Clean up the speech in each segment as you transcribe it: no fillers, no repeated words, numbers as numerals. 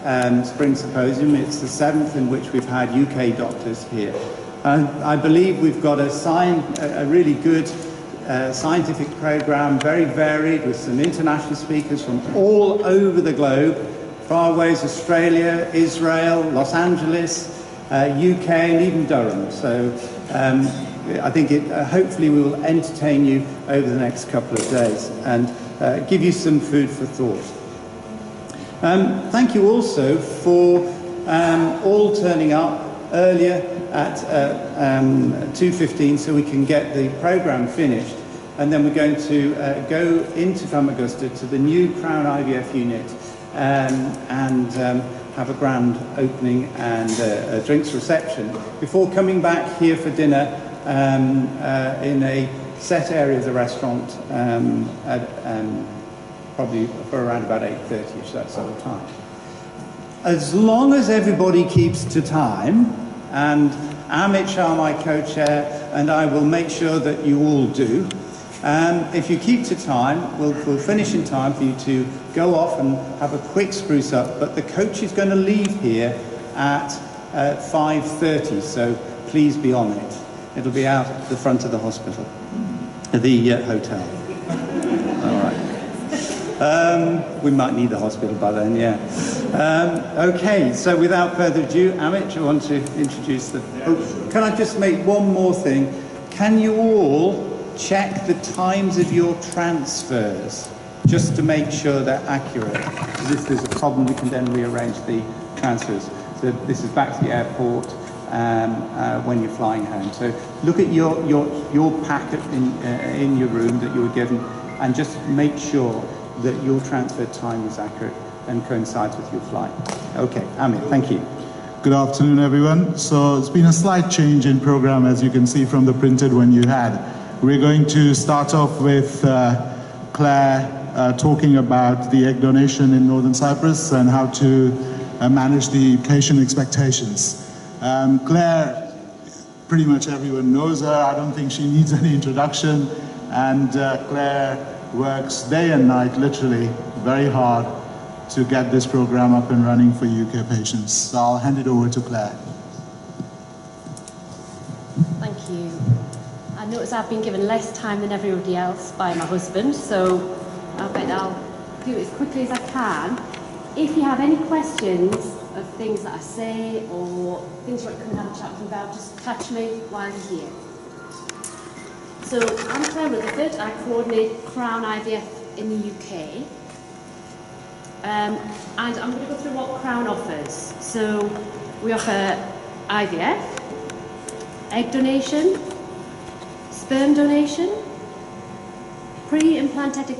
Spring Symposium. It's the 7th in which we've had UK doctors here. I believe we've got a really good scientific program, very varied, with some international speakers from all over the globe, far away as Australia, Israel, Los Angeles, UK, and even Durham. So I think hopefully we will entertain you over the next couple of days and give you some food for thought. Thank you also for all turning up earlier at 2:15 so we can get the programme finished, and then we're going to go into Famagusta to the new Crown IVF unit and have a grand opening and a drinks reception before coming back here for dinner in a set area of the restaurant probably for around about 8:30ish, that sort of time. As long as everybody keeps to time, and Amit Shah, my co-chair, and I will make sure that you all do. If you keep to time, we'll finish in time for you to go off and have a quick spruce up, but the coach is going to leave here at 5:30, so please be on it. It'll be out at the front of the hospital, the hotel. All right. We might need the hospital by then, yeah. Okay, so without further ado, Amit, do you want to introduce the... Oh, can I just make one more thing? Can you all check the times of your transfers, just to make sure they're accurate? Because if there's a problem, we can then rearrange the transfers. So this is back to the airport when you're flying home. So look at your packet in your room that you were given, and just make sure that your transfer time is accurate and coincides with your flight. Okay, Amit, thank you. Good afternoon, everyone. So it's been a slight change in program, as you can see from the printed one you had. We're going to start off with Claire talking about the egg donation in Northern Cyprus and how to manage the patient expectations. Claire, pretty much everyone knows her. I don't think she needs any introduction. And Claire works day and night, literally, very hard to get this program up and running for UK patients. So I'll hand it over to Claire. Thank you. I notice I've been given less time than everybody else by my husband, so I bet I'll do it as quickly as I can. If you have any questions of things that I say or things you want to come and have a chat with me about, just catch me while you're here. So I'm Claire Rutherford. I coordinate Crown IVF in the UK. And I'm going to go through what Crown offers. So we offer IVF, egg donation, sperm donation, pre-implantation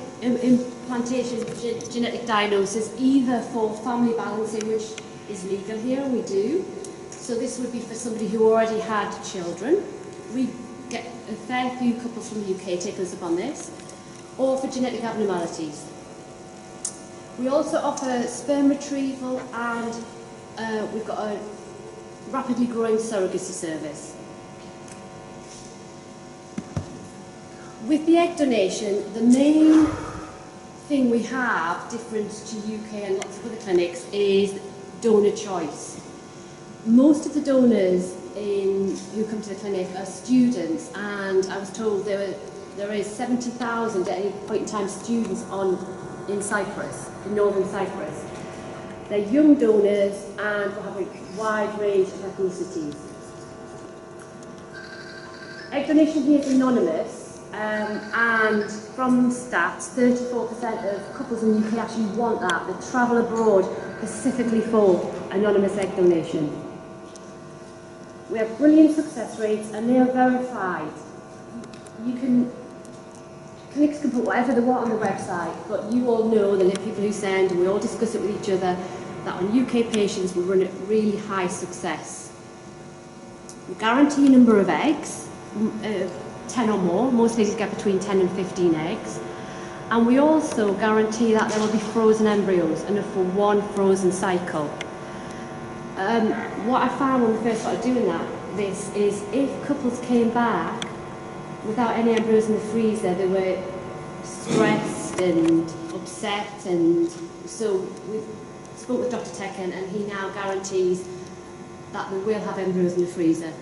genetic diagnosis, either for family balancing, which is legal here, and we do. So this would be for somebody who already had children. We get a fair few couples from the UK taking us up on this, or for genetic abnormalities. We also offer sperm retrieval, and we've got a rapidly growing surrogacy service. With the egg donation, the main thing we have, different to UK and lots of other clinics, is donor choice. Most of the donors who come to the clinic are students, and I was told there is 70,000 at any point in time students in Cyprus, in northern Cyprus. They're young donors and will have a wide range of ethnicities. Egg donation here is anonymous, and from stats, 34% of couples in the UK actually want that. They travel abroad specifically for anonymous egg donation. We have brilliant success rates, and they are verified. Clinics can put whatever they want on the website, but you all know, the people who send, and we all discuss it with each other, that on UK patients we run at really high success. We guarantee a number of eggs, 10 or more. Most ladies get between 10 and 15 eggs. And we also guarantee that there will be frozen embryos, enough for one frozen cycle. What I found when we first started doing this is if couples came back without any embryos in the freezer, they were stressed and upset, and so spoke with Dr. Tekken, and he now guarantees that we will have embryos in the freezer.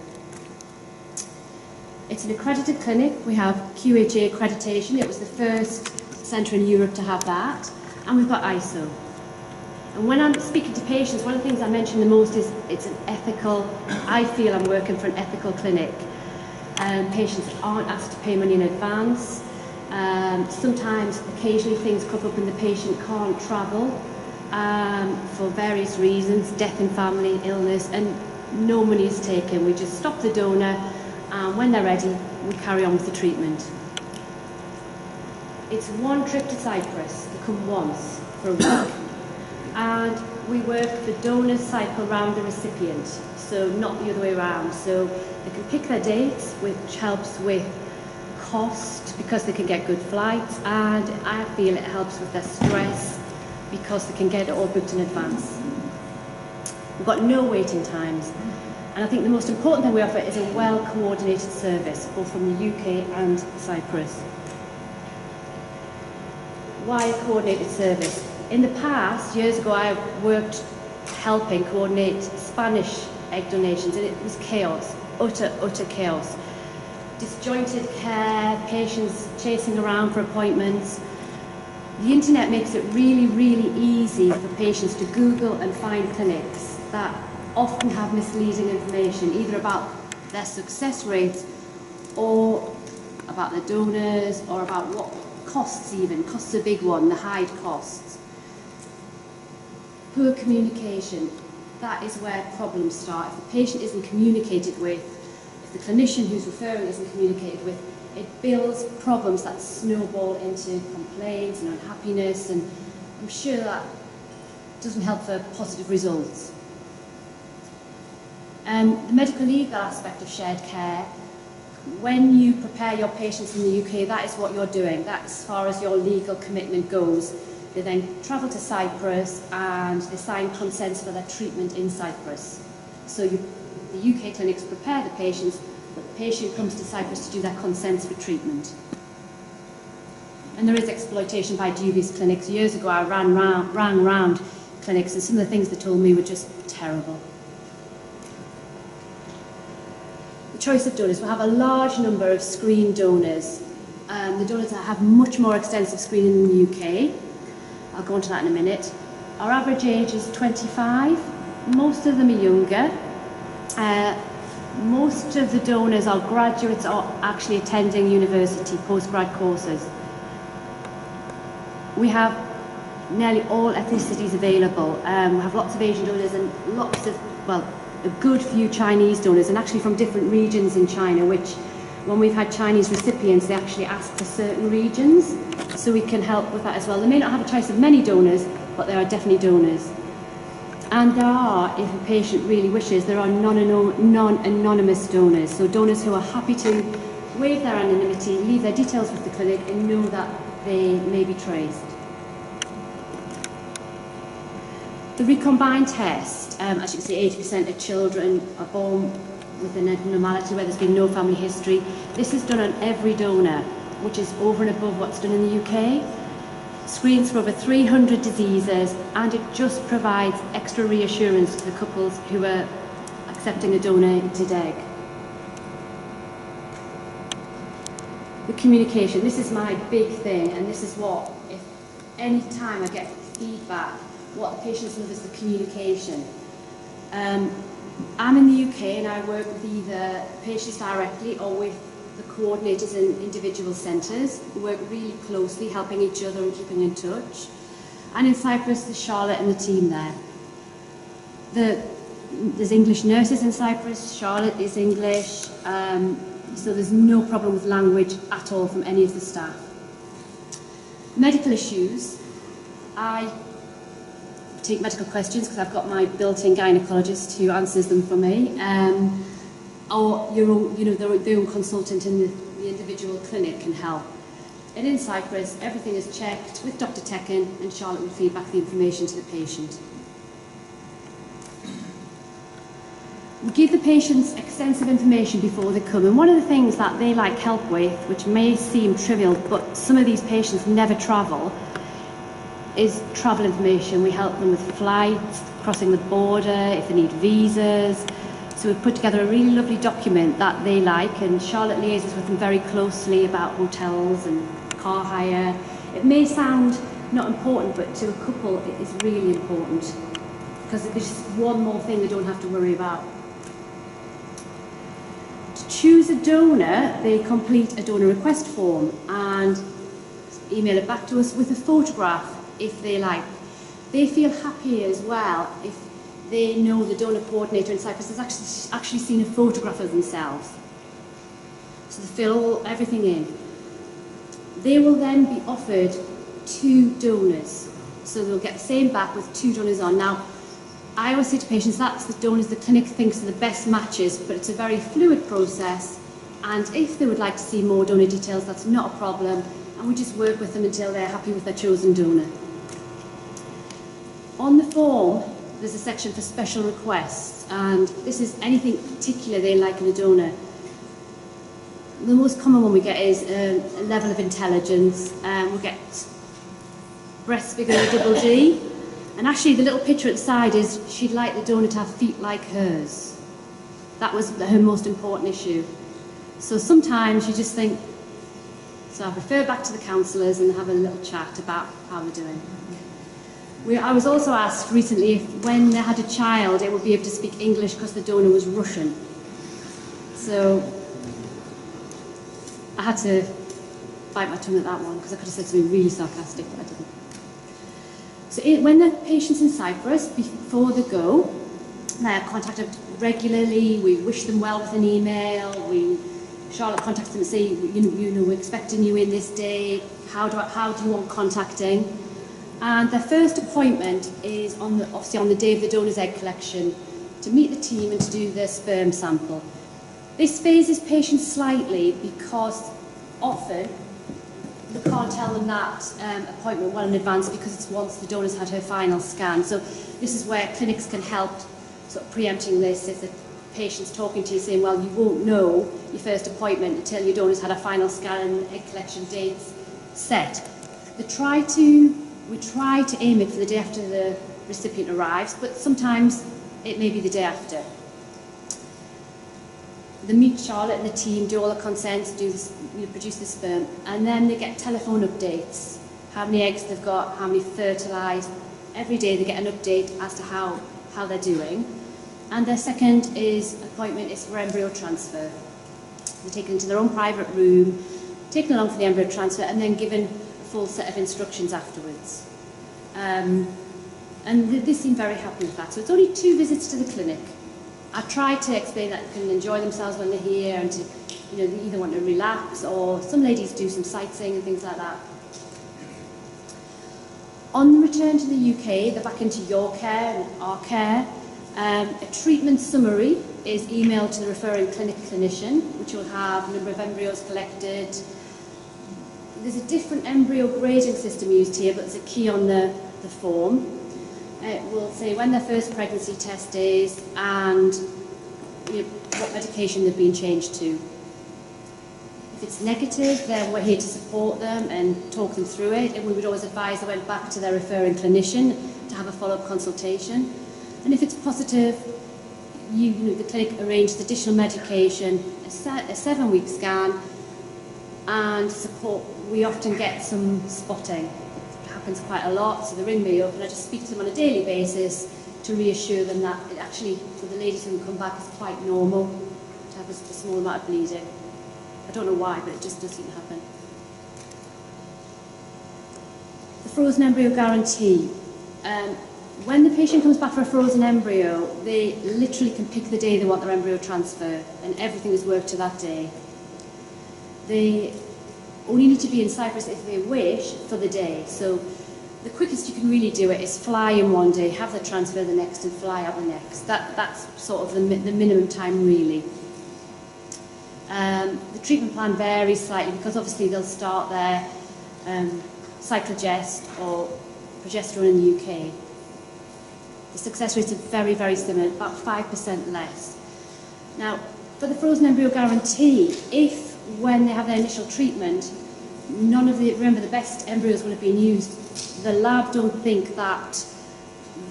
It's an accredited clinic. We have QHA accreditation. It was the first centre in Europe to have that. And we've got ISO. And when I'm speaking to patients, one of the things I mention the most is it's an ethical, I feel I'm working for an ethical clinic. Patients aren't asked to pay money in advance. Sometimes, occasionally, things crop up and the patient can't travel for various reasons, death in family, illness, and no money is taken. We just stop the donor, and when they're ready, we carry on with the treatment. It's one trip to Cyprus. They come once for a week. And we work the donors cycle around the recipient, so not the other way around. So they can pick their dates, which helps with cost because they can get good flights, and I feel it helps with their stress because they can get it all booked in advance. We've got no waiting times, and I think the most important thing we offer is a well-coordinated service, both from the UK and Cyprus. Why a coordinated service? In the past, years ago, I worked helping coordinate Spanish egg donations, and it was chaos, utter chaos. Disjointed care, patients chasing around for appointments. The internet makes it really, really easy for patients to Google and find clinics that often have misleading information, either about their success rates or about the donors or about what costs even. Costs are a big one, the hide costs. Poor communication, that is where problems start. If the patient isn't communicated with, if the clinician who's referring isn't communicated with, it builds problems that snowball into complaints and unhappiness, and I'm sure that doesn't help for positive results. The medical legal aspect of shared care, when you prepare your patients in the UK, that is what you're doing. That's as far as your legal commitment goes. They then travel to Cyprus and they sign consents for their treatment in Cyprus. So the UK clinics prepare the patients, but the patient comes to Cyprus to do their consents for treatment. And there is exploitation by dubious clinics. Years ago I ran round clinics, and some of the things they told me were just terrible. The choice of donors. We have a large number of screened donors. The donors that have much more extensive screening in the UK. I'll go on to that in a minute. Our average age is 25. Most of them are younger. Most of the donors are graduates or actually attending university postgrad courses. We have nearly all ethnicities available. We have lots of Asian donors and lots of, well, a good few Chinese donors, and actually from different regions in China, which when we've had Chinese recipients, they actually ask for certain regions, so we can help with that as well. They may not have a choice of many donors, but there are definitely donors. And there are, if a patient really wishes, there are non-anonymous donors, so donors who are happy to waive their anonymity, leave their details with the clinic, and know that they may be traced. The recombined test, as you can see, 80% of children are born with an abnormality where there's been no family history. This is done on every donor, which is over and above what's done in the UK. Screens for over 300 diseases, and it just provides extra reassurance to the couples who are accepting a donated egg. The communication, this is my big thing, and this is what, if any time I get feedback, what the patients love is the communication. I'm in the UK and I work with either patients directly or with the coordinators in individual centres. We work really closely, helping each other and keeping in touch. And in Cyprus, there's Charlotte and the team there. There's English nurses in Cyprus, Charlotte is English, so there's no problem with language at all from any of the staff. Medical issues, I take medical questions because I've got my built-in gynecologist who answers them for me, or their own consultant in the individual clinic can help. And in Cyprus, everything is checked with Dr. Tekken, and Charlotte will feed back the information to the patient. We give the patients extensive information before they come, and one of the things that they like help with, which may seem trivial, but some of these patients never travel, is travel information. We help them with flights, crossing the border, if they need visas. So we've put together a really lovely document that they like, and Charlotte liaises with them very closely about hotels and car hire. It may sound not important, but to a couple it is really important, because there's just one more thing they don't have to worry about. To choose a donor, they complete a donor request form and email it back to us with a photograph if they like. They feel happier as well if they know the donor coordinator in Cyprus has actually seen a photograph of themselves. So they fill everything in. They will then be offered 2 donors. So they'll get the same back with 2 donors on. Now, I always say to patients, that's the donors the clinic thinks are the best matches, but it's a very fluid process. And if they would like to see more donor details, that's not a problem. And we just work with them until they're happy with their chosen donor. On the form, there's a section for special requests, and this is anything particular they like in a donor. The most common one we get is a level of intelligence. We'll get breast bigger than double D, and actually the little picture at the side is she'd like the donor to have feet like hers. That was her most important issue. So sometimes you just think, so I refer back to the counsellors and have a little chat about how they're doing. I was also asked recently if when they had a child it would be able to speak English because the donor was Russian. So I had to bite my tongue at that one because I could have said something really sarcastic, but I didn't. So when the patient's in Cyprus, before they go, they're contacted regularly. We wish them well with an email. Charlotte contacts them and say, you know, we're expecting you in this day. How do you want contacting? And their first appointment is obviously on the day of the donor's egg collection to meet the team and to do their sperm sample. This phases patients slightly because often we can't tell them that appointment well in advance because it's once the donor's had her final scan. So this is where clinics can help sort of preempting this. If the patient's talking to you saying, well, you won't know your first appointment until your donor's had a final scan and egg collection dates set. We try to aim it for the day after the recipient arrives, but sometimes it may be the day after. They meet Charlotte and the team, do all the consents, produce the sperm, and then they get telephone updates. How many eggs they've got, how many fertilised. Every day they get an update as to how they're doing. And their second appointment is for embryo transfer. They're taken into their own private room, taken along for the embryo transfer, and then given full set of instructions afterwards. And they seem very happy with that. So it's only 2 visits to the clinic. I try to explain that they can enjoy themselves when they're here and to, they either want to relax or some ladies do some sightseeing and things like that. On return to the UK, they're back into your care and our care. A treatment summary is emailed to the referring clinic clinician, which will have a number of embryos collected. There's a different embryo grading system used here, but there's a key on the form. It will say when their first pregnancy test is and what medication they've been changed to. If it's negative, then we're here to support them and talk them through it. And we would always advise they went back to their referring clinician to have a follow-up consultation. And if it's positive, the clinic arranges additional medication, a 7-week scan, and support. We often get some spotting. It happens quite a lot, so they ring me up and I just speak to them on a daily basis to reassure them that it actually, for the ladies who come back, is quite normal to have a small amount of bleeding. I don't know why, but it just does seem to happen. The frozen embryo guarantee. When the patient comes back for a frozen embryo, they literally can pick the day they want their embryo transfer, and everything is worked to that day. They only need to be in Cyprus if they wish for the day. So the quickest you can really do it is fly in one day, have the transfer the next, and fly out the next. That's sort of the minimum time, really. The treatment plan varies slightly because obviously they'll start their cyclogest or progesterone in the UK. The success rates are very, very similar, about 5% less. Now, for the frozen embryo guarantee, if when they have their initial treatment, remember the best embryos will have been used. The lab don't think that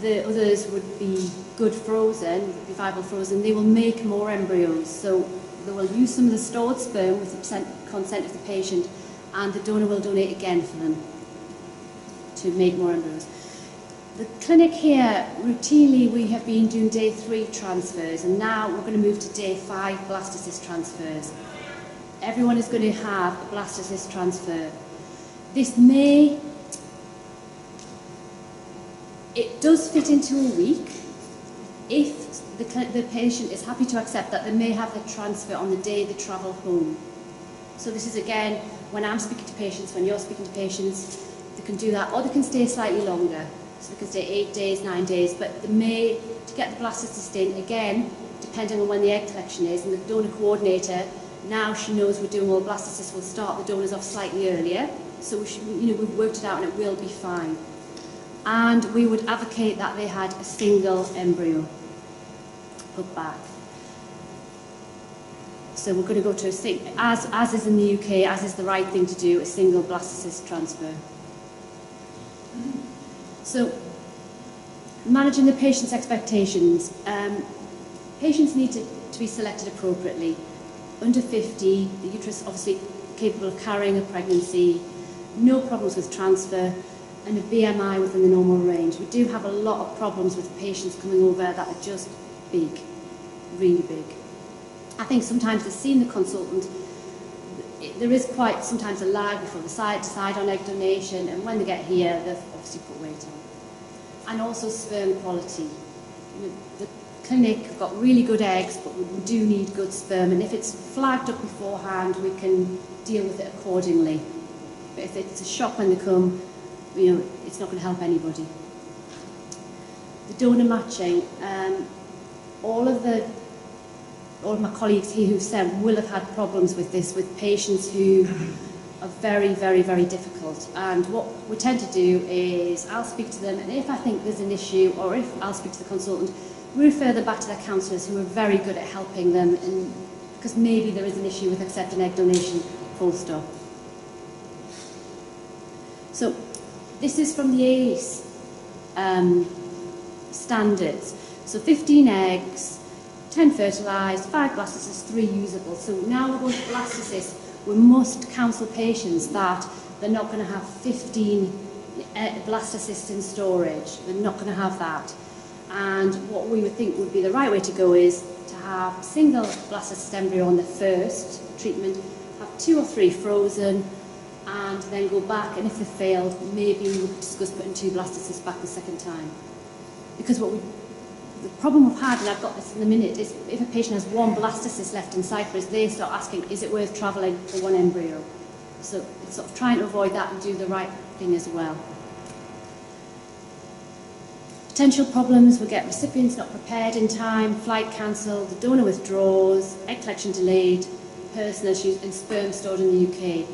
the others would be good frozen, would be viable frozen. They will make more embryos. So they will use some of the stored sperm with the consent of the patient, and the donor will donate again for them to make more embryos. The clinic here, routinely we have been doing day 3 transfers, and now we're going to move to day 5 blastocyst transfers. Everyone is going to have a blastocyst transfer. This it does fit into a week. If the patient is happy to accept that, they may have the transfer on the day they travel home. So this is again, when I'm speaking to patients, when you're speaking to patients, they can do that, or they can stay slightly longer. So they can stay 8 days, 9 days, but they may, to get the blastocyst in, again, depending on when the egg collection is, and the donor coordinator, now she knows we're doing all blastocysts, will start the donors off slightly earlier. So we've worked it out and it will be fine. And we would advocate that they had a single embryo put back. So we're going to go to as is in the UK, as is the right thing to do, a single blastocyst transfer. So, managing the patient's expectations. Patients need to be selected appropriately. Under 50, the uterus obviously capable of carrying a pregnancy, no problems with transfer, and a BMI within the normal range. We do have a lot of problems with patients coming over that are just big, really big. I think sometimes they've seen the consultant, there is quite sometimes a lag before they decide on egg donation, and when they get here, they've obviously put weight on. And also sperm quality. The clinic have got really good eggs, but we do need good sperm, and if it's flagged up beforehand, we can deal with it accordingly. But if it's a shock when they come, it's not going to help anybody. The donor matching, all of my colleagues here who've said will have had problems with this, with patients who are very, very, very difficult. And what we tend to do is I'll speak to them, and if I think there's an issue, or if I'll speak to the consultant, we refer them back to their counsellors who are very good at helping them, because maybe there is an issue with accepting egg donation, full stop. So this is from the ACE standards. So 15 eggs, 10 fertilised, 5 blastocysts, 3 usable. So now we're going to blastocysts. We must counsel patients that they're not going to have 15 blastocysts in storage. They're not going to have that. And what we would think would be the right way to go is to have a single blastocyst embryo on the first treatment, have 2 or 3 frozen, and then go back, and if they failed, maybe we would discuss putting 2 blastocysts back the second time. Because the problem we've had, and I've got this in a minute, is if a patient has 1 blastocyst left in Cyprus, they start asking, is it worth travelling for 1 embryo? So it's sort of trying to avoid that and do the right thing as well. Potential problems, we get recipients not prepared in time, flight cancelled, the donor withdraws, egg collection delayed, personal issues, and sperm stored in the UK.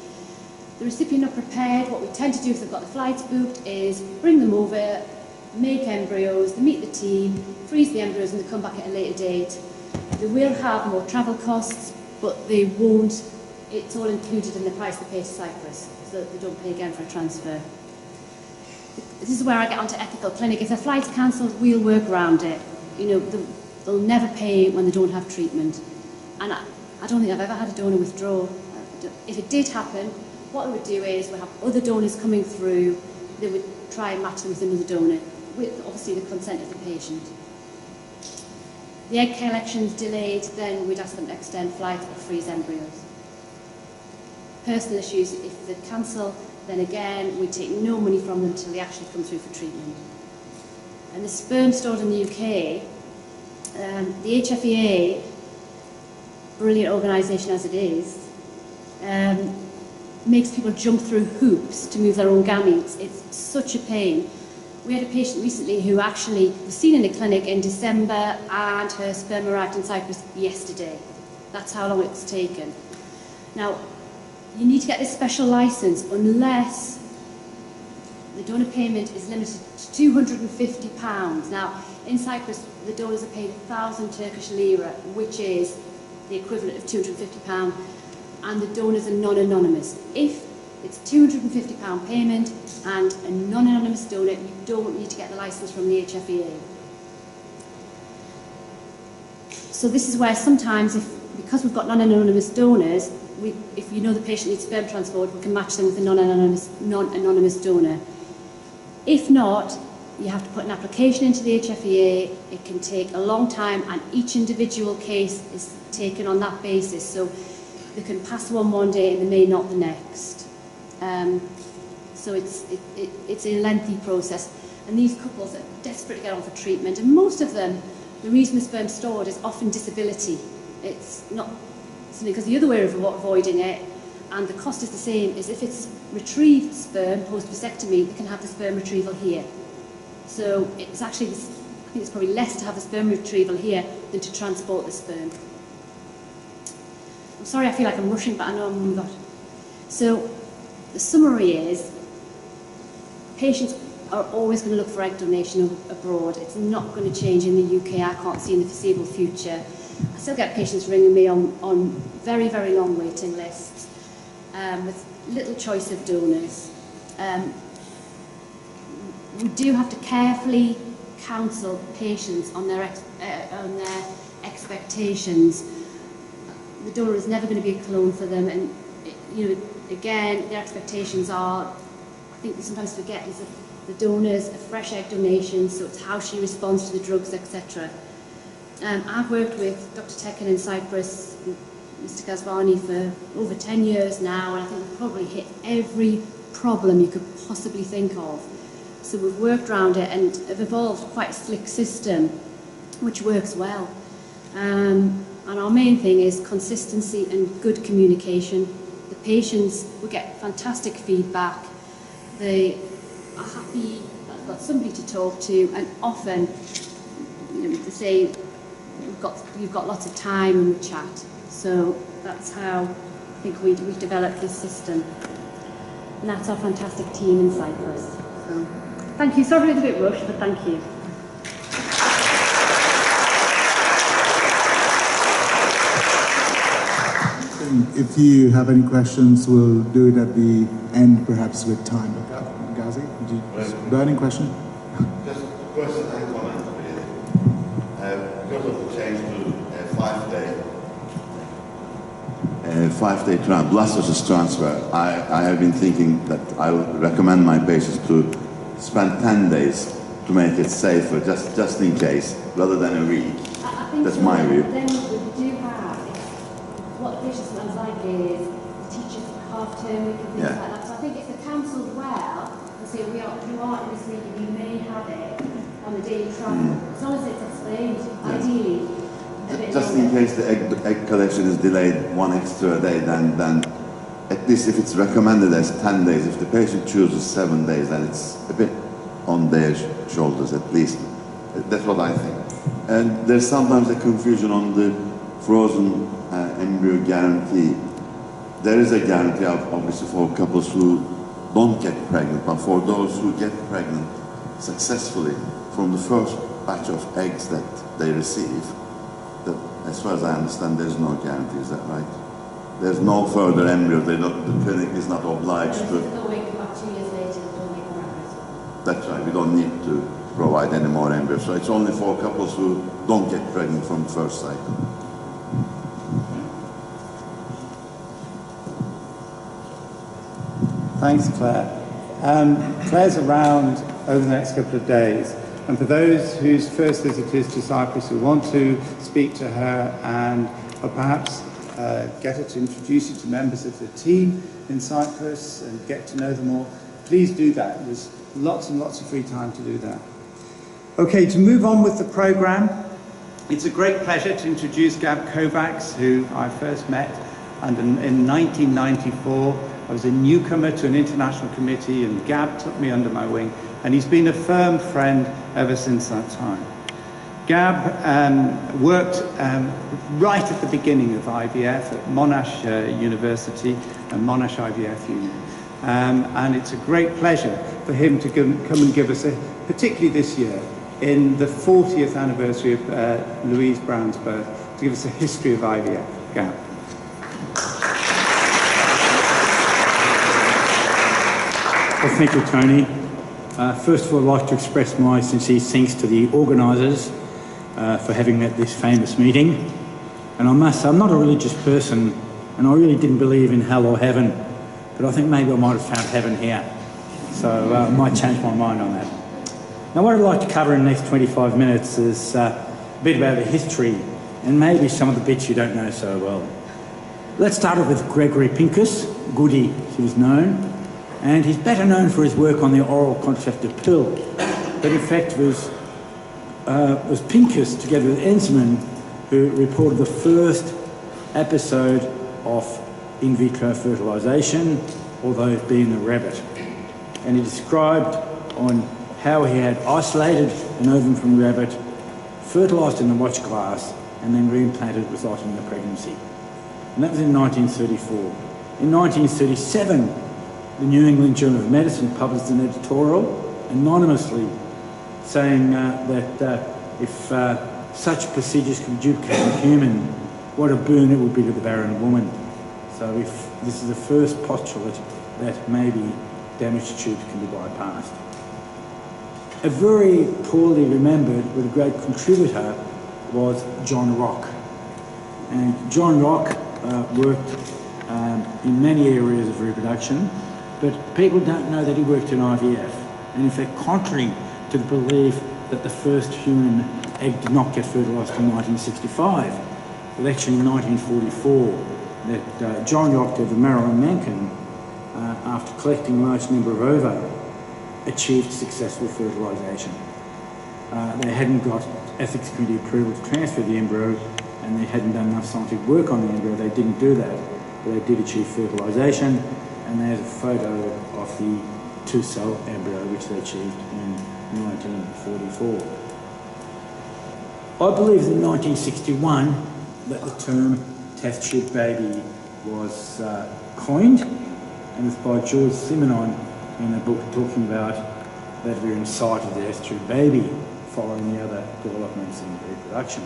The recipient not prepared, what we tend to do if they've got the flights booked is bring them over, make embryos, they meet the team, freeze the embryos, and they come back at a later date. They will have more travel costs, but they won't, it's all included in the price they pay to Cyprus, so that they don't pay again for a transfer. This is where I get onto ethical clinic. If the flight's cancelled, we'll work around it. They'll never pay when they don't have treatment. And I don't think I've ever had a donor withdraw. If it did happen, what we would do is we'll have other donors coming through, they would try and match them with another donor, with obviously the consent of the patient. The egg collection's delayed, then we'd ask them to extend flights or freeze embryos. Personal issues, if they cancel, then again, we take no money from them until they actually come through for treatment. And the sperm stored in the UK, the HFEA, brilliant organisation as it is, makes people jump through hoops to move their own gametes. It's such a pain. We had a patient recently who actually was seen in a clinic in December and her sperm arrived in Cyprus yesterday. That's how long it's taken. Now, you need to get this special licence unless the donor payment is limited to £250. Now, in Cyprus, the donors are paid 1,000 Turkish lira, which is the equivalent of £250, and the donors are non-anonymous. If It's £250 payment and a non-anonymous donor. You don't need to get the licence from the HFEA. So this is where sometimes, because we've got non-anonymous donors, if you know the patient needs sperm transport, we can match them with a non-anonymous donor. If not, you have to put an application into the HFEA. It can take a long time, and each individual case is taken on that basis. So they can pass one day and they may not the next. So it's a lengthy process. And these couples are desperate to get on for treatment, and most of them, the reason the sperm's stored is often disability. It's not something, because the other way of avoiding it, and the cost is the same, is if it's retrieved sperm post-vasectomy, they can have the sperm retrieval here. So it's actually, I think it's probably less to have the sperm retrieval here than to transport the sperm. I'm sorry, I feel like I'm rushing, but I know I'm not. So the summary is, patients are always going to look for egg donation abroad. It's not going to change in the UK. I can't see in the foreseeable future. I still get patients ringing me on very, very long waiting lists with little choice of donors. We do have to carefully counsel patients on their expectations. The donor is never going to be a clone for them, and again, their expectations are, I think we sometimes forget, is that the donor's a fresh egg donation, so it's how she responds to the drugs, etc. I've worked with Dr. Tekin in Cyprus, Mr. Ghazvani, for over 10 years now, and I think we've probably hit every problem you could possibly think of. So we've worked around it and have evolved quite a slick system, which works well. And our main thing is consistency and good communication. The patients will get fantastic feedback. They are happy that they've got somebody to talk to, and often, they say, you've got lots of time and we chat. So that's how I think we developed this system. And that's our fantastic team in Cyprus. So, thank you. Sorry it's a bit rushed, but thank you. If you have any questions, we'll do it at the end, perhaps with time. Ghazi, burning question? Just a question and comment, really. Because of the change to a 5-day blastocyst transfer, I have been thinking that I would recommend my patients to spend 10 days to make it safer, just in case, rather than a week. That's my view. Then what we do have is, what the patients sometimes like is the teachers half-term week and things like that. So I think if they're counselled well, and say, you are in this week and you may have it on the day you travel, as long as it's explained, ideally. Just in case the egg collection is delayed one extra day, then at least if it's recommended as 10 days, if the patient chooses 7 days, then it's a bit on their shoulders at least. That's what I think. And there's sometimes a confusion on the frozen embryo guarantee. There is a guarantee, obviously, for couples who don't get pregnant, but for those who get pregnant successfully from the first batch of eggs that they receive, as far as I understand, there's no guarantee. Is that right? There's no further embryo. The clinic is not obliged to. That's right. We don't need to provide any more embryos. So it's only for couples who don't get pregnant from the first cycle. Thanks, Claire. Claire's around over the next couple of days. And for those whose first visit is to Cyprus who want to speak to her and perhaps get her to introduce you to members of the team in Cyprus and get to know them all, please do that. There's lots and lots of free time to do that. Okay, to move on with the programme, it's a great pleasure to introduce Gab Kovacs, who I first met in 1994. I was a newcomer to an international committee, and Gab took me under my wing, and he's been a firm friend ever since that time. Gab worked right at the beginning of IVF at Monash University and Monash IVF Union. And it's a great pleasure for him to come and give us, particularly this year, in the 40th anniversary of Louise Brown's birth, to give us a history of IVF. Gab. Well, thank you, Tony. First of all, I'd like to express my sincere thanks to the organisers for having this famous meeting. And I must say, I'm not a religious person, and I really didn't believe in hell or heaven, but I think maybe I might have found heaven here. So I might change my mind on that. Now, what I'd like to cover in the next 25 minutes is a bit about the history and maybe some of the bits you don't know so well. Let's start off with Gregory Pincus, Goody, he was known, and he's better known for his work on the oral contraceptive pill, but in fact was Pincus, together with Ensman, who reported the first episode of in vitro fertilisation, although it being a rabbit. And he described on how he had isolated an ovum from the rabbit, fertilised in the watch glass, and then reimplanted, resulting in a pregnancy. And that was in 1934. In 1937, the New England Journal of Medicine published an editorial anonymously saying that if such procedures could be duplicated in human, what a boon it would be to the barren woman. So if this is the first postulate that maybe damaged tubes can be bypassed. A very poorly remembered but a great contributor was John Rock. And John Rock worked in many areas of reproduction, but people don't know that he worked in IVF. And in fact, contrary to the belief that the first human egg did not get fertilised in 1965, it was actually in 1944 that John Rock of Marilyn Mankin, after collecting a large number of ova, achieved successful fertilisation. They hadn't got ethics committee approval to transfer the embryo, and they hadn't done enough scientific work on the embryo. They didn't do that, but they did achieve fertilisation, and there's a photo of the two-cell embryo which they achieved in 1944. I believe in 1961 that the term test tube baby was coined, and it's by George Simenon in a book talking about that we're in sight of the test tube baby following the other developments in reproduction.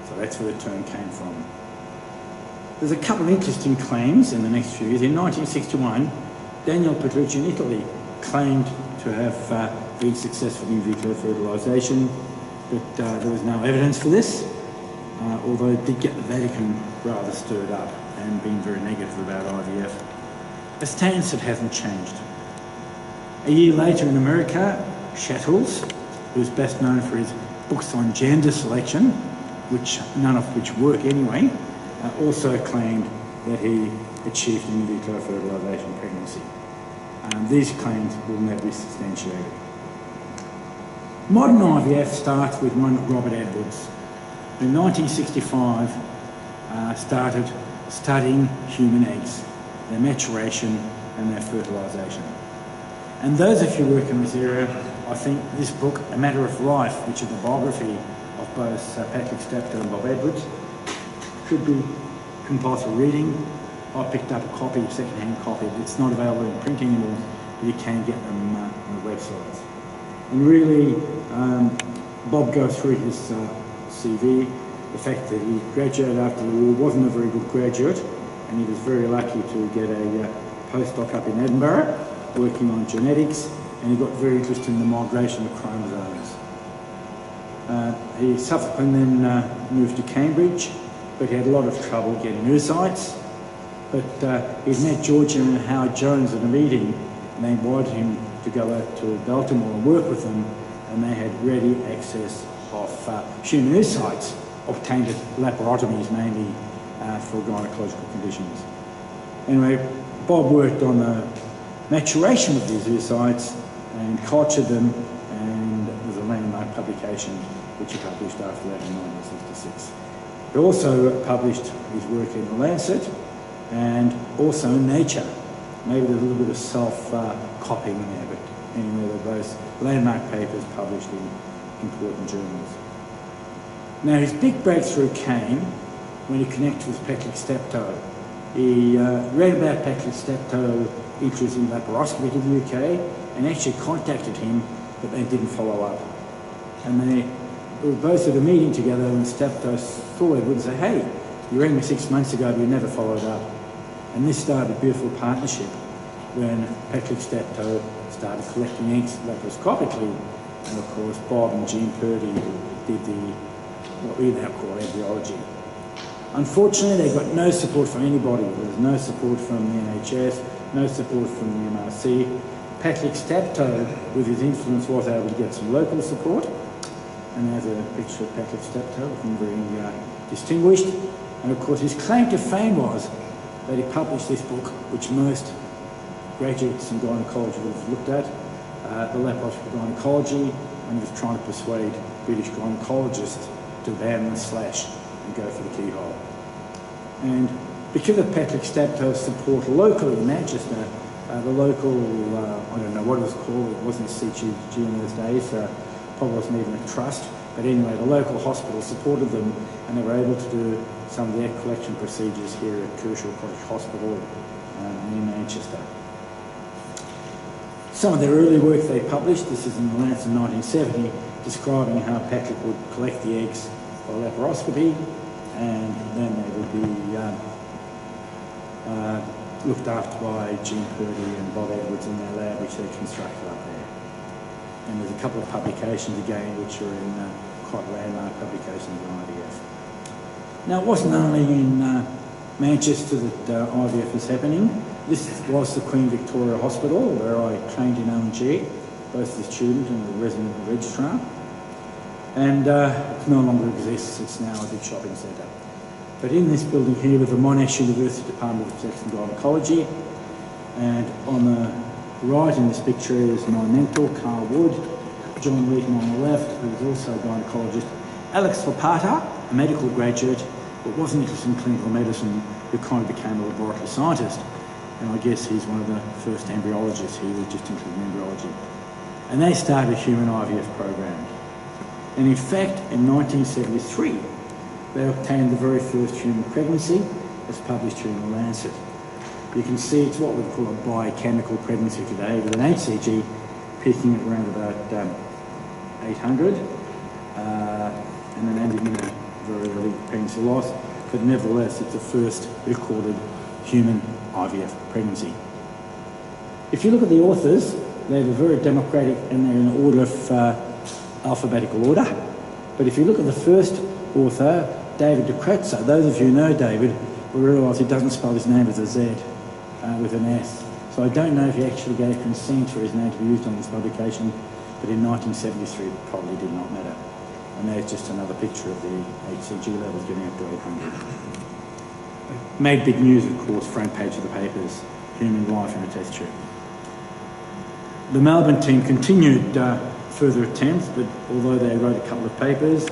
So that's where the term came from. There's a couple of interesting claims in the next few years. In 1961, Daniel Petrucci in Italy claimed to have been successful in vitro fertilisation, but there was no evidence for this, although it did get the Vatican rather stirred up and being very negative about IVF. A stance that hasn't changed. A year later in America, Shattles, who's best known for his books on gender selection, none of which work anyway, also claimed that he achieved in vitro fertilisation pregnancy. These claims will never be substantiated. Modern IVF starts with one Robert Edwards, who in 1965 started studying human eggs, their maturation and their fertilisation. And those of you who work in this area, I think this book, A Matter of Life, which is the biography of both Patrick Steptoe and Bob Edwards, should be compulsory reading. I picked up a copy, a second-hand copy. It's not available in print anymore, but you can get them on the websites. And really, Bob goes through his CV, the fact that he graduated after the war, wasn't a very good graduate, and he was very lucky to get a postdoc up in Edinburgh, working on genetics, and he got very interested in the migration of chromosomes. He subsequently then moved to Cambridge, but he had a lot of trouble getting oocytes. But he'd met George and Howard Jones at a meeting, and they invited him to go out to Baltimore and work with them, and they had ready access of human oocytes obtained at laparotomies, mainly for gynecological conditions. Anyway, Bob worked on the maturation of these oocytes and cultured them, and there's a landmark publication which he published after that in 1966. He also published his work in The Lancet and also in Nature. Maybe there's a little bit of self-copying there, but anyway, they're both landmark papers published in important journals. Now, his big breakthrough came when he connected with Patrick Steptoe. He read about Patrick Steptoe interest in laparoscopy to the UK and actually contacted him, but they didn't follow up. And they were both at a meeting together, and Steptoe saw Edward and said, "Hey, you rang me 6 months ago, but you never followed up." And this started a beautiful partnership. when Patrick Steptoe started collecting eggs laparoscopically, and of course Bob and Jean Purdy did what we now call embryology. Unfortunately, they got no support from anybody. There was no support from the NHS, no support from the MRC. Patrick Steptoe, with his influence, was able to get some local support. And there's a picture of Patrick Steptoe, looking very distinguished. And of course, his claim to fame was that he published this book, which most graduates in gynecology would have looked at, the Laparoscopic Gynecology, and he was trying to persuade British gynecologists to ban the slash and go for the keyhole. And because of Patrick Steptoe's support locally in Manchester, the local, I don't know what it was called, it wasn't CGG in those days, probably wasn't even a trust, but anyway, the local hospital supported them and they were able to do some of the egg collection procedures here at Kershaw Cottage Hospital in Manchester. Some of their early work they published, this is in the Lancet in 1970, describing how Patrick would collect the eggs by laparoscopy, and then they would be looked after by Jean Purdy and Bob Edwards in their lab, which they constructed up there. And there's a couple of publications again, which are in quite landmark publications on IVF. Now, it wasn't only in Manchester that IVF was happening. This was the Queen Victoria Hospital, where I trained in O&G, both the student and the resident registrar. And it no longer exists, it's now a big shopping centre. But in this building here with the Monash University Department of Obstetrics and Gynecology, and on the right in this picture is my mentor, Carl Wood, John Wheaton on the left, who was also a gynaecologist, Alex Fapata, a medical graduate, but wasn't interested in clinical medicine, who kind of became a laboratory scientist. And I guess he's one of the first embryologists here who was just interested in embryology. And they started a human IVF program. And in fact, in 1973, they obtained the very first human pregnancy, as published here in the Lancet. You can see it's what we call a biochemical pregnancy today, with an HCG peaking at around about 800, and then ending in a very early pregnancy loss. But nevertheless, it's the first recorded human IVF pregnancy. If you look at the authors, they're very democratic and they're in an order of alphabetical order. But if you look at the first author, David de Kretzer, those of you who know David will realise he doesn't spell his name as a Z, with an S. So I don't know if he actually gave consent for his name to be used on this publication, but in 1973 it probably did not matter. And there's just another picture of the HCG levels getting up to 800. Made big news, of course, front page of the papers, human life in a test tube. The Melbourne team continued further attempts, but although they wrote a couple of papers,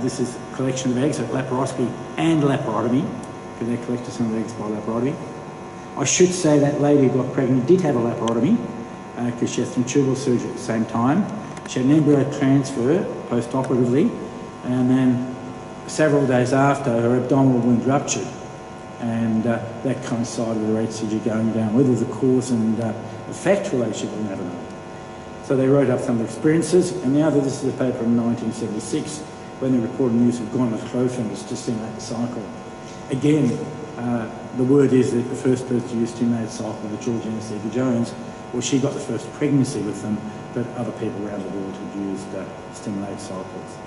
this is a collection of eggs at laparoscopy and laparotomy, because they collected some of the eggs by laparotomy. I should say that lady who got pregnant did have a laparotomy, because she had some tubal surgery at the same time. She had an embryo transfer post-operatively, and then several days after, her abdominal wound ruptured, and that coincided with her HCG going down. Whether the cause and effect relationship, we'll never know. So they wrote up some of the experiences, and the other, this is a paper from 1976, when they reported the use of gonadotropin to stimulate the cycle. Again, the word is that the first person to use stimulated cycle was Georgina Seeger-Jones. Well, she got the first pregnancy with them, but other people around the world had used stimulated cycles.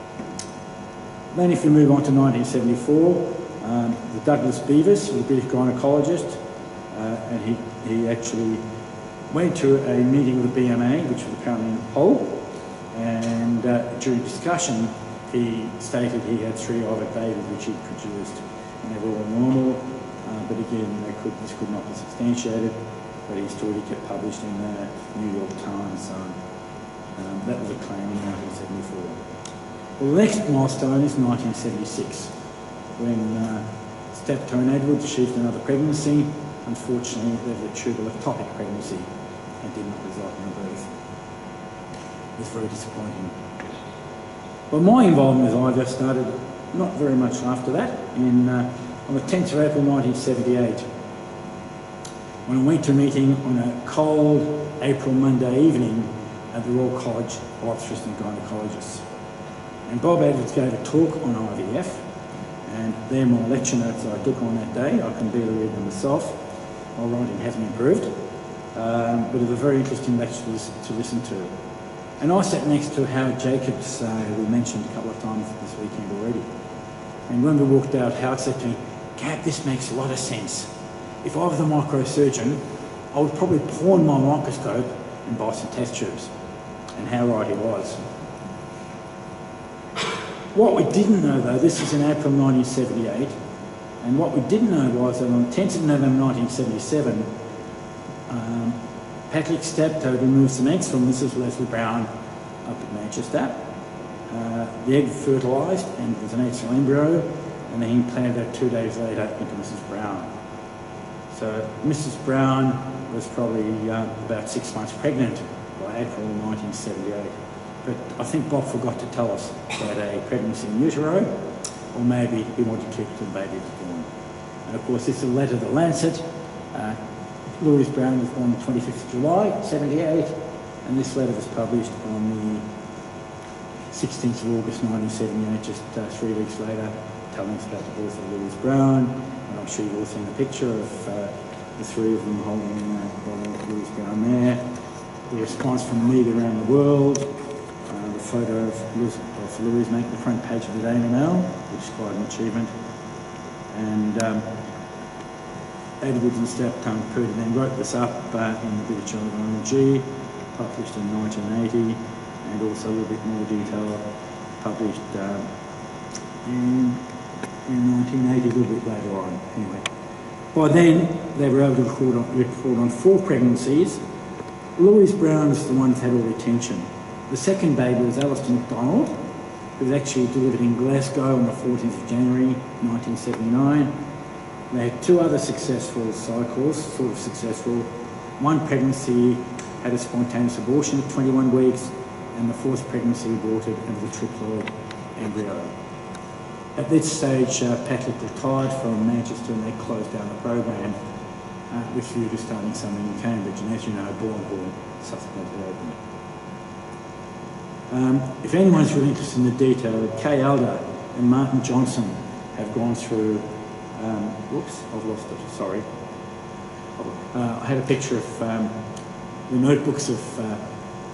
Then if we move on to 1974, the Douglas Beavis was a British gynaecologist, and he actually went to a meeting with the BMA, which was apparently in Hull, and during discussion he stated he had 3 IVF babies which he'd produced, and they were all normal, but again this could not be substantiated, but his story kept published in the New York Times, so that was a claim in 1974. Well, the next milestone is 1976, when Steptoe and Edwards achieved another pregnancy. Unfortunately, there was a tubal ectopic pregnancy and did not result in a birth. It was very disappointing. Well, my involvement with IVF started not very much after that, on the 10th of April 1978, when I went to a meeting on a cold April Monday evening at the Royal College of Obstetricians and Gynecologists. And Bob Edwards gave a talk on IVF, and they're my lecture notes that I took on that day. I can barely read them myself. My writing hasn't improved. but it was a very interesting lecture to listen to. And I sat next to Howard Jacobs, who we mentioned a couple of times this weekend already. And when we walked out, Howard said to me, "Gab, this makes a lot of sense. If I was a microsurgeon, I would probably pawn my microscope and buy some test tubes." And how right he was. What we didn't know, though, this was in April 1978, and what we didn't know was that on the 10th of November 1977, Patrick Stepp had removed some eggs from Mrs. Leslie Brown up at Manchester. The egg fertilised, and it was an 8-cell embryo, and then he implanted that 2 days later into Mrs. Brown. So Mrs. Brown was probably about 6 months pregnant by April 1978. But I think Bob forgot to tell us about a pregnancy in utero, or maybe he wanted to keep it till the baby was born. And of course, this is a letter to The Lancet. Louise Brown was born on the 25th of July, 78, and this letter was published on the 16th of August 1978, just 3 weeks later, telling us about the birth of Louise Brown. And I'm sure you've all seen the picture of the three of them holding Louise Brown there. The response from media around the world, the photo of Louise making the front page of the Daily Mail, which is quite an achievement. And Edwards and Stepp Purdy then wrote this up in the British Oncology, published in 1980, and also a little bit more detail published in 1980, a little bit later on. Anyway, by then they were able to record on 4 pregnancies. Louise Brown was the one that had all the attention. The second baby was Alistair MacDonald, who was actually delivered in Glasgow on the 14th of January 1979. They had 2 other successful cycles, sort of successful. One pregnancy had a spontaneous abortion at 21 weeks, and the 4th pregnancy aborted and was a triploid embryo. At this stage, Patrick retired from Manchester and they closed down the program with view to starting something in Cambridge, and as you know, Bourne subsequently opened. If anyone's really interested in the detail, Kay Elder and Martin Johnson have gone through. Whoops, I've lost it, sorry. I had a picture of the notebooks of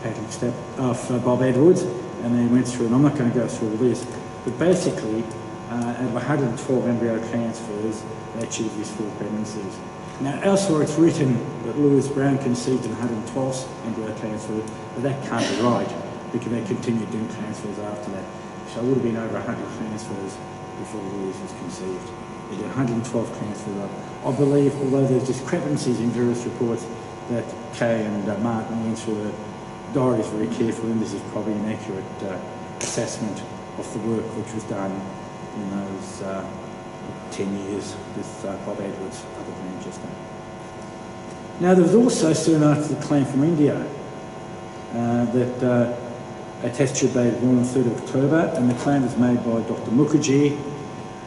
Patrick Stepp, of Bob Edwards, and they went through, and I'm not going to go through all this, but basically, out of 112 embryo transfers, they achieved these 4 pregnancies. Now, elsewhere it's written that Louise Brown conceived in 112th embryo transfer, but that can't be right, because they continued doing transfers after that. So it would have been over 100 transfers before Louise was conceived. They did 112 transfers. I believe, although there's discrepancies in various reports, that Kay and Martin went through the diaries very carefully, and this is probably an accurate assessment of the work which was done in those 10 years with Bob Edwards up at Manchester. Now, there was also, soon after the claim from India, that a test tube baby was born on the 3rd of October, and the claim was made by Dr. Mukherjee.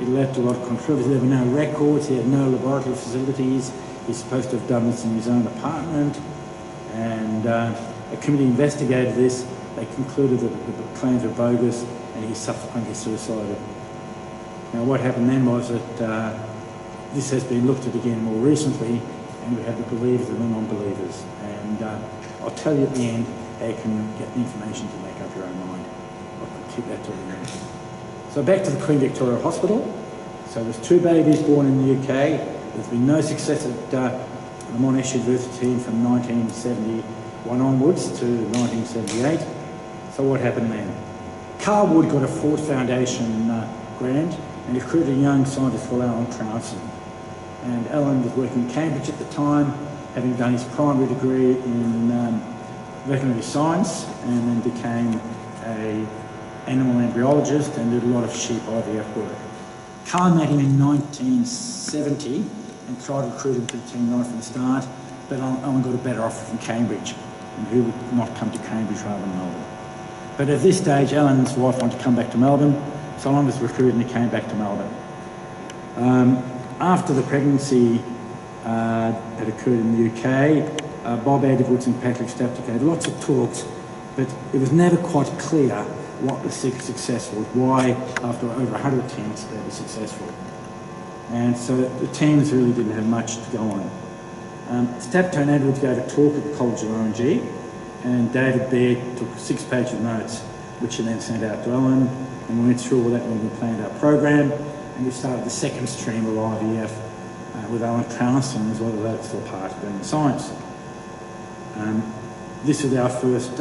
It led to a lot of controversy. There were no records, he had no laboratory facilities, he's supposed to have done this in his own apartment, and a committee investigated this. They concluded that the claims were bogus, and he subsequently suicided. Now, what happened then was that this has been looked at again more recently, and we have the believers and the non-believers. And I'll tell you at the end how you can get the information to make up your own mind. I'll keep that till the end. So back to the Queen Victoria Hospital. So there's 2 babies born in the UK. There's been no success at the Monash University from 1971 onwards to 1978. So what happened then? Carl Wood got a Ford Foundation grant and recruited a young scientist called Alan Trouncin. And Alan was working in Cambridge at the time, having done his primary degree in veterinary science, and then became an animal embryologist and did a lot of sheep IVF work. Carl met him in 1970 and tried to recruit him to the team right from the start, but Alan got a better offer from Cambridge, and who would not come to Cambridge rather than Melbourne. But at this stage, Alan's wife wanted to come back to Melbourne, so Alan was recruited and he came back to Melbourne. After the pregnancy had occurred in the UK, Bob Edwards and Patrick Stepp had lots of talks, but it was never quite clear what the success was, why after over 100 attempts they were successful. And so the teams really didn't have much to go on. Steptoe Edwards gave a talk at the College of R&G, and David Baird took 6 pages of notes, which he then sent out to Ellen, and we went through all that when we planned our program, and we started the second stream of IVF with Alan Trounston, as well as Alex Lapata doing the science. This was our first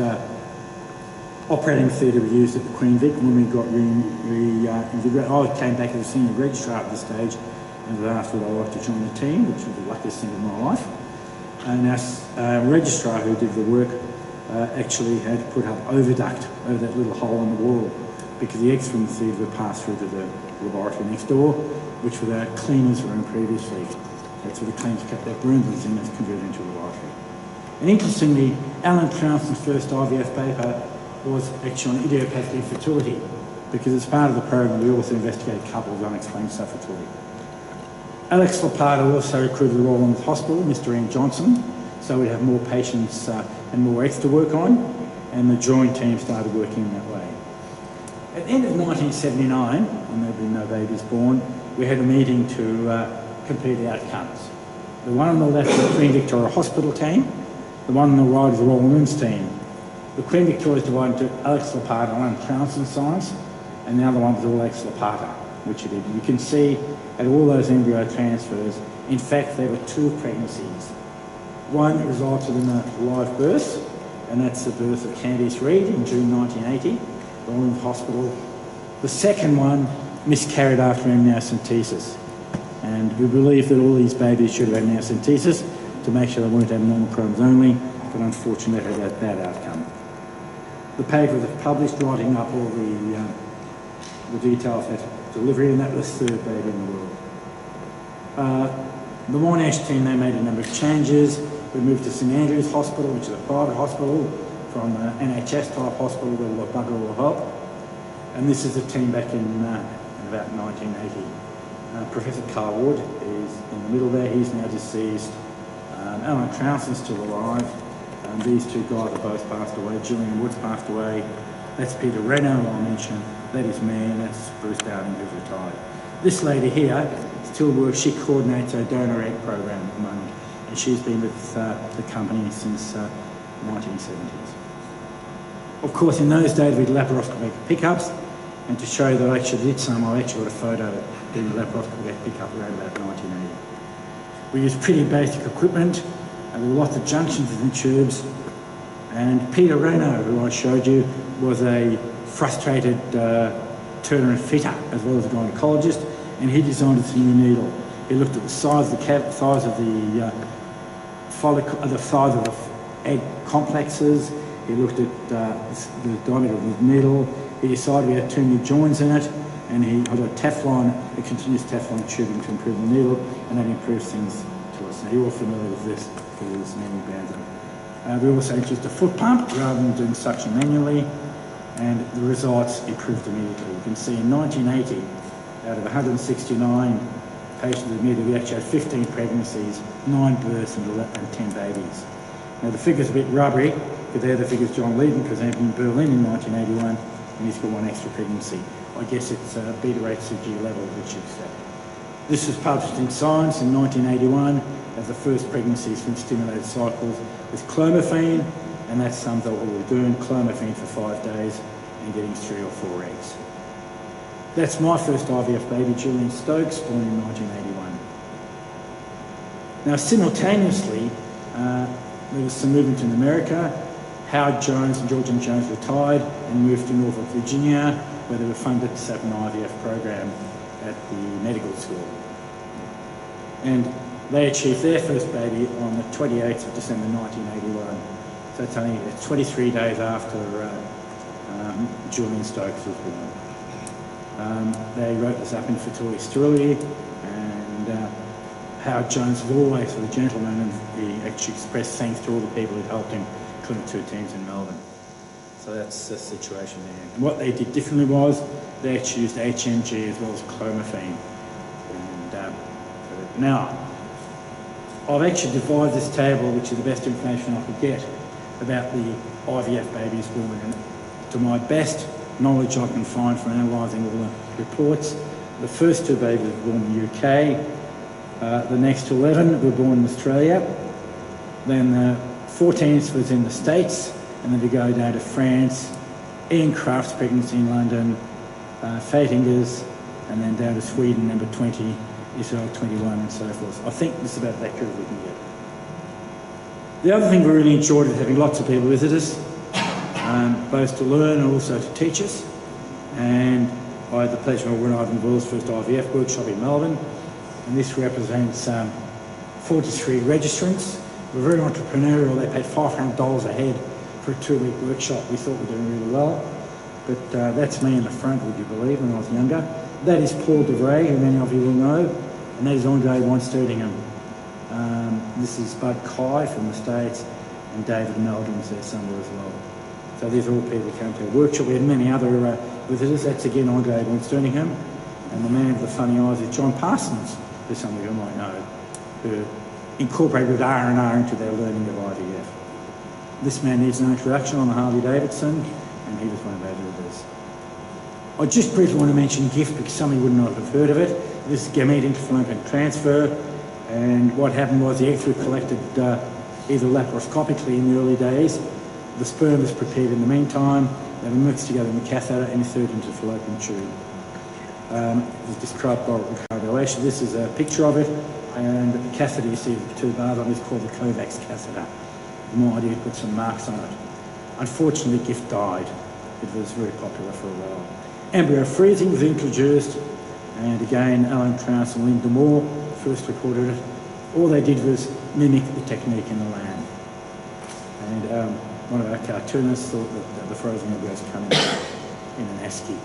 operating theatre we used at the Queen Vic when we got I came back as a senior registrar at this stage and was asked would I like to join the team, which was the luckiest thing of my life. And our registrar who did the work actually had to put up overduct over that little hole in the wall because the eggs from the theatre were passed through to the laboratory next door, which was our cleaner's room previously. That's where the cleaners kept their brooms in, that's converted into a laboratory. And interestingly, Alan Trounston's first IVF paper was actually on idiopathic infertility, because as part of the program we also investigated couples with unexplained subfertility. Alex Lapata also recruited a role in the hospital, Mr. Ian Johnson, so we'd have more patients and more eggs to work on, and the joint team started working in that way. At the end of 1979, when there had been no babies born, we had a meeting to compare the outcomes. The one on the left is the Queen Victoria Hospital team, the one on the right is the Royal Women's team. The Queen Victoria is divided into Alex Lapata and Alan Trounston science, and the other one was all Alex Lapata, which he did. You can see at all those embryo transfers, in fact, there were 2 pregnancies. One resulted in a live birth, and that's the birth of Candice Reid in June 1980, Royal Women's Hospital. The second one miscarried after amniocentesis, and we believe that all these babies should have amniocentesis to make sure they weren't abnormal chromosomes only, but unfortunately they had that outcome. The paper was published writing up all the details of delivery, and that was the 3rd baby in the world. The Monash team, they made a number of changes. We moved to St Andrew's Hospital, which is a private hospital, from an NHS type hospital with a bugger all help. And this is the team back in about 1980. Professor Carl Wood is in the middle there, he's now deceased. Alan Trounston's still alive. These 2 guys have both passed away. Gillian Woods passed away. That's Peter Reno, I'll mention. That is me, and that's Bruce Downing, who's retired. This lady here still works. She coordinates our donor egg program at the moment, and she's been with the company since 1970s. Of course, in those days we did laparoscopic pickups, and to show that I actually did some, I've actually got a photo doing the laparoscopic pickup around about 1980. We used pretty basic equipment, and there were lots of junctions and tubes, and Peter Reno, who I showed you, was a frustrated turner and fitter as well as a gynaecologist, and he designed a new needle. He looked at the size of the size of the follicle, the size of the egg complexes. He looked at the diameter of the needle. He decided we had 2 new joins in it, and he had a Teflon, a continuous Teflon tubing to improve the needle, and that improves things to us. Now you're all familiar with this because of this manual bands. We also introduced a foot pump rather than doing suction manually, and the results improved immediately. You can see in 1980, out of 169 patients admitted, we actually had 15 pregnancies, 9 births, and 10 babies. Now the figure's a bit rubbery, because they're the figures John Leiden presented in Berlin in 1981, and he's got 1 extra pregnancy. I guess it's beta HCG level, which is This was published in Science in 1981 as the first pregnancies from stimulated cycles with clomiphene, and that sums up what we're doing, clomiphene for 5 days and getting 3 or 4 eggs. That's my first IVF baby, Julian Stokes, born in 1981. Now, simultaneously, there was some movement in America. Howard Jones and Georgian Jones retired and moved to Norfolk, Virginia, where they were funded to set up an IVF program at the medical school. And they achieved their first baby on the 28th of December 1981. So it's only 23 days after Julian Stokes was born. They wrote this up in Fertility Sterility, and Howard Jones was always a gentleman, and he actually expressed thanks to all the people who'd helped him, including 2 teams in Melbourne. So that's the situation there. And what they did differently was they actually used HMG as well as clomiphene. And now, I've actually devised this table, which is the best information I could get about the IVF babies born. And to my best knowledge I can find from analysing all the reports, the first 2 babies were born in the UK, the next 11 were born in Australia, Then the 14th was in the States, and then we go down to France, Ian Craft's pregnancy in London, Fatinger's, and then down to Sweden, number 20, Israel 21, and so forth. I think this is about that curve we can get. The other thing we really enjoyed is having lots of people visit us, both to learn and also to teach us. And I had the pleasure of organising the world's first IVF workshop in Melbourne, and this represents 43 registrants. We're very entrepreneurial. They paid $500 a head for a 2-week workshop. We thought we were doing really well. But that's me in the front, would you believe, when I was younger. That is Paul DeVray, who many of you will know, and that is Andre Weinsterdingham. This is Bud Kai from the States, and David Meldrum's there somewhere as well. So these are all people who came to a workshop. We had many other visitors. That's again Andre Weinsterdingham, and the man with the funny eyes is John Parsons, who some of you might know, who incorporated R&R into their learning of IVF. This man needs no introduction on the Harley Davidson, and he was one of our leaders. I just briefly want to mention GIFT because some of you would not have heard of it. This is gamete interfallopian transfer, and what happened was the eggs were collected either laparoscopically in the early days. The sperm was prepared in the meantime, they were mixed together in the catheter and inserted into the fallopian tube. It was described by recoagulation. This is a picture of it, and the catheter you see with the 2 bars on is called the Kovacs catheter. My idea to put some marks on it. Unfortunately, GIFT died. It was very popular for a while. Embryo freezing was introduced, and again, Alan Krauss and Linda Moore first recorded it. All they did was mimic the technique in the lab. And one of our cartoonists thought that the frozen embryos come in an ASCII.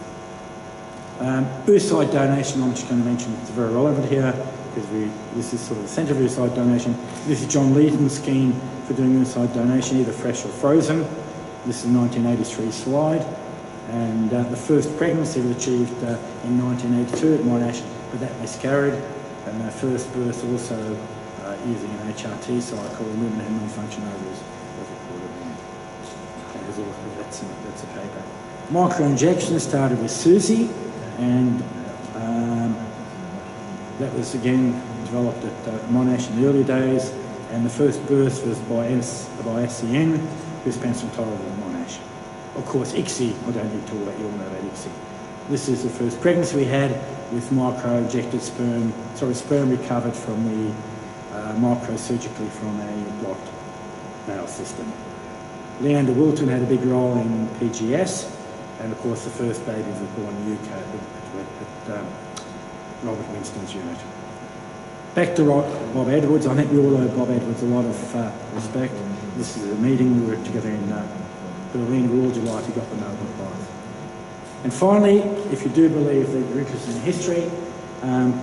Oocyte donation, I'm just going to mention it's very relevant here, because this is sort of the centre of oocyte donation. This is John Leeton's scheme for doing oocyte donation, either fresh or frozen. This is a 1983 slide, and the first pregnancy was achieved in 1982 at Monash, but that miscarried, and the first birth also using an HRT cycle, and women had non-function ovaries was recorded. That was also, that's a paper. Microinjection started with Susie, and that was again developed at Monash in the early days, and the first birth was by SCN, who spent some time at Monash. Of course, ICSI, I don't need to let you all know about ICSI. This is the first pregnancy we had with micro-injected sperm, sperm recovered from the microsurgically from a blocked bowel system. Leander Wilton had a big role in PGS, and of course the first baby was born in the UK at Robert Winston's unit. Back to Bob Edwards. I think we all owe Bob Edwards a lot of respect. This is a meeting we were together in Berlin. We all delighted he got the Nobel Prize. And finally, if you do believe that you're interested in history,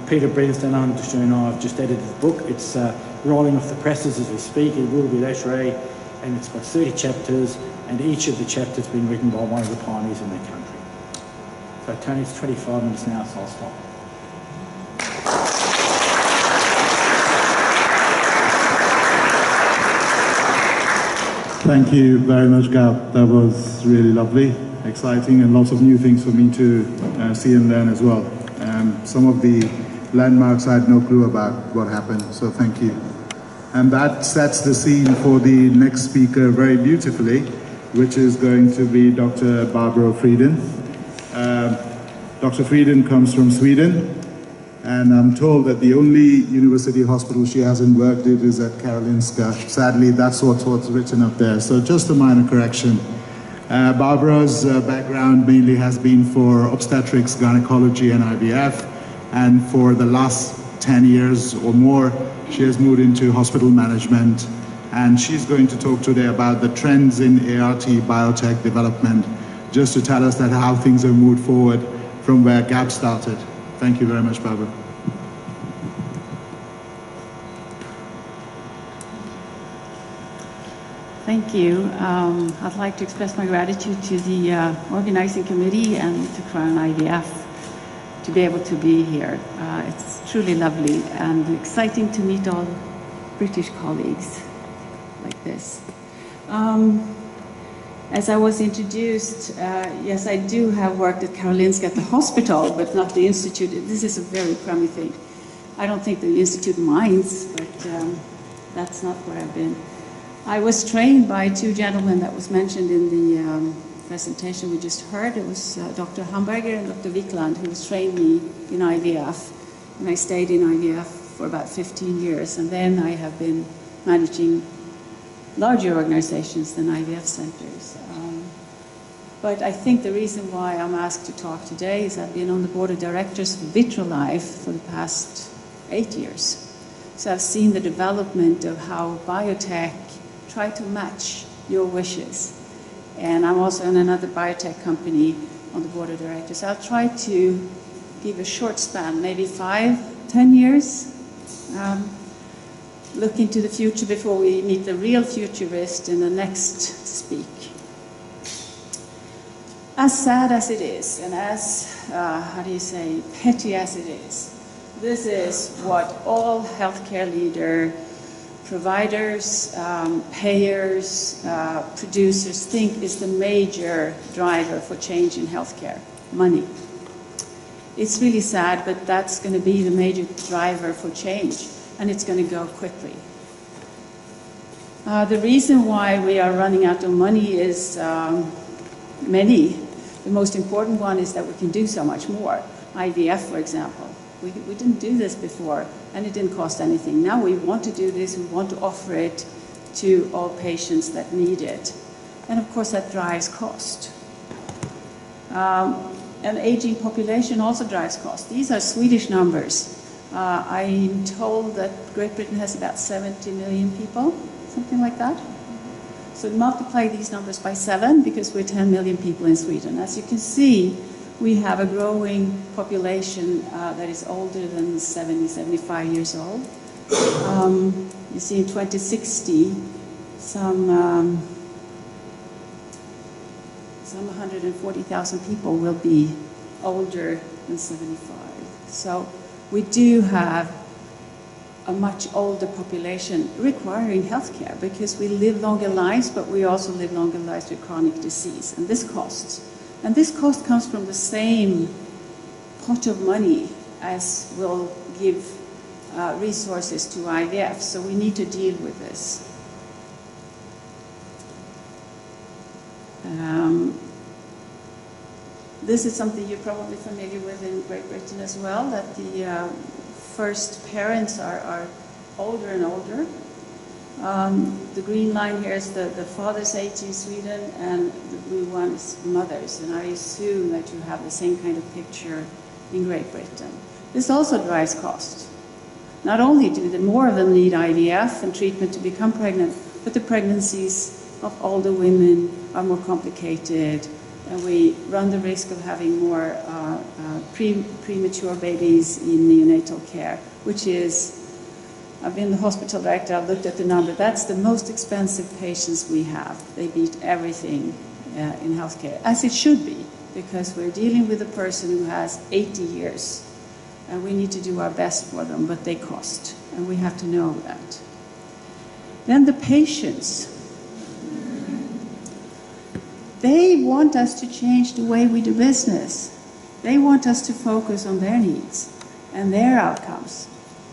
Peter Brenston and I have just edited the book. It's rolling off the presses as we speak. It will be Lechery, and it's got 30 chapters, and each of the chapters has been written by one of the pioneers in their country. So Tony, it's 25 minutes now, so I'll stop. Thank you very much, Gab. That was really lovely, exciting, and lots of new things for me to see and learn as well. Some of the landmarks I had no clue about what happened, so thank you. And that sets the scene for the next speaker very beautifully, which is going to be Dr. Barbro Frieden. Dr. Frieden comes from Sweden, and I'm told that the only university hospital she hasn't worked at is at Karolinska. Sadly, that's what's written up there, so just a minor correction. Barbara's background mainly has been for obstetrics, gynecology, and IVF, and for the last 10 years or more, she has moved into hospital management, and she's going to talk today about the trends in ART biotech development, just to tell us that how things have moved forward from where Gab started. Thank you very much, Barbara. Thank you. I'd like to express my gratitude to the organizing committee and to Crown IVF to be able to be here. It's truly lovely and exciting to meet all British colleagues like this. As I was introduced, yes, I do have worked at Karolinska at the hospital, but not the institute. This is a very crummy thing. I don't think the institute minds, but that's not where I've been. I was trained by two gentlemen that was mentioned in the presentation we just heard. It was Dr. Hamburger and Dr. Wikland who trained me in IVF. And I stayed in IVF for about 15 years. And then I have been managing larger organizations than IVF centers. But I think the reason why I'm asked to talk today is I've been on the board of directors for VitroLife for the past 8 years. So I've seen the development of how biotech try to match your wishes. And I'm also in another biotech company on the board of directors. I'll try to give a short span, maybe 5-10 years. Look into the future before we meet the real futurist in the next speak. As sad as it is, and as, petty as it is, this is what all healthcare leaders, providers, payers, producers think is the major driver for change in healthcare: money. It's really sad, but that's going to be the major driver for change, and it's going to go quickly. The reason why we are running out of money is many. The most important one is that we can do so much more. IVF, for example. We didn't do this before, and it didn't cost anything. Now we want to do this, we want to offer it to all patients that need it. And of course that drives cost. An aging population also drives cost. These are Swedish numbers. I'm told that Great Britain has about 70 million people, something like that. So multiply these numbers by 7 because we're 10 million people in Sweden. As you can see, we have a growing population that is older than 70, 75 years old. You see in 2060, some 140,000 people will be older than 75. So we do have a much older population requiring healthcare because we live longer lives, but we also live longer lives with chronic disease. And this costs. And this cost comes from the same pot of money as will give resources to IVF. So we need to deal with this. This is something you're probably familiar with in Great Britain as well, that the first parents are older and older. The green line here is the father's age in Sweden, and the blue one is mothers. And I assume that you have the same kind of picture in Great Britain. This also drives cost. Not only do the more of them need IVF and treatment to become pregnant, but the pregnancies of older women are more complicated, and we run the risk of having more premature babies in neonatal care, which is, I've been the hospital director, I've looked at the number, that's the most expensive patients we have. They beat everything in healthcare, as it should be, because we're dealing with a person who has 80 years, and we need to do our best for them, but they cost, and we have to know that. Then the patients. They want us to change the way we do business. They want us to focus on their needs and their outcomes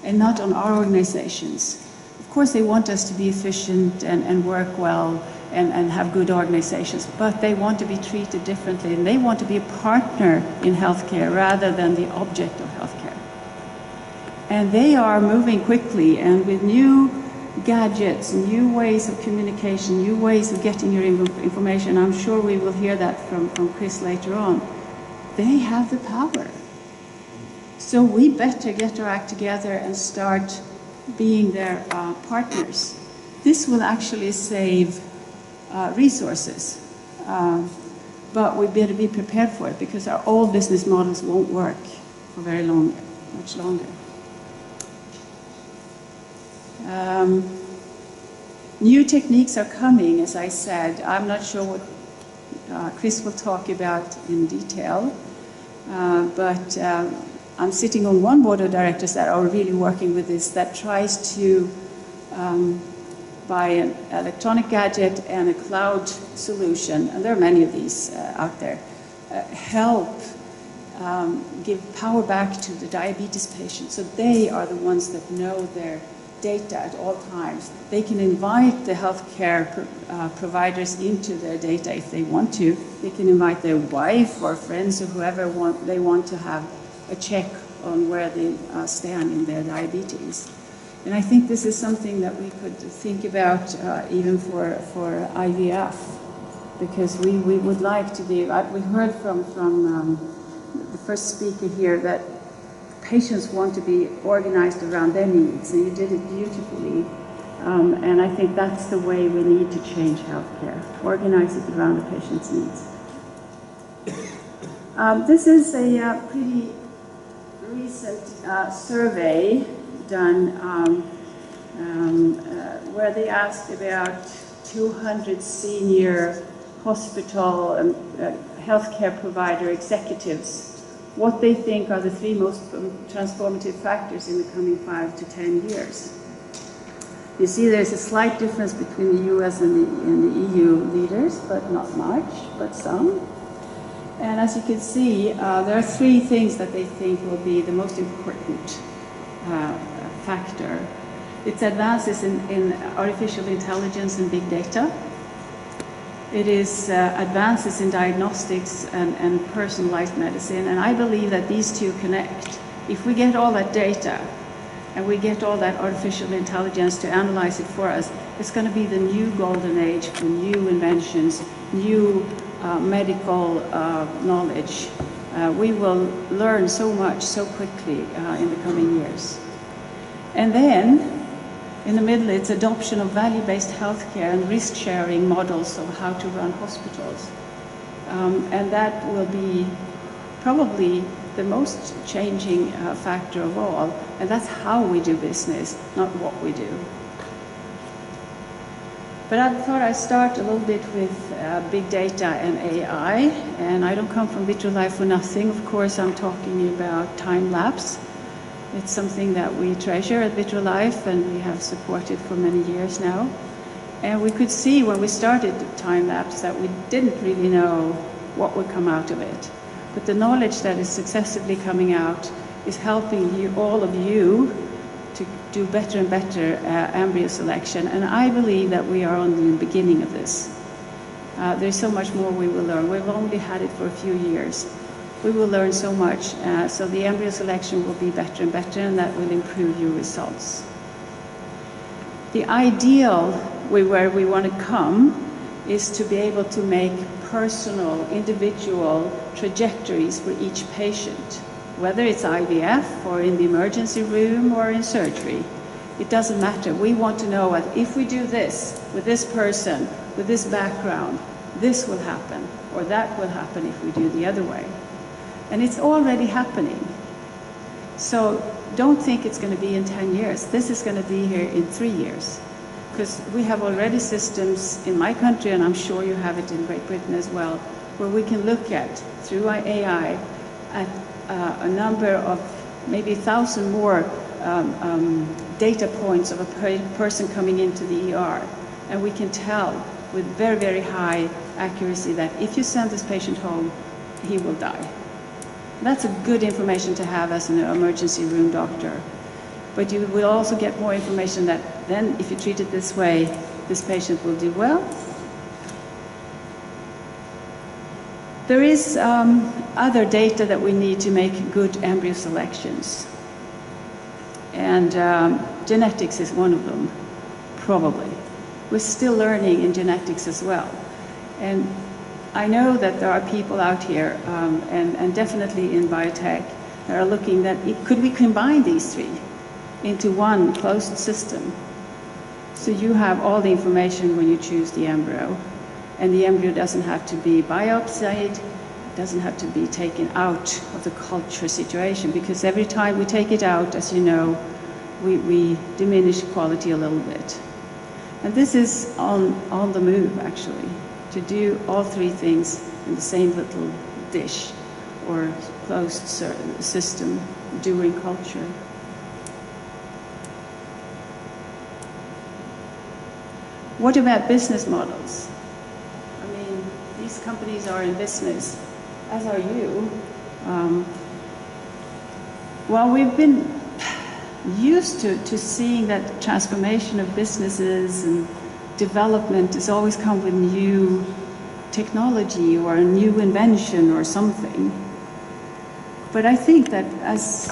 and not on our organizations. Of course, they want us to be efficient and work well and have good organizations, but they want to be treated differently, and they want to be a partner in healthcare rather than the object of healthcare. And they are moving quickly, and with new gadgets, new ways of communication, new ways of getting your information. I'm sure we will hear that from Chris later on. They have the power. So we better get our act together and start being their partners. This will actually save resources, but we better be prepared for it because our old business models won't work for very long, much longer. New techniques are coming, as I said. I'm not sure what Chris will talk about in detail, but I'm sitting on one board of directors that are really working with this, that tries to, by an electronic gadget and a cloud solution, and there are many of these out there, help give power back to the diabetes patients. So they are the ones that know their data at all times. They can invite the healthcare providers into their data if they want to. They can invite their wife or friends or whoever they want to have a check on where they stand in their diabetes. And I think this is something that we could think about even for IVF, because we would like to be, we heard from the first speaker here that patients want to be organized around their needs, and you did it beautifully. And I think that's the way we need to change healthcare, organize it around the patient's needs. This is a pretty recent survey done where they asked about 200 senior hospital and healthcare provider executives what they think are the 3 most transformative factors in the coming 5 to 10 years. You see there's a slight difference between the US and the EU leaders, but not much, but some. And as you can see, there are 3 things that they think will be the most important factor. It's advances in artificial intelligence and big data. It is advances in diagnostics and personalized medicine. And I believe that these 2 connect. If we get all that data and we get all that artificial intelligence to analyze it for us, it's going to be the new golden age for new inventions, new medical knowledge. We will learn so much so quickly in the coming years. And then, in the middle, it's adoption of value-based healthcare and risk-sharing models of how to run hospitals. And that will be probably the most changing factor of all. And that's how we do business, not what we do. But I thought I'd start a little bit with big data and AI. And I don't come from Vitrolife for nothing. Of course, I'm talking about time-lapse. It's something that we treasure at Vitrolife, and we have supported for many years now. And we could see when we started time-lapse that we didn't really know what would come out of it. But the knowledge that is successively coming out is helping you, all of you, to do better and better embryo selection. And I believe that we are only in the beginning of this. There's so much more we will learn. We've only had it for a few years. We will learn so much, so the embryo selection will be better and better, and that will improve your results. The ideal where we want to come is to be able to make personal, individual trajectories for each patient, whether it's IVF or in the emergency room or in surgery. It doesn't matter. We want to know that if we do this with this person, with this background, this will happen, or that will happen if we do the other way. And it's already happening. So don't think it's going to be in 10 years. This is going to be here in 3 years. Because we have already systems in my country, and I'm sure you have it in Great Britain as well, where we can look at, through AI, at a number of maybe 1,000 more data points of a person coming into the ER. And we can tell with very, very high accuracy that if you send this patient home, he will die. That's a good information to have as an emergency room doctor. But you will also get more information that then, if you treat it this way, this patient will do well. There is other data that we need to make good embryo selections. And genetics is one of them, probably. We're still learning in genetics as well. And I know that there are people out here, and definitely in biotech, that are looking at, could we combine these 3 into one closed system? So you have all the information when you choose the embryo, and the embryo doesn't have to be biopsied, doesn't have to be taken out of the culture situation, because every time we take it out, as you know, we diminish quality a little bit. And this is on the move, actually, to do all 3 things in the same little dish or closed system during culture. What about business models? I mean, these companies are in business, as are you. Well, we've been used to seeing that transformation of businesses and development has always come with new technology or a new invention or something. But I think that, as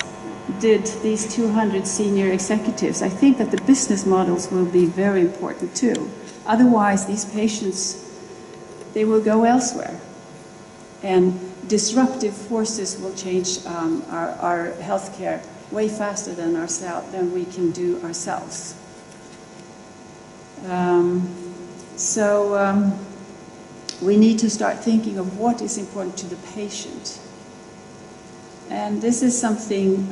did these 200 senior executives, I think that the business models will be very important too. Otherwise, these patients, they will go elsewhere. And disruptive forces will change our healthcare way faster than we can do ourselves. We need to start thinking of what is important to the patient. And this is something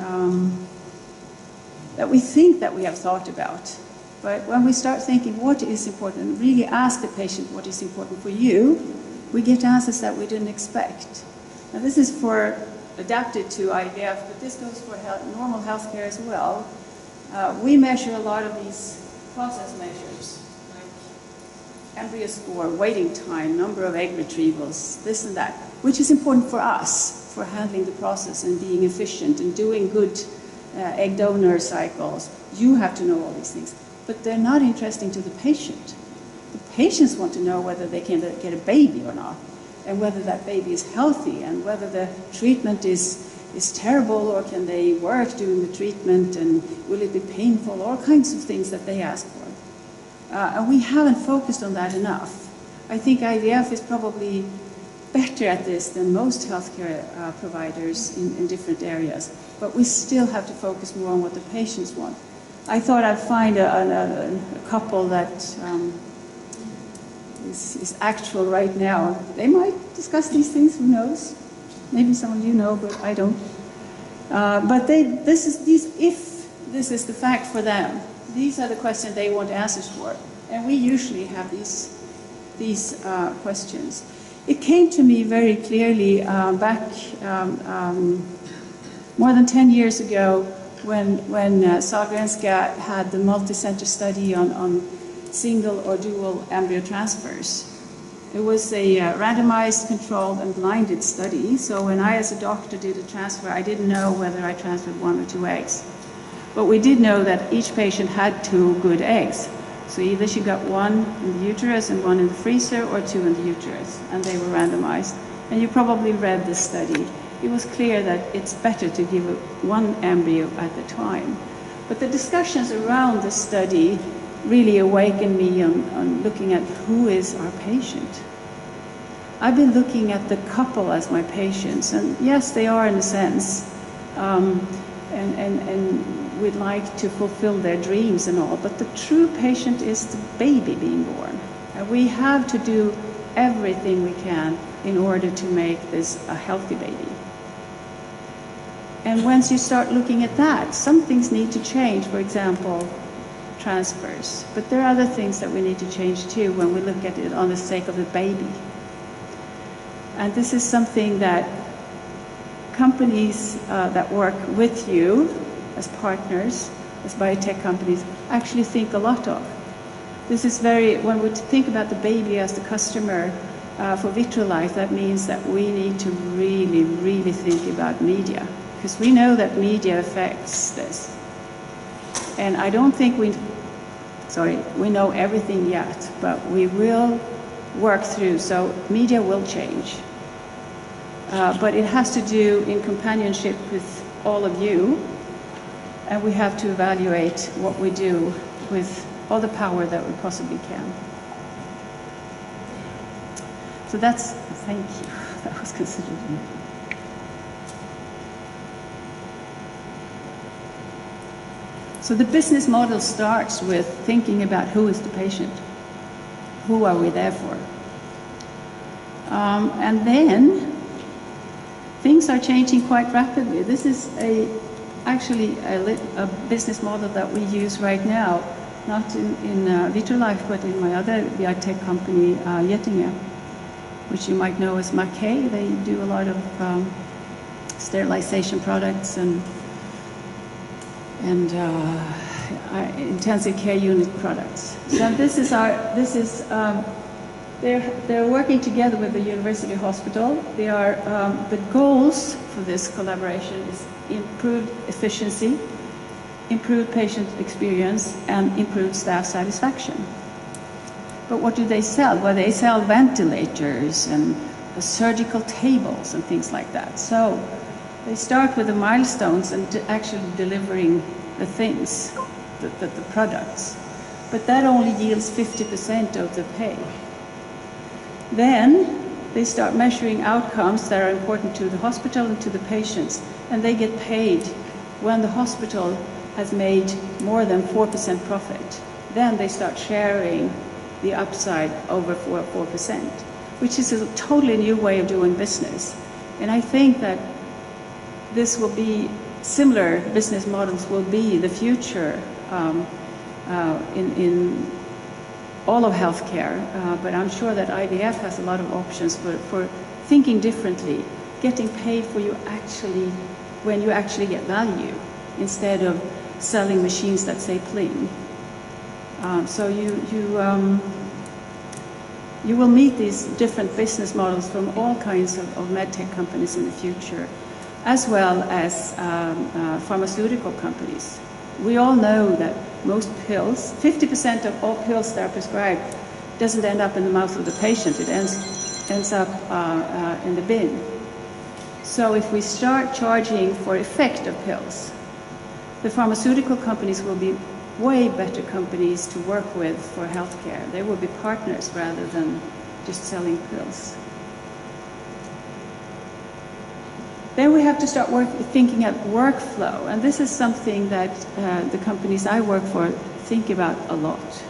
that we think that we have thought about. But when we start thinking what is important and really ask the patient what is important for you, we get answers that we didn't expect. Now this is adapted to IVF, but this goes for normal healthcare as well. We measure a lot of these process measures, like embryo score, waiting time, number of egg retrievals, this and that, which is important for us, for handling the process and being efficient and doing good egg donor cycles. You have to know all these things, but they're not interesting to the patient. The patients want to know whether they can get a baby or not, and whether that baby is healthy, and whether the treatment is terrible, or can they work during the treatment, and will it be painful, all kinds of things that they ask for. And we haven't focused on that enough. I think IVF is probably better at this than most healthcare providers in different areas, but we still have to focus more on what the patients want. I thought I'd find a couple that is actual right now. They might discuss these things, who knows? Maybe some of you know, but I don't. But if this is the fact for them, these are the questions they want answers for. And we usually have these questions. It came to me very clearly back more than 10 years ago when Sahlgrenska had the multi-center study on single or dual embryo transfers. It was a randomized, controlled, and blinded study. So when I, as a doctor, did a transfer, I didn't know whether I transferred 1 or 2 eggs. But we did know that each patient had 2 good eggs. So either she got 1 in the uterus and 1 in the freezer, or 2 in the uterus, and they were randomized. And you probably read this study. It was clear that it's better to give 1 embryo at a time. But the discussions around this study really awakened me on looking at who is our patient. I've been looking at the couple as my patients, and yes, they are in a sense, and we'd like to fulfill their dreams and all, but the true patient is the baby being born. And we have to do everything we can in order to make this a healthy baby. And once you start looking at that, some things need to change. For example, transfers. But there are other things that we need to change too when we look at it on the sake of the baby. And this is something that companies that work with you as partners, as biotech companies, actually think a lot of. This is when we think about the baby as the customer for Vitrolife, that means that we need to really, really think about media, because we know that media affects this. And I don't think we know everything yet, but we will work through, so media will change. But it has to do in companionship with all of you, and we have to evaluate what we do with all the power that we possibly can. So thank you, that was considered. So the business model starts with thinking about who is the patient, who are we there for? And then things are changing quite rapidly. This is actually a business model that we use right now, not in Vitrolife, but in my other biotech company, Getinge, which you might know as Mackay. They do a lot of sterilization products and intensive care unit products. So they're working together with the university hospital. The goals for this collaboration is improved efficiency, improved patient experience, and improved staff satisfaction. But what do they sell? Well, they sell ventilators and surgical tables and things like that. So they start with the milestones and actually delivering the things, the products. But that only yields 50% of the pay. Then they start measuring outcomes that are important to the hospital and to the patients, and they get paid when the hospital has made more than 4% profit. Then they start sharing the upside over 4%, which is a totally new way of doing business. And I think that this will be, similar business models will be the future in all of healthcare, but I'm sure that IVF has a lot of options for thinking differently, getting paid for when you actually get value, instead of selling machines that say pling. So you will meet these different business models from all kinds of medtech companies in the future, as well as pharmaceutical companies. We all know that most pills, 50% of all pills that are prescribed doesn't end up in the mouth of the patient. It ends up in the bin. So if we start charging for effect of pills, the pharmaceutical companies will be way better companies to work with for healthcare. They will be partners rather than just selling pills. Then we have to start thinking at workflow, and this is something that the companies I work for think about a lot,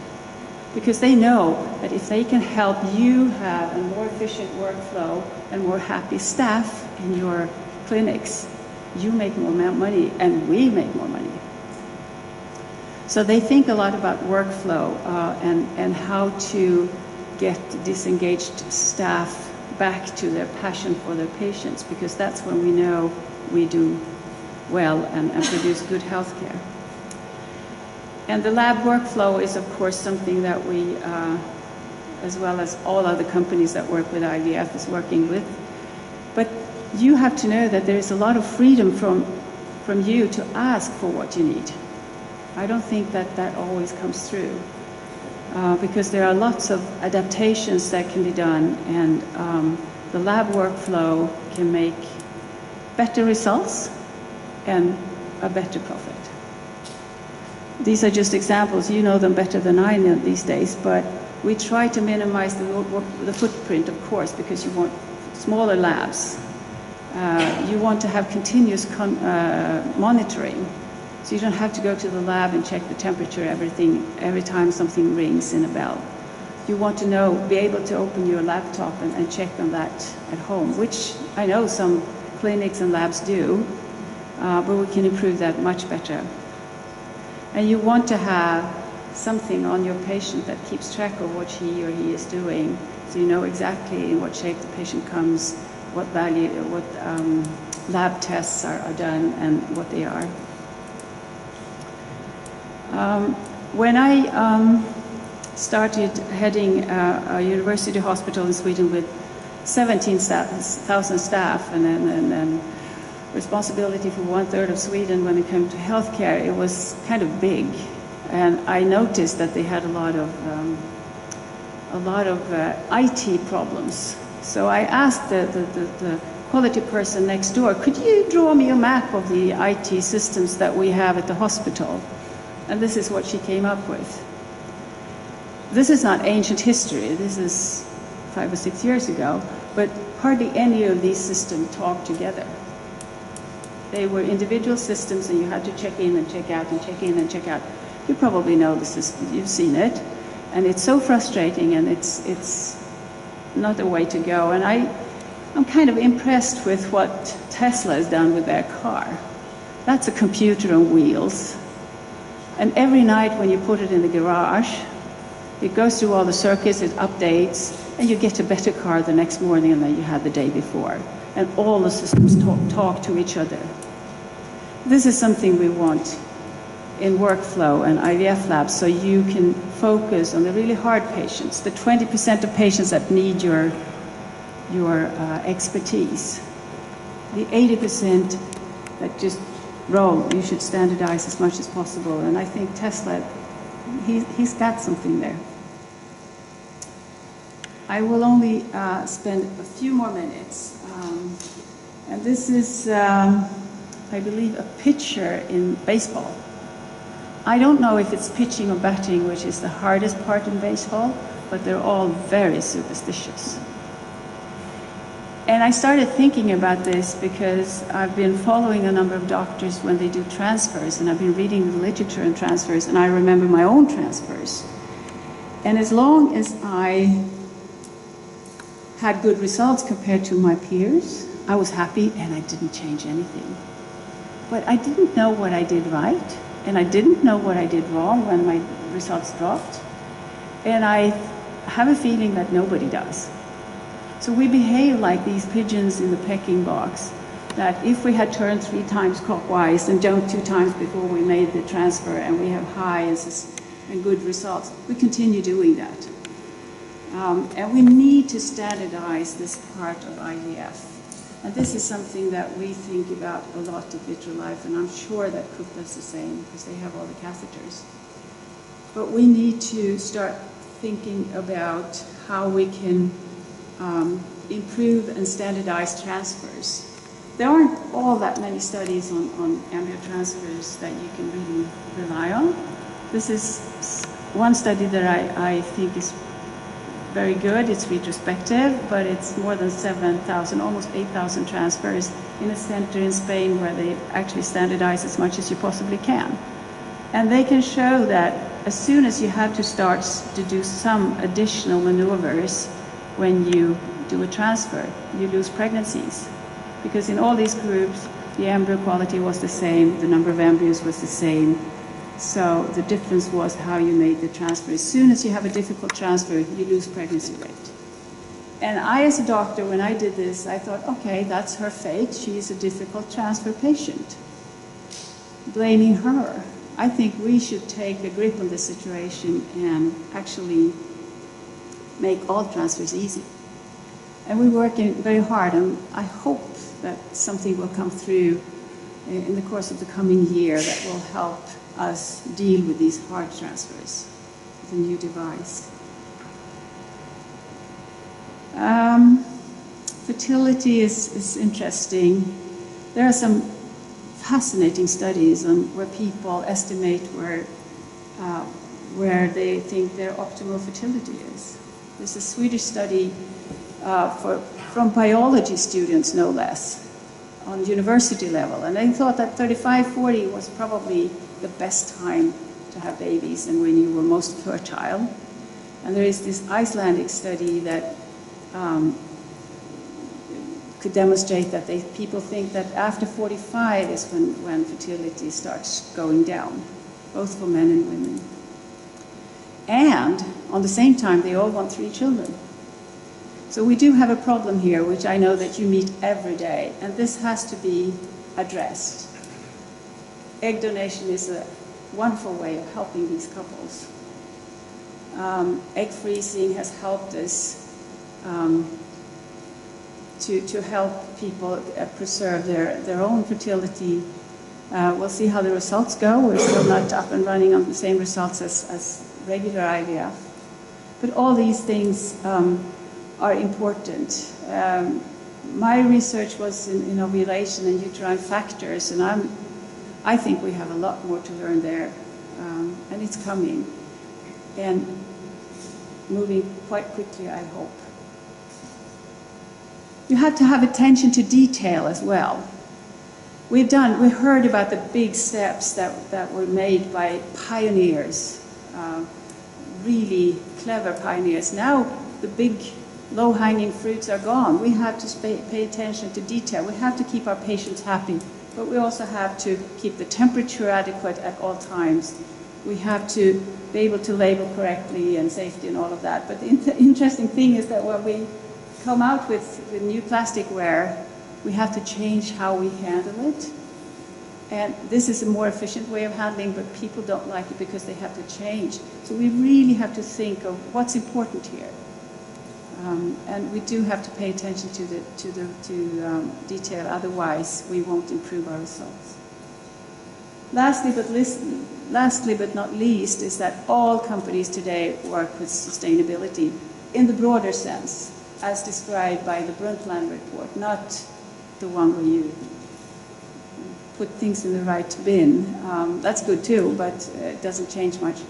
because they know that if they can help you have a more efficient workflow and more happy staff in your clinics, you make more money and we make more money. So they think a lot about workflow and how to get disengaged staff back to their passion for their patients, because that's when we know we do well and produce good health care. And the lab workflow is, of course, something that we, as well as all other companies that work with IVF, is working with. But you have to know that there is a lot of freedom from you to ask for what you need. I don't think that always comes through. Because there are lots of adaptations that can be done, and the lab workflow can make better results and a better profit. These are just examples. You know them better than I know these days, but we try to minimize the footprint, of course, because you want smaller labs. You want to have continuous monitoring. So you don't have to go to the lab and check the temperature, every time something rings in a bell. You want to be able to open your laptop and check on that at home, which I know some clinics and labs do, but we can improve that much better. And you want to have something on your patient that keeps track of what she or he is doing, so you know exactly in what shape the patient comes, what lab tests are done, and what they are. When I started heading a university hospital in Sweden with 17,000 staff and responsibility for 1/3 of Sweden when it came to healthcare, it was kind of big. And I noticed that they had a lot of IT problems. So I asked the quality person next door, could you draw me a map of the IT systems that we have at the hospital? And this is what she came up with. This is not ancient history. This is 5 or 6 years ago, but hardly any of these systems talk together. They were individual systems, and you had to check in and check out and check in and check out. You probably know the system. You've seen it. And it's so frustrating, and it's not the way to go. And I'm kind of impressed with what Tesla has done with their car. That's a computer on wheels. And every night when you put it in the garage, it goes through all the circuits, it updates, and you get a better car the next morning than you had the day before. And all the systems talk to each other. This is something we want in workflow and IVF labs, so you can focus on the really hard patients, the 20% of patients that need your expertise, the 80% that just role. You should standardize as much as possible. And I think Tesla, he's got something there. I will only spend a few more minutes. And this is, I believe, a pitcher in baseball. I don't know if it's pitching or batting, which is the hardest part in baseball, but they're all very superstitious. And I started thinking about this because I've been following a number of doctors when they do transfers, and I've been reading the literature on transfers, and I remember my own transfers. And as long as I had good results compared to my peers, I was happy and I didn't change anything. But I didn't know what I did right, and I didn't know what I did wrong when my results dropped. And I have a feeling that nobody does. So we behave like these pigeons in the pecking box, that if we had turned 3 times clockwise and jumped 2 times before we made the transfer and we have high and good results, we continue doing that. And we need to standardize this part of IVF. And this is something that we think about a lot at Vitrolife, and I'm sure that Cook does the same because they have all the catheters. But we need to start thinking about how we can improve and standardize transfers. There aren't all that many studies on embryo transfers that you can really rely on. This is one study that I think is very good. It's retrospective, but it's more than 7,000, almost 8,000 transfers in a center in Spain where they actually standardize as much as you possibly can. And they can show that as soon as you have to start to do some additional maneuvers when you do a transfer, you lose pregnancies. Because in all these groups, the embryo quality was the same, the number of embryos was the same. So the difference was how you made the transfer. As soon as you have a difficult transfer, you lose pregnancy rate. And I, as a doctor, when I did this, I thought, okay, that's her fate. She's a difficult transfer patient. Blaming her. I think we should take a grip on the situation and actually make all transfers easy. And we're working very hard, and I hope that something will come through in the course of the coming year that will help us deal with these hard transfers with a new device. Fertility is interesting. There are some fascinating studies on where people estimate where they think their optimal fertility is. There's a Swedish study from biology students, no less, on university level, and they thought that 35, 40 was probably the best time to have babies and when you were most fertile. And there is this Icelandic study that could demonstrate that people think that after 45 is when fertility starts going down, both for men and women. And on the same time, they all want 3 children. So we do have a problem here, which I know that you meet every day, and this has to be addressed. Egg donation is a wonderful way of helping these couples. Egg freezing has helped us to help people preserve their own fertility. We'll see how the results go. We're still not up and running on the same results as regular IVF. But all these things are important. My research was in ovulation and uterine factors, and I think we have a lot more to learn there, and it's coming, and moving quite quickly, I hope. You have to have attention to detail as well. We heard about the big steps that were made by pioneers, really clever pioneers. Now the big low-hanging fruits are gone. We have to pay attention to detail. We have to keep our patients happy, but we also have to keep the temperature adequate at all times. We have to be able to label correctly and safety and all of that. But the interesting thing is that when we come out with new plasticware, we have to change how we handle it. And this is a more efficient way of handling, but people don't like it because they have to change. So we really have to think of what's important here. And we do have to pay attention to detail, otherwise we won't improve our results. Lastly but not least, is that all companies today work with sustainability in the broader sense, as described by the Brundtland report, not the one where you put things in the right bin. That's good too, but it doesn't change much.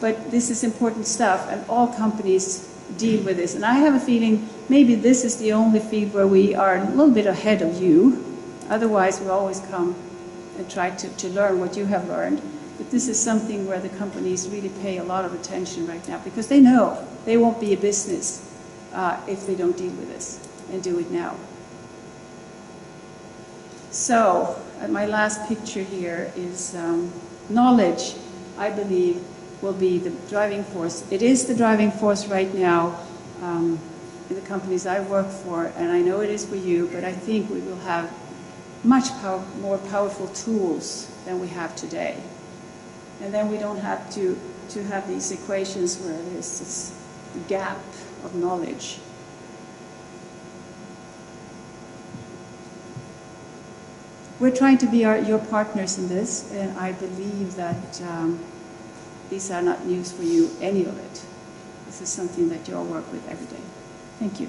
But this is important stuff, and all companies deal with this. And I have a feeling maybe this is the only field where we are a little bit ahead of you. Otherwise, we always come and try to learn what you have learned. But this is something where the companies really pay a lot of attention right now, because they know they won't be a business if they don't deal with this and do it now. So, my last picture here is knowledge, I believe, will be the driving force. It is the driving force right now in the companies I work for, and I know it is for you, but I think we will have much more powerful tools than we have today. And then we don't have to have these equations where there's this gap of knowledge. We're trying to be your partners in this, and I believe that these are not news for you, any of it. This is something that you all work with every day. Thank you.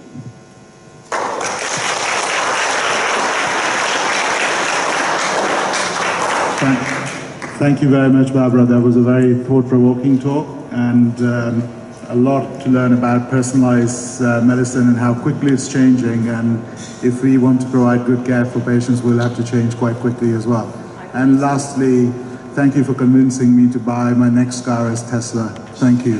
Thank you very much, Barbara. That was a very thought-provoking talk, and a lot to learn about personalized medicine and how quickly it's changing. And if we want to provide good care for patients, we'll have to change quite quickly as well. And lastly, thank you for convincing me to buy my next car as Tesla. Thank you.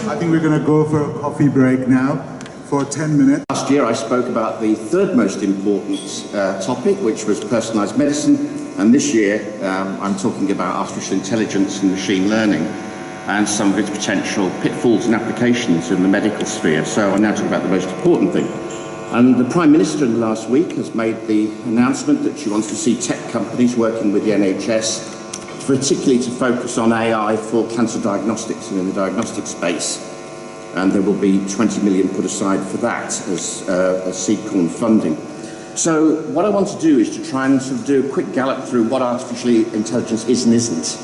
I think we're going to go for a coffee break now for 10 minutes. Last year I spoke about the third most important topic, which was personalised medicine, and this year I'm talking about artificial intelligence and machine learning and some of its potential pitfalls and applications in the medical sphere. So I'm now talking about the most important thing. And the Prime Minister in the last week has made the announcement that she wants to see tech companies working with the NHS, particularly to focus on AI for cancer diagnostics and in the diagnostic space. And there will be 20 million put aside for that as seed corn funding. So what I want to do is to try and sort of do a quick gallop through what artificial intelligence is and isn't,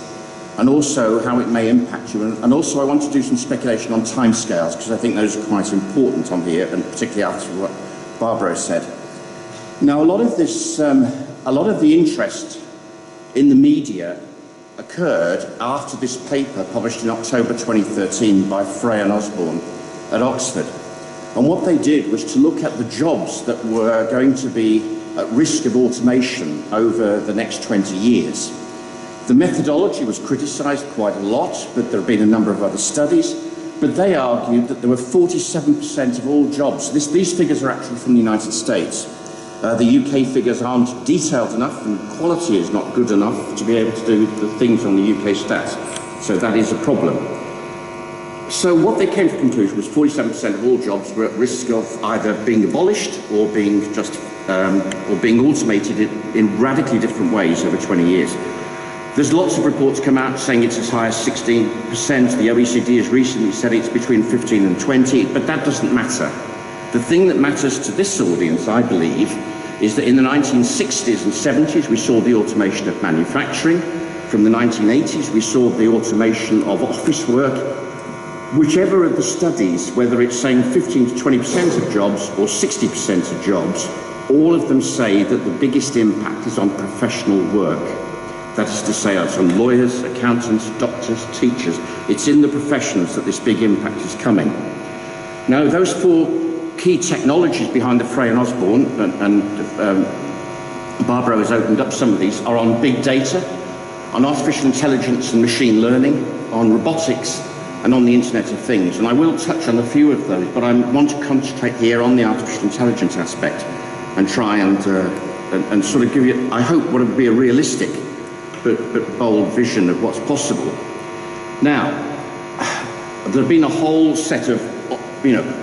and also how it may impact you. And also I want to do some speculation on timescales, because I think those are quite important on here, and particularly after what Barbara said. Now, a lot of the interest in the media occurred after this paper published in October 2013 by Frey and Osborne at Oxford. And what they did was to look at the jobs that were going to be at risk of automation over the next 20 years. The methodology was criticised quite a lot, but there have been a number of other studies. But they argued that there were 47% of all jobs. These figures are actually from the United States. The UK figures aren't detailed enough, and quality is not good enough to be able to do the things on the UK stats. So that is a problem. So what they came to the conclusion was 47% of all jobs were at risk of either being abolished or being automated in radically different ways over 20 years. There's lots of reports come out saying it's as high as 16%. The OECD has recently said it's between 15 and 20, but that doesn't matter. The thing that matters to this audience, I believe, is that in the 1960s and 70s, we saw the automation of manufacturing. From the 1980s, we saw the automation of office work. Whichever of the studies, whether it's saying 15 to 20% of jobs or 60% of jobs, all of them say that the biggest impact is on professional work. That is to say, it's on lawyers, accountants, doctors, teachers. It's in the professions that this big impact is coming. Now, those four key technologies behind the Frey and Osborne, and Barbara has opened up some of these, are on big data, on artificial intelligence and machine learning, on robotics, and on the Internet of Things. And I will touch on a few of those, but I want to concentrate here on the artificial intelligence aspect and try and sort of give you, I hope, what would be a realistic but bold vision of what's possible. Now, there have been a whole set of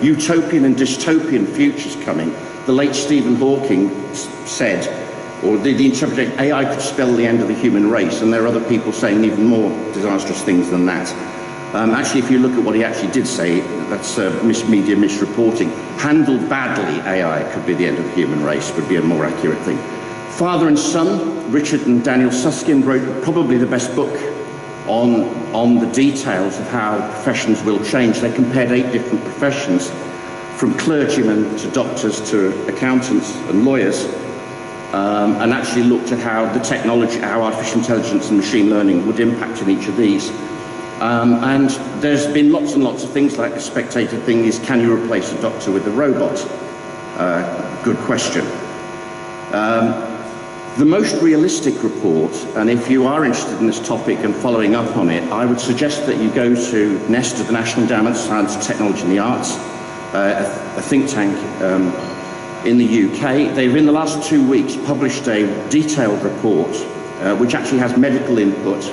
utopian and dystopian futures coming. The late Stephen Hawking said, or the interpretation, AI could spell the end of the human race, and there are other people saying even more disastrous things than that. Actually, if you look at what he actually did say, that's media misreporting. Handled badly, AI could be the end of the human race, would be a more accurate thing. Father and son, Richard and Daniel Susskind, wrote probably the best book on the details of how professions will change. They compared 8 different professions, from clergymen to doctors to accountants and lawyers, and actually looked at how the technology, how artificial intelligence and machine learning would impact in each of these. And there's been lots and lots of things, like the spectator thing is, can you replace a doctor with a robot? Good question. The most realistic report, and if you are interested in this topic and following up on it, I would suggest that you go to NEST, the National Endowment for Science, Technology and the Arts, a think tank in the UK. They've, in the last 2 weeks, published a detailed report which actually has medical input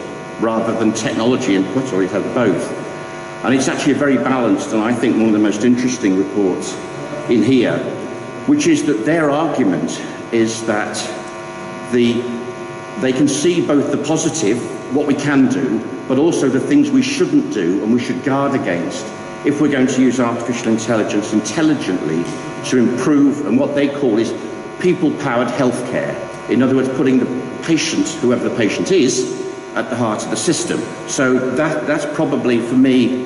rather than technology input, or it has both. And it's actually a very balanced, and I think one of the most interesting reports in here, which is that their argument is that they can see both the positive, what we can do, but also the things we shouldn't do and we should guard against if we're going to use artificial intelligence intelligently to improve, and what they call is people-powered healthcare. In other words, putting the patient, whoever the patient is, at the heart of the system. So that's probably, for me,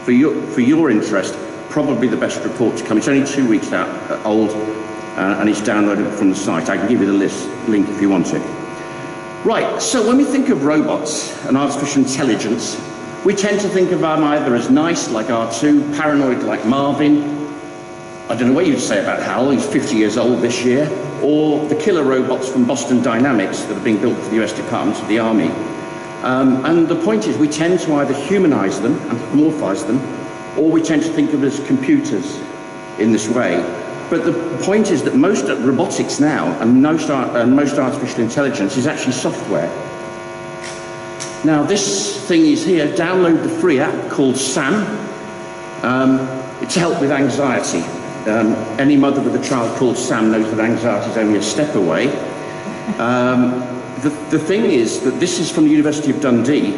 for your interest, probably the best report to come. It's only 2 weeks old, and it's downloaded from the site. I can give you the link if you want it. Right, so when we think of robots and artificial intelligence, we tend to think of them either as nice, like R2, paranoid, like Marvin. I don't know what you'd say about Hal, he's 50 years old this year, or the killer robots from Boston Dynamics that are being built for the US Department of the Army. And the point is, we tend to either humanize them, anthropomorphize them, or we tend to think of them as computers in this way. But the point is that most robotics now, and most artificial intelligence, is actually software. Now, this thing is here. Download the free app called Sam. It's to help with anxiety. Any mother with a child called Sam knows that anxiety is only a step away. The thing is that this is from the University of Dundee,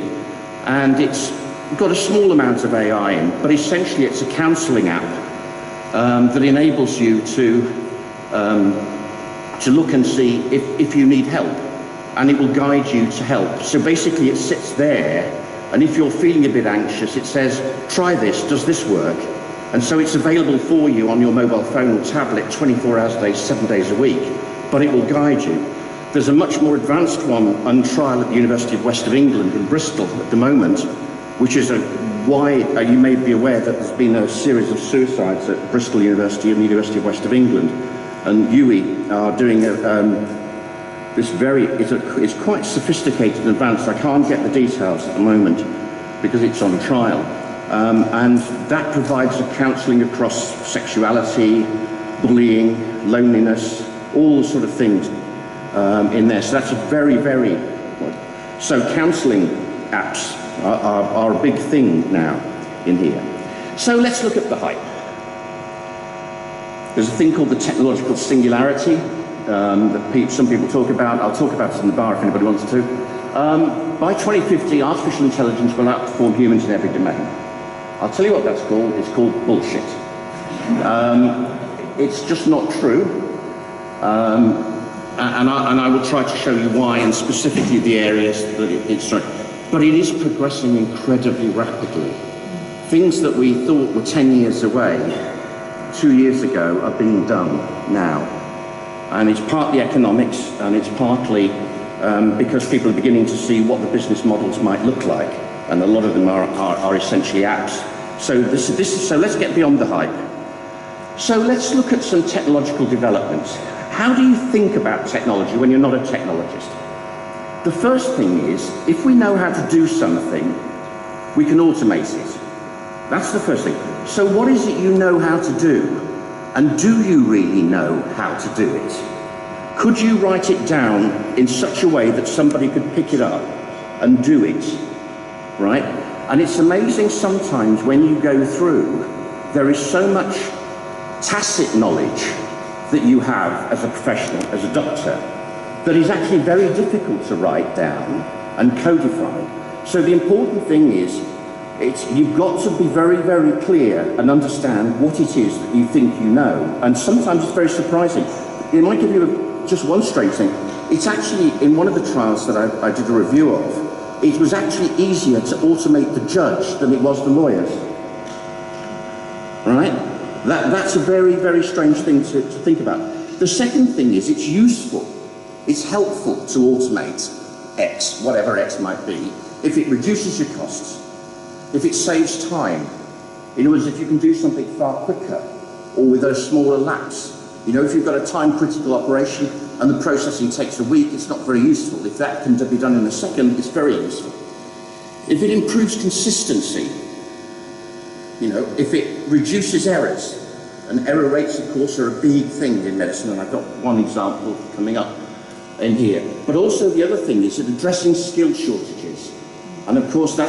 and it's got a small amount of AI in, but essentially it's a counselling app that enables you to look and see if you need help, and it will guide you to help. So basically it sits there, and if you're feeling a bit anxious, it says, try this, does this work? And so it's available for you on your mobile phone or tablet 24 hours a day, 7 days a week, but it will guide you. There's a much more advanced one on trial at the University of West of England in Bristol at the moment, which is a wide, you may be aware that there's been a series of suicides at Bristol University and the University of West of England, and UWE are doing this it's quite sophisticated and advanced. I can't get the details at the moment because it's on trial. And that provides a counselling across sexuality, bullying, loneliness, all the sort of things in there. So that's a very, very... So counselling apps are a big thing now in here. So let's look at the hype. There's a thing called the technological singularity that some people talk about. I'll talk about it in the bar if anybody wants to. By 2050, artificial intelligence will outperform humans in every domain. I'll tell you what that's called. It's called bullshit. It's just not true. And I will try to show you why, and specifically the areas that it's right. But it is progressing incredibly rapidly. Things that we thought were 10 years away 2 years ago are being done now. And it's partly economics, and it's partly because people are beginning to see what the business models might look like. And a lot of them are essentially apps. So so let's get beyond the hype. So let's look at some technological developments. How do you think about technology when you're not a technologist? The first thing is, if we know how to do something, we can automate it. That's the first thing. So what is it you know how to do? And do you really know how to do it? Could you write it down in such a way that somebody could pick it up and do it? Right? And it's amazing sometimes when you go through, there is so much tacit knowledge that you have as a professional, as a doctor, that is actually very difficult to write down and codify. So the important thing is, you've got to be very, very clear and understand what it is that you think you know. And sometimes it's very surprising. It might give you just one strange thing. It's actually, in one of the trials that I did a review of, it was actually easier to automate the judge than it was the lawyers. Right? That's a very, very strange thing to think about. The second thing is it's useful, it's helpful to automate X, whatever X might be, if it reduces your costs, if it saves time. In other words, if you can do something far quicker or with a smaller lapse. You know, if you've got a time-critical operation and the processing takes a week, it's not very useful. If that can be done in a second, it's very useful. If it improves consistency, you know, if it reduces errors, and error rates, of course, are a big thing in medicine, and I've got one example coming up in here. But also the other thing is that addressing skill shortages. And of course, that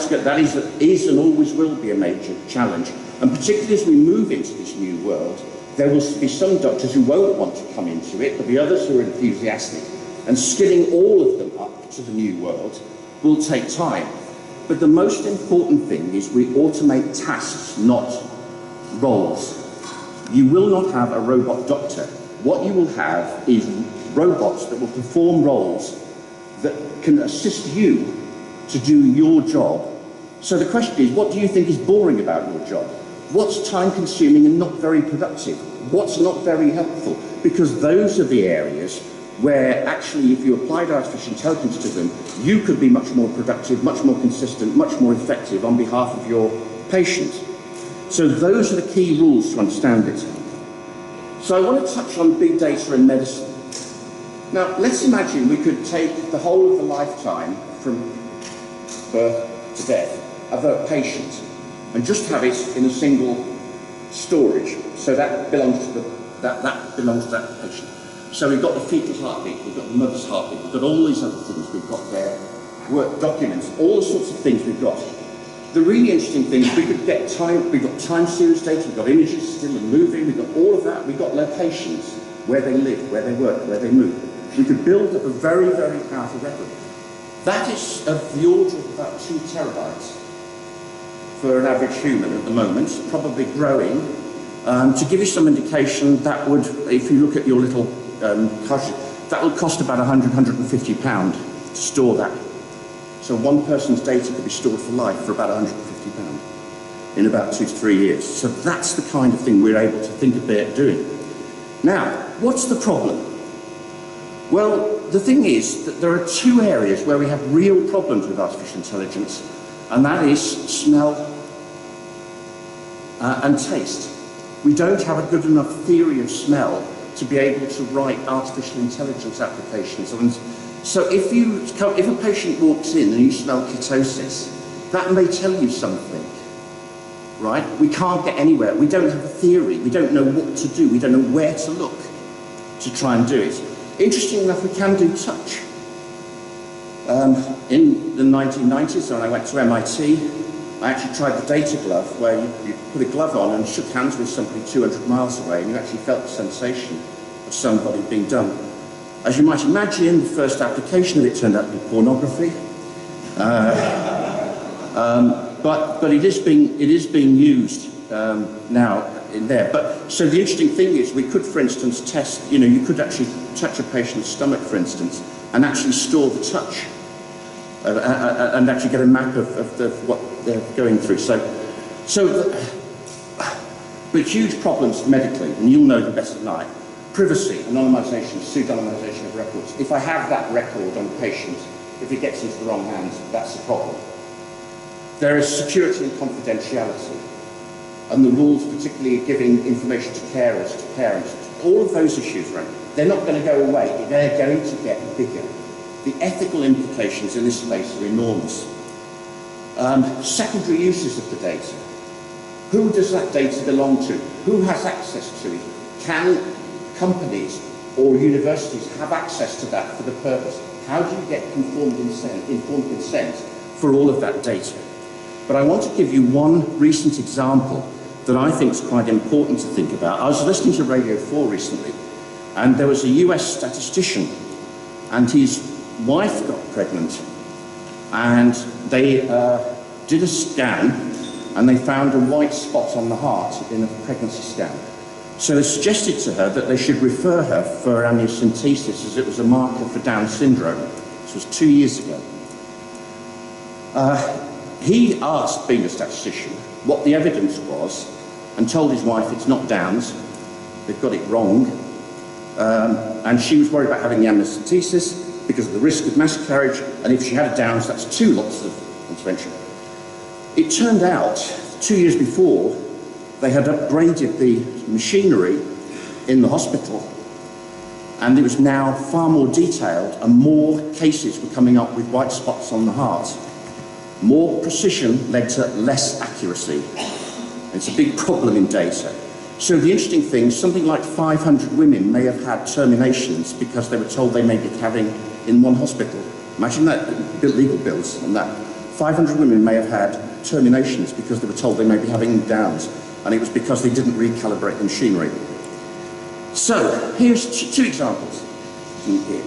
is and always will be a major challenge. And particularly as we move into this new world, there will be some doctors who won't want to come into it, but the others who are enthusiastic. And skilling all of them up to the new world will take time. But the most important thing is we automate tasks, not roles. You will not have a robot doctor. What you will have is robots that will perform roles that can assist you to do your job. So the question is, what do you think is boring about your job? What's time-consuming and not very productive? What's not very helpful? Because those are the areas where actually if you applied artificial intelligence to them, you could be much more productive, much more consistent, much more effective on behalf of your patient. So those are the key rules to understand it. So I want to touch on big data in medicine. Now, let's imagine we could take the whole of the lifetime from birth to death of a patient and just have it in a single storage. So that belongs to that belongs to that patient. So we've got the fetal heartbeat, we've got the mother's heartbeat, we've got all these other things we've got there, work documents, all the sorts of things we've got. The really interesting thing is we could get time, we've got time series data, we've got images still and moving, we've got all of that, we've got locations, where they live, where they work, where they move. We could build up a very, very powerful record. That is of the order of about 2 terabytes for an average human at the moment, probably growing. To give you some indication, that would, if you look at your little card, that would cost about £150 to store that. So one person's data could be stored for life for about £150 in about 2 to 3 years. So that's the kind of thing we're able to think about doing. Now, what's the problem? Well, the thing is that there are 2 areas where we have real problems with artificial intelligence, and that is smell and taste. We don't have a good enough theory of smell to be able to write artificial intelligence applications. And so if a patient walks in and you smell ketosis, that may tell you something, right? We can't get anywhere. We don't have a theory. We don't know what to do. We don't know where to look to try and do it. Interesting enough, we can do touch. In the 1990s, when I went to MIT, I actually tried the data glove, where you put a glove on and shook hands with somebody 200 miles away, and you actually felt the sensation of somebody being done. As you might imagine, the first application of it turned out to be pornography. But it is being used now in there. But so the interesting thing is, we could, for instance, test. You know, you could actually touch a patient's stomach, for instance, and actually store the touch, and actually get a map of what they're going through. But huge problems medically, and you'll know them better than I. Privacy, anonymisation, pseudonymization of records. If I have that record on a patient, if it gets into the wrong hands, that's the problem. There is security and confidentiality, and the rules, particularly giving information to carers, to parents, all of those issues, right? They're not going to go away. They're going to get bigger. The ethical implications in this space are enormous. Secondary uses of the data. Who does that data belong to? Who has access to it? Can companies or universities have access to that for the purpose? How do you get informed consent for all of that data? But I want to give you one recent example that I think is quite important to think about. I was listening to Radio 4 recently, and there was a US statistician, and his wife got pregnant, and they did a scan, and they found a white spot on the heart in a pregnancy scan. So they suggested to her that they should refer her for amniocentesis, as it was a marker for Down syndrome. This was 2 years ago. He asked, being a statistician, what the evidence was, and told his wife it's not Down's, they've got it wrong, and she was worried about having the amniocentesis because of the risk of miscarriage, and if she had a Down's, that's 2 lots of intervention. It turned out, 2 years before, they had upgraded the machinery in the hospital, and it was now far more detailed, and more cases were coming up with white spots on the heart. More precision led to less accuracy. It's a big problem in data. So the interesting thing, something like 500 women may have had terminations because they were told they may be having in one hospital. Imagine that, legal bills and that. 500 women may have had terminations because they were told they may be having Downs, and it was because they didn't recalibrate the machinery. So here's 2 examples in here.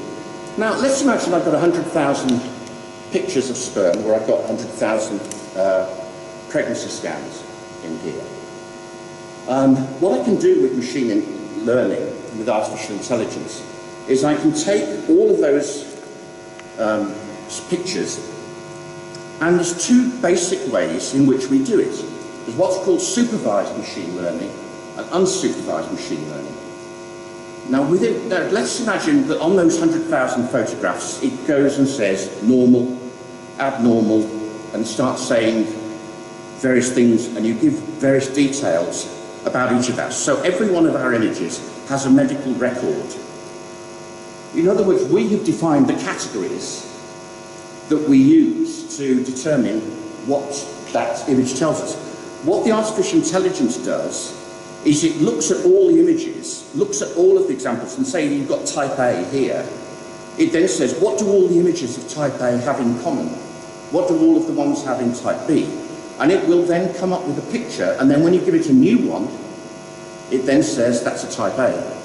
Now let's imagine I've got 100,000 pictures of sperm, where I've got 100,000 pregnancy scans in here. What I can do with machine learning, with artificial intelligence, is I can take all of those pictures, and there's 2 basic ways in which we do it. There's what's called supervised machine learning and unsupervised machine learning. Now, let's imagine that on those 100,000 photographs, it goes and says normal, abnormal, and starts saying various things, and you give various details about each of that. So every one of our images has a medical record. In other words, we have defined the categories that we use to determine what that image tells us. What the artificial intelligence does is it looks at all the images, looks at all of the examples, and say you've got type A here. It then says, what do all the images of type A have in common? What do all of the ones have in type B? And it will then come up with a picture, and then when you give it a new one, it then says that's a type A.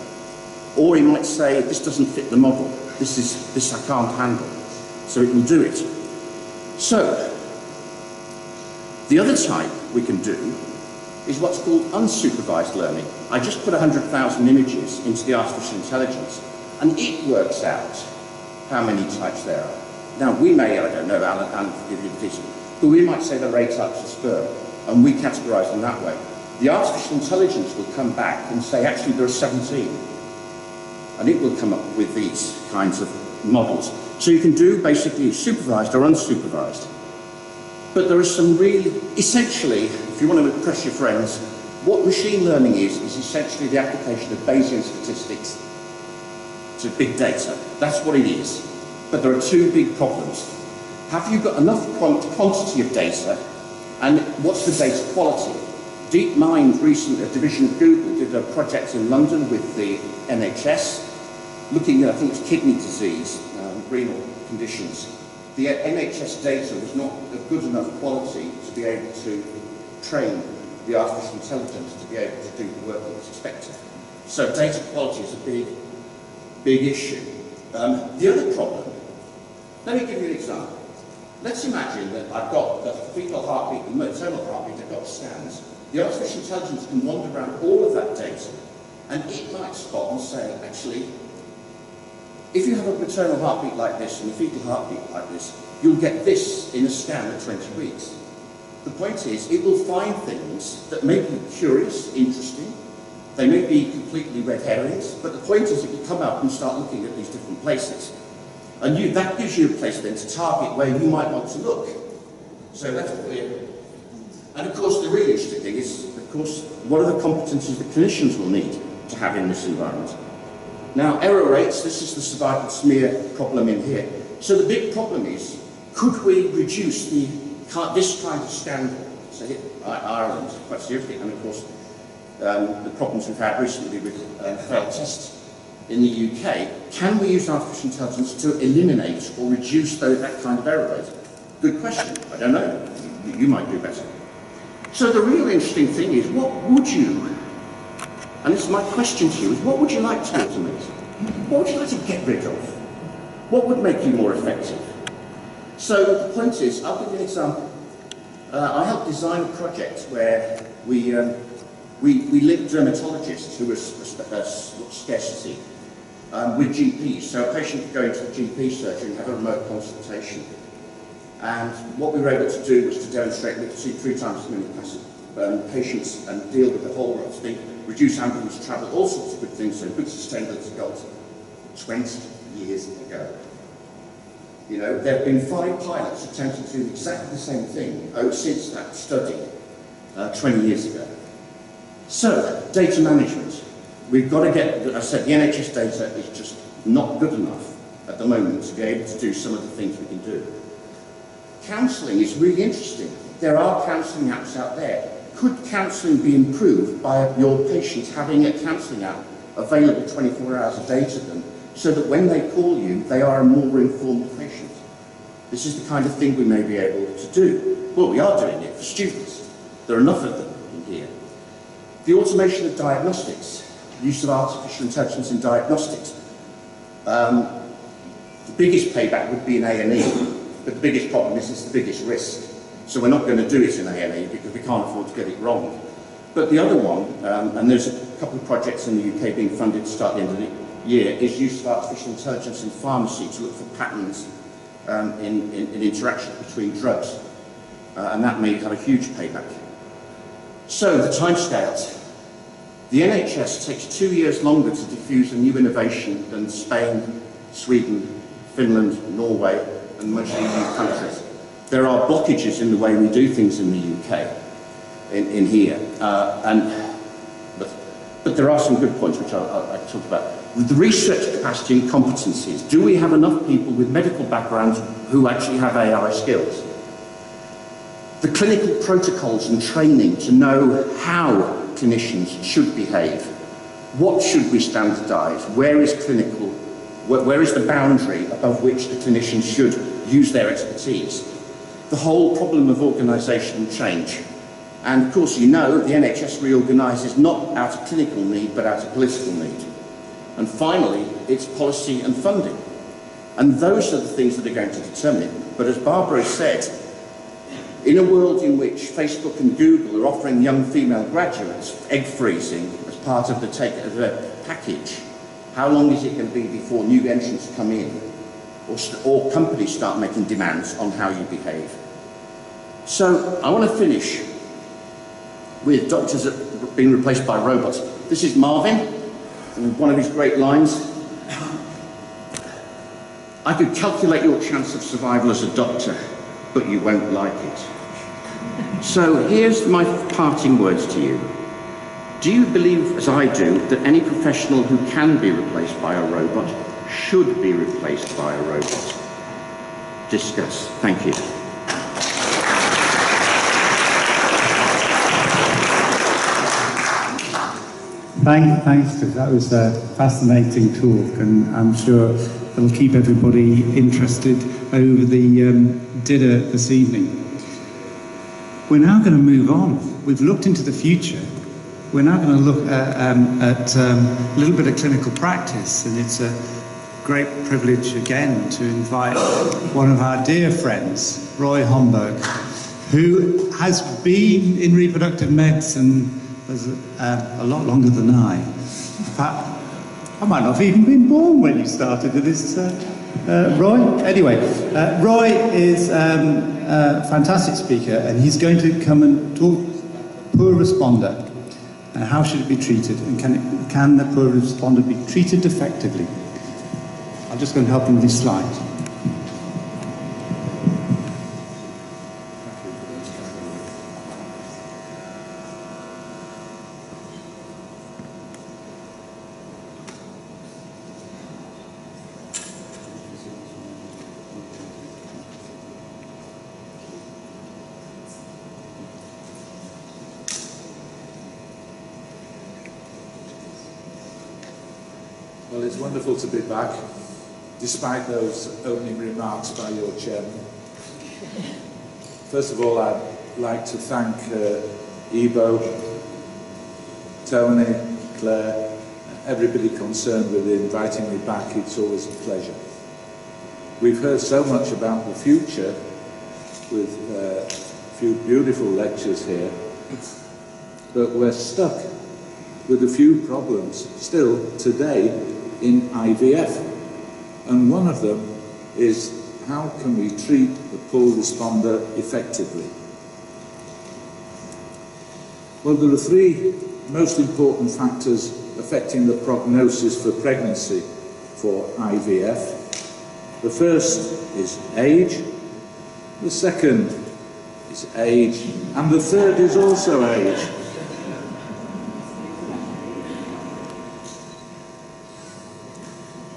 Or it might say, this doesn't fit the model, this I can't handle. So it will do it. So, the other type we can do is what's called unsupervised learning. I just put 100,000 images into the artificial intelligence, and it works out how many types there are. Now, we may, I don't know, Alan give you the details, but we might say there are 8 types of sperm, and we categorise them that way. The artificial intelligence will come back and say, actually, there are 17. And it will come up with these kinds of models. So you can do basically supervised or unsupervised. But there are some really, essentially, if you want to impress your friends, what machine learning is essentially the application of Bayesian statistics to big data. That's what it is. But there are 2 big problems. Have you got enough quantity of data, and what's the data quality? DeepMind recently, a division of Google, did a project in London with the NHS, looking at, I think it's kidney disease, renal conditions. The NHS data was not of good enough quality to be able to train the artificial intelligence to be able to do the work that was expected. So data quality is a big issue. The other problem, let me give you an example. Let's imagine that I've got the fetal heartbeat, the maternal heartbeat, I've got scans. The artificial intelligence can wander around all of that data, and it might spot and say, actually, if you have a maternal heartbeat like this and a fetal heartbeat like this, you'll get this in a scan at 20 weeks. The point is, it will find things that may be curious, interesting, they may be completely red herrings, but the point is it will come up and start looking at these different places. And that gives you a place then to target where you might want to look. So that's what we're... And of course, the really interesting thing is, of course, what are the competencies that clinicians will need to have in this environment? Now, error rates, this is the cervical smear problem in here. So the big problem is, could we reduce this kind of scandal, say Ireland, quite seriously, and of course, the problems we've had recently with failed tests in the UK, can we use artificial intelligence to eliminate or reduce that kind of error rate? Good question. I don't know. You might do better. So the real interesting thing is, what would you, and this is my question to you, is what would you like to automate? What would you like to get rid of? What would make you more effective? So the point is, I'll give you an example. I helped design a project where we We link dermatologists, who are a scarcity, with GPs. So a patient could go into the GP surgery and have a remote consultation. And what we were able to do was to demonstrate we could see 3 times as many patients and deal with the whole thing, reduce ambulance travel, all sorts of good things, so good sustainability goals 20 years ago. You know, there have been 5 pilots attempting to do exactly the same thing since that study 20 years ago. So, data management. We've got to get, as I said, the NHS data is just not good enough at the moment to be able to do some of the things we can do. Counselling is really interesting. There are counselling apps out there. Could counselling be improved by your patients having a counselling app available 24 hours a day to them, so that when they call you, they are a more informed patient? This is the kind of thing we may be able to do. Well, we are doing it for students. There are enough of them in here. The automation of diagnostics, use of artificial intelligence in diagnostics. The biggest payback would be in A&E. But the biggest problem is it's the biggest risk. So we're not going to do it in A&E because we can't afford to get it wrong. But the other one, and there's a couple of projects in the UK being funded to start the end of the year, is use of artificial intelligence in pharmacy to look for patterns in interaction between drugs. And that may have a huge payback. So the timescales. The NHS takes 2 years longer to diffuse a new innovation than Spain, Sweden, Finland, Norway, and most EU countries. There are blockages in the way we do things in the UK, in here, but there are some good points which I talked about. The research capacity and competencies. Do we have enough people with medical backgrounds who actually have AI skills? The clinical protocols and training to know how clinicians should behave. What should we standardise? Where is clinical? Where is the boundary above which the clinicians should use their expertise? The whole problem of organisational change. And of course, you know, the NHS reorganises not out of clinical need, but out of political need. And finally, it's policy and funding. And those are the things that are going to determine it. But as Barbara said, in a world in which Facebook and Google are offering young female graduates egg freezing as part of the package, how long is it going to be before new entrants come in, or companies start making demands on how you behave? So I want to finish with doctors that have been replaced by robots. This is Marvin, and one of his great lines. I could calculate your chance of survival as a doctor, but you won't like it. So here's my parting words to you. Do you believe, as I do, that any professional who can be replaced by a robot should be replaced by a robot? Discuss. Thank you. Thanks, Chris. That was a fascinating talk, and I'm sure it'll keep everybody interested over the dinner this evening. We're now going to move on. We've looked into the future. We're now going to look at a little bit of clinical practice, and it's a great privilege again to invite one of our dear friends, Roy Homburg, who has been in reproductive medicine a lot longer than I. In fact, I might not have even been born when you started with this, Roy. Anyway, Roy is a fantastic speaker, and he's going to come and talk poor responder. How should it be treated, and can the poor responder be treated effectively? I'm just going to help him with these slides. Well, it's wonderful to be back, despite those opening remarks by your chairman. First of all, I'd like to thank Ivo, Tony, Claire, everybody concerned with inviting me back. It's always a pleasure. We've heard so much about the future with a few beautiful lectures here. but we're stuck with a few problems still today in IVF. And one of them is, how can we treat the poor responder effectively? Well, there are three most important factors affecting the prognosis for pregnancy for IVF. The first is age, the second is age, and the third is also age.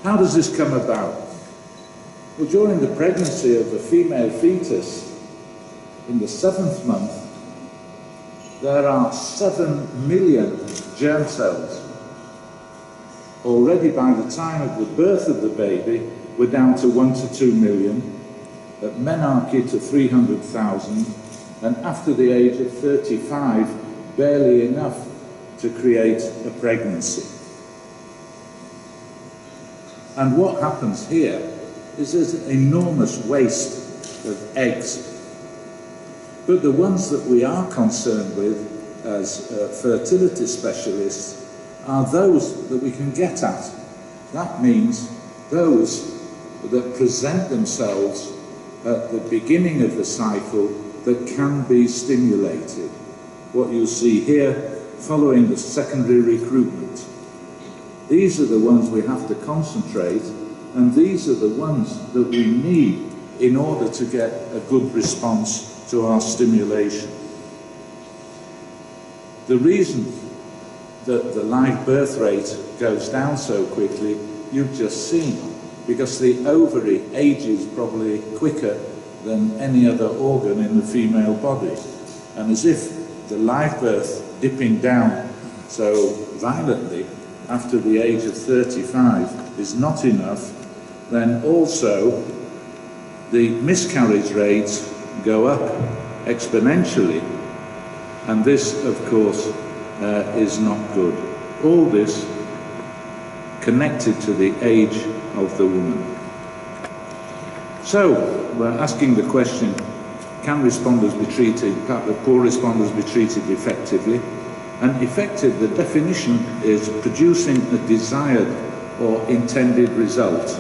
How does this come about? Well, during the pregnancy of a female fetus, in the 7th month, there are 7 million germ cells. Already by the time of the birth of the baby, we're down to 1 to 2 million, at menarche to 300,000, and after the age of 35, barely enough to create a pregnancy. And what happens here is there's an enormous waste of eggs. But the ones that we are concerned with as fertility specialists are those that we can get at. That means those that present themselves at the beginning of the cycle that can be stimulated. What you'll see here following the secondary recruitment. These are the ones we have to concentrate, and these are the ones that we need in order to get a good response to our stimulation. The reason that the live birth rate goes down so quickly, you've just seen, because the ovary ages probably quicker than any other organ in the female body. And as if the live birth dipping down so violently after the age of 35 is not enough, then also the miscarriage rates go up exponentially. And this, of course, is not good. All this connected to the age of the woman. So, we're asking the question, can responders be treated, can the poor responders be treated effectively? And effective, the definition is producing a desired or intended result.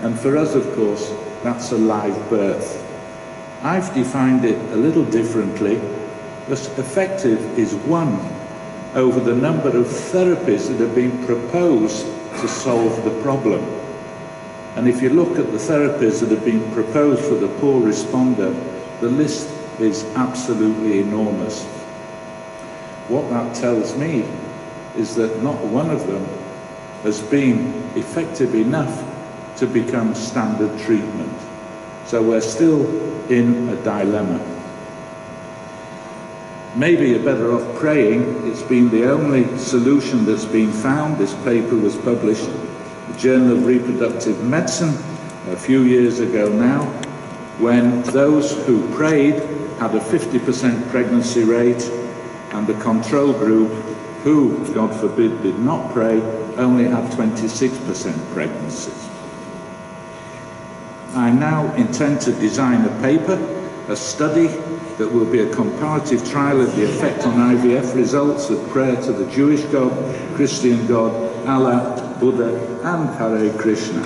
And for us, of course, that's a live birth. I've defined it a little differently, because effective is 1 over the number of therapies that have been proposed to solve the problem. And if you look at the therapies that have been proposed for the poor responder, the list is absolutely enormous. What that tells me is that not one of them has been effective enough to become standard treatment. So we're still in a dilemma. Maybe you're better off praying. It's been the only solution that's been found. This paper was published in the Journal of Reproductive Medicine a few years ago now, when those who prayed had a 50% pregnancy rate, and the control group, who, God forbid, did not pray, only had 26% pregnancies. I now intend to design a paper, a study that will be a comparative trial of the effect on IVF results of prayer to the Jewish God, Christian God, Allah, Buddha, and Hare Krishna.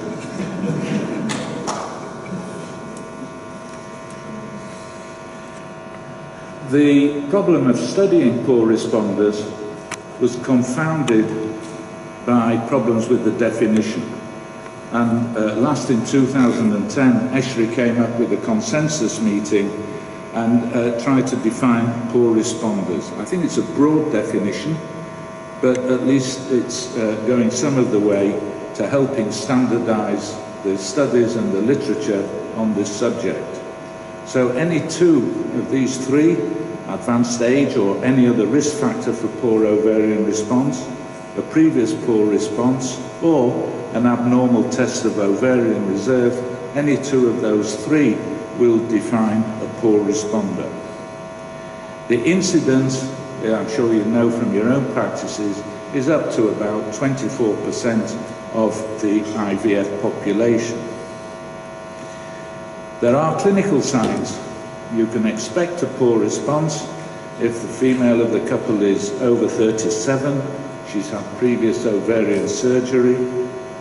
The problem of studying poor responders was confounded by problems with the definition. And last in 2010, Esri came up with a consensus meeting and tried to define poor responders. I think it's a broad definition, but at least it's going some of the way to helping standardize the studies and the literature on this subject. So any 2 of these 3, advanced age or any other risk factor for poor ovarian response, a previous poor response, or an abnormal test of ovarian reserve, any 2 of those 3 will define a poor responder. The incidence, I'm sure you know from your own practices, is up to about 24% of the IVF population. There are clinical signs. You can expect a poor response If the female of the couple is over 37, she's had previous ovarian surgery,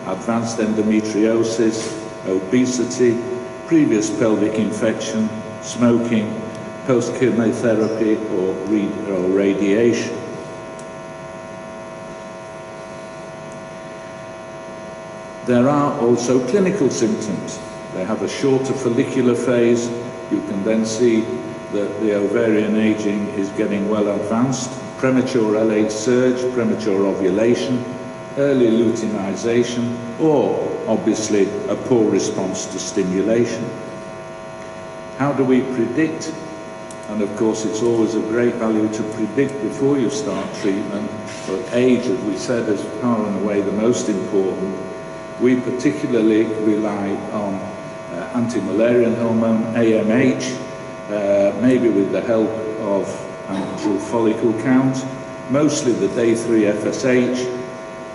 advanced endometriosis, obesity, previous pelvic infection, smoking, post-chemotherapy or radiation. There are also clinical symptoms. They have a shorter follicular phase. You can then see that the ovarian aging is getting well advanced. Premature LH surge, premature ovulation, early luteinization, or obviously a poor response to stimulation. How do we predict? And of course it's always of great value to predict before you start treatment, but age, as we said, is far and away the most important. We particularly rely on anti-malarial hormone, AMH, maybe with the help of antral follicle count, mostly the day 3 FSH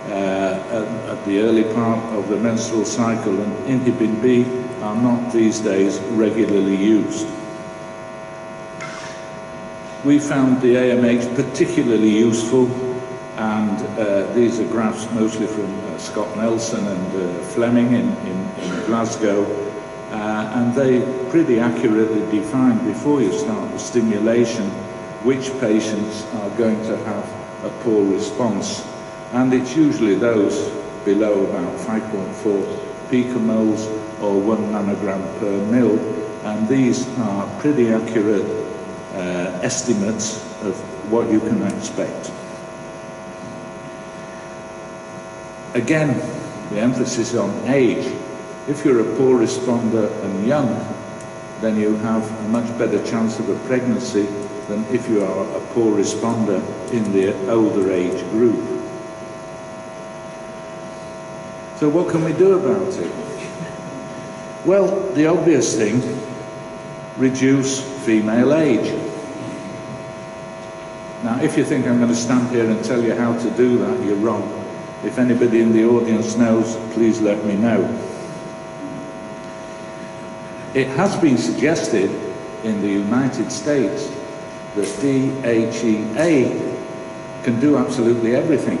at the early part of the menstrual cycle, and inhibin B are not these days regularly used. We found the AMH particularly useful, and these are graphs mostly from Scott Nelson and Fleming in Glasgow, and they pretty accurately define before you start the stimulation which patients are going to have a poor response, and it's usually those below about 5.4 picomoles or 1 nanogram per mil, and these are pretty accurate estimates of what you can expect. Again, the emphasis on age. If you're a poor responder and young, then you have a much better chance of a pregnancy than if you are a poor responder in the older age group. So what can we do about it? Well, the obvious thing, reduce female age. Now, if you think I'm going to stand here and tell you how to do that, you're wrong. If anybody in the audience knows, please let me know. It has been suggested in the United States that DHEA can do absolutely everything.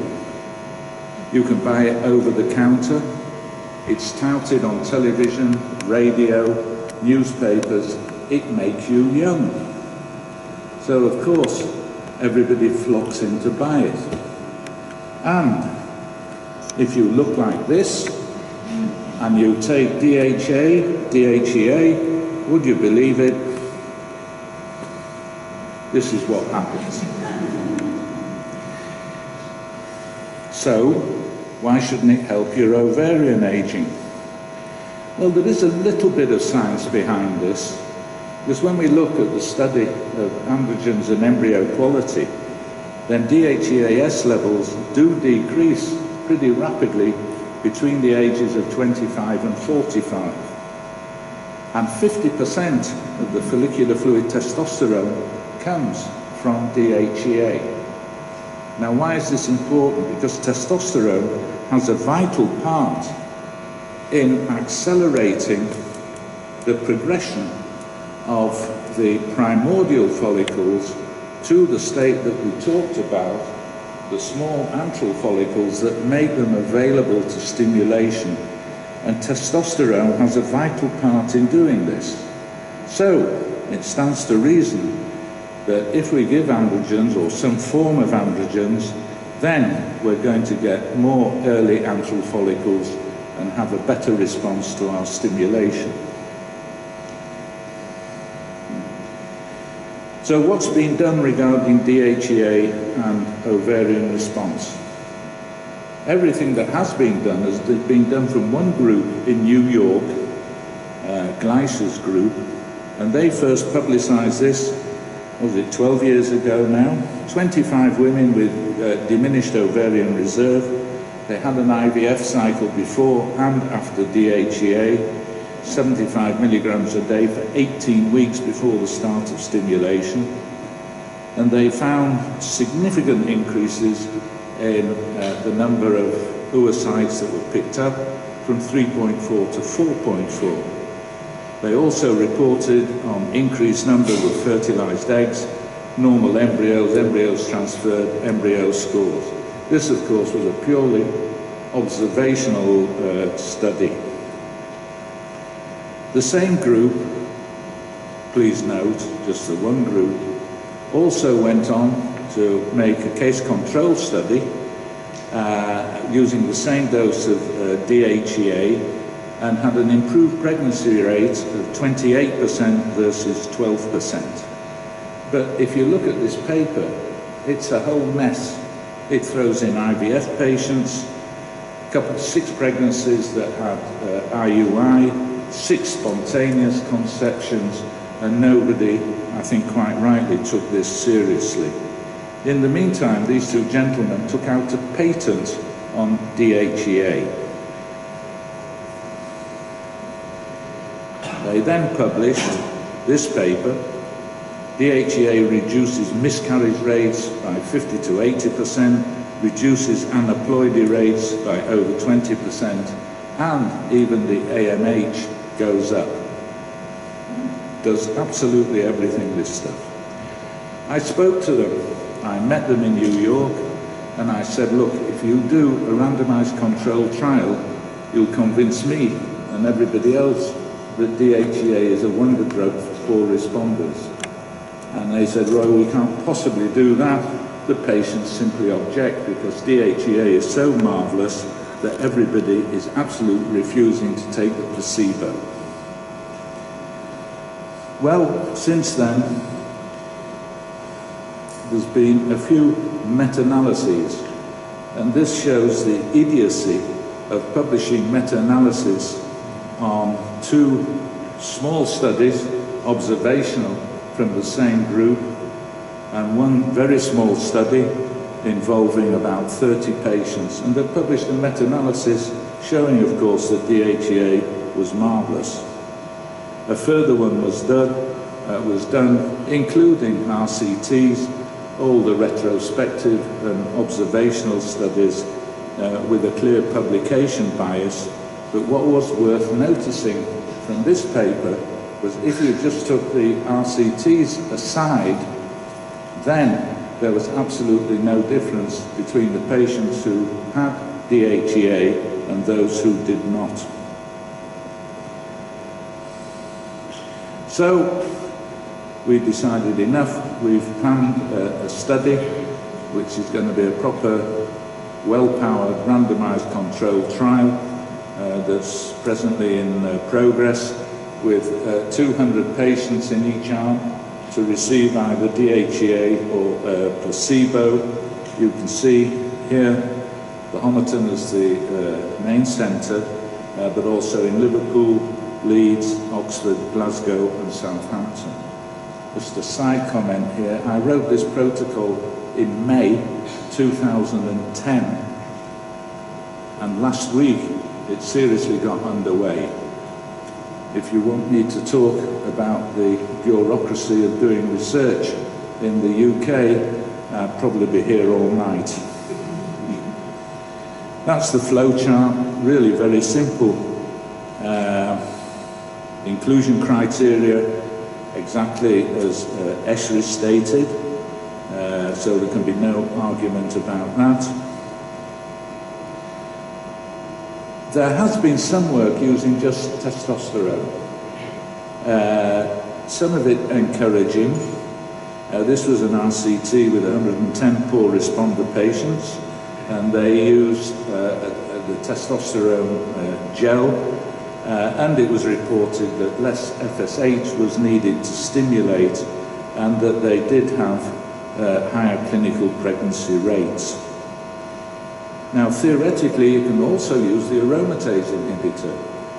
You can buy it over the counter. It's touted on television, radio, newspapers. It makes you young. So, of course, everybody flocks in to buy it. And if you look like this, and you take DHEA, would you believe it? This is what happens. So, why shouldn't it help your ovarian aging? Well, there is a little bit of science behind this, because when we look at the study of androgens and embryo quality, then DHEAS levels do decrease pretty rapidly between the ages of 25 and 45. And 50% of the follicular fluid testosterone comes from DHEA. Now, why is this important? Because testosterone has a vital part in accelerating the progression of the primordial follicles to the state that we talked about, the small antral follicles that make them available to stimulation. And testosterone has a vital part in doing this. So it stands to reason that if we give androgens or some form of androgens, then we're going to get more early antral follicles and have a better response to our stimulation. So what's been done regarding DHEA and ovarian response? Everything that has been done has been done from one group in New York, Gleischer's group, and they first publicized this, what was it, 12 years ago now? 25 women with diminished ovarian reserve. They had an IVF cycle before and after DHEA, 75 milligrams a day for 18 weeks before the start of stimulation. And they found significant increases in the number of oocytes that were picked up from 3.4 to 4.4. They also reported on increased numbers of fertilized eggs, normal embryos, embryos transferred, embryo scores. This, of course, was a purely observational study. The same group, please note, just the one group, also went on to make a case control study using the same dose of DHEA and had an improved pregnancy rate of 28% versus 12%. But if you look at this paper, it's a whole mess. It throws in IVF patients, 6 pregnancies that had IUI, 6 spontaneous conceptions, and nobody, I think quite rightly, took this seriously. In the meantime, these 2 gentlemen took out a patent on DHEA. They then published this paper. DHEA reduces miscarriage rates by 50 to 80%, reduces aneuploidy rates by over 20%, and even the AMH goes up. Does absolutely everything, this stuff. I spoke to them. I met them in New York, and I said, look, if you do a randomized controlled trial, you'll convince me and everybody else that DHEA is a wonder drug for poor responders. And they said, Roy, we can't possibly do that. The patients simply object because DHEA is so marvelous that everybody is absolutely refusing to take the placebo. Well, since then, there's been a few meta-analyses, and this shows the idiocy of publishing meta-analysis on 2 small studies, observational, from the same group, and 1 very small study involving about 30 patients. And they published a meta-analysis showing, of course, that DHEA was marvelous. A further one was done, including RCTs, all the retrospective and observational studies with a clear publication bias. But what was worth noticing from this paper was if you just took the RCTs aside, then there was absolutely no difference between the patients who had DHEA and those who did not. So we decided enough. We've planned a study which is going to be a proper, well-powered, randomized controlled trial that's presently in progress with 200 patients in each arm to receive either DHEA or placebo. You can see here the Homerton is the main centre, but also in Liverpool, Leeds, Oxford, Glasgow and Southampton. Just a side comment here, I wrote this protocol in May 2010, and last week it seriously got underway. If you want me to talk about the bureaucracy of doing research in the UK, I'd probably be here all night. That's the flow chart, really very simple. Inclusion criteria, exactly as Esri stated, so there can be no argument about that. There has been some work using just testosterone, some of it encouraging. This was an RCT with 110 poor responder patients, and they used the testosterone gel, and it was reported that less FSH was needed to stimulate, and that they did have higher clinical pregnancy rates. Now, theoretically, you can also use the aromatase inhibitor.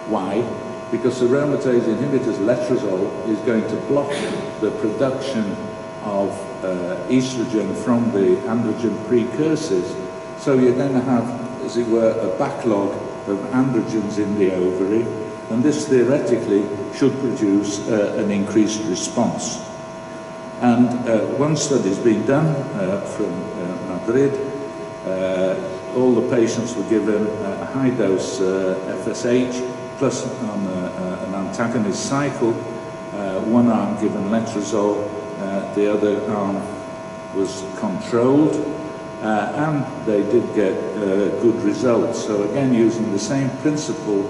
Why? Because aromatase inhibitors, letrozole, is going to block the production of estrogen from the androgen precursors. So you're going to have, as it were, a backlog of androgens in the ovary, and this theoretically should produce an increased response. And one study is being done from Madrid. All the patients were given a high-dose FSH plus on an antagonist cycle, one arm given letrozole the other arm was controlled, and they did get good results. So again, using the same principle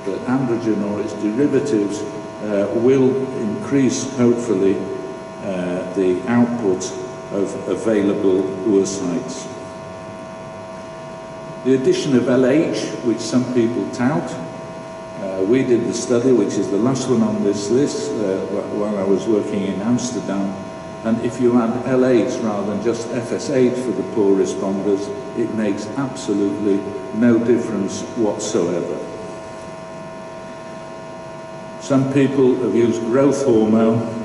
that androgen or its derivatives will increase, hopefully, the output of available oocytes. The addition of LH, which some people tout, we did the study, which is the last one on this list, while I was working in Amsterdam, and if you add LH rather than just FSH for the poor responders, it makes absolutely no difference whatsoever. Some people have used growth hormone.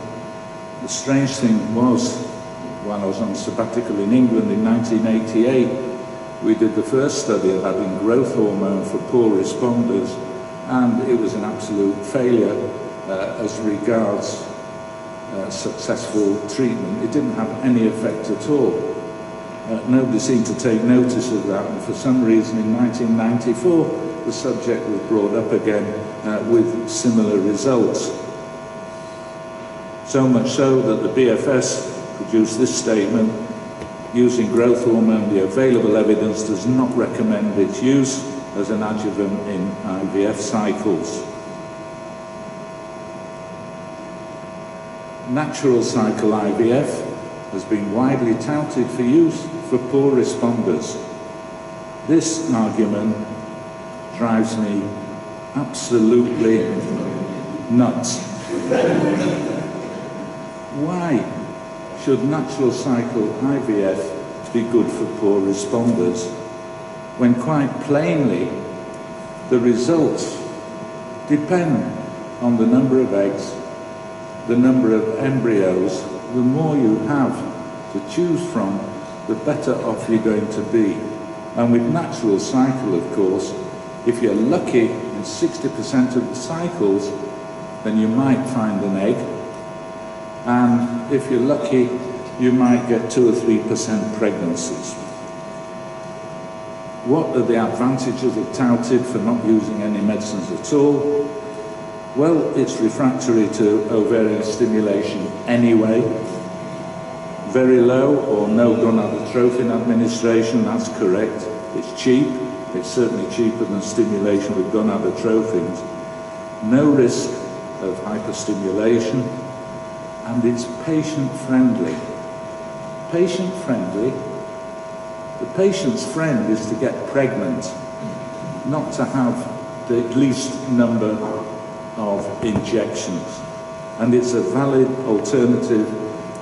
The strange thing was, while I was on sabbatical in England in 1988, we did the first study of adding growth hormone for poor responders, and it was an absolute failure as regards successful treatment. It didn't have any effect at all. Nobody seemed to take notice of that, and for some reason in 1994 the subject was brought up again with similar results. So much so that the BFS produced this statement: using growth hormone, the available evidence does not recommend its use as an adjuvant in IVF cycles. Natural cycle IVF has been widely touted for use for poor responders. This argument drives me absolutely nuts. Why should natural cycle IVF be good for poor responders, when quite plainly the results depend on the number of eggs, the number of embryos? The more you have to choose from, the better off you're going to be. And with natural cycle, of course, if you're lucky in 60% of the cycles, then you might find an egg. And if you're lucky, you might get 2 or 3% pregnancies. What are the advantages of touted for not using any medicines at all? Well, it's refractory to ovarian stimulation anyway. Very low or no gonadotrophin administration, that's correct. It's cheap. It's certainly cheaper than stimulation with gonadotrophins. No risk of hyperstimulation, and it's patient-friendly. Patient-friendly? The patient's friend is to get pregnant, not to have the least number of injections. And it's a valid alternative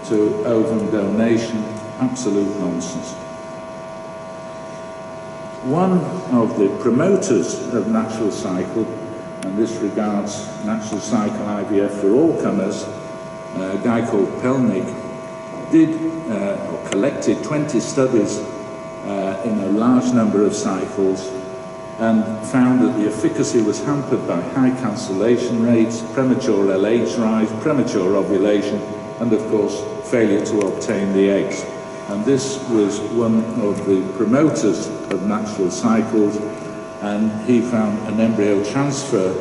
to ovum donation. Absolute nonsense. One of the promoters of natural cycle, and this regards natural cycle IVF for all comers, a guy called Pelnig, collected 20 studies in a large number of cycles, and found that the efficacy was hampered by high cancellation rates, premature LH rise, premature ovulation, and of course failure to obtain the eggs. And this was one of the promoters of natural cycles, and he found an embryo transfer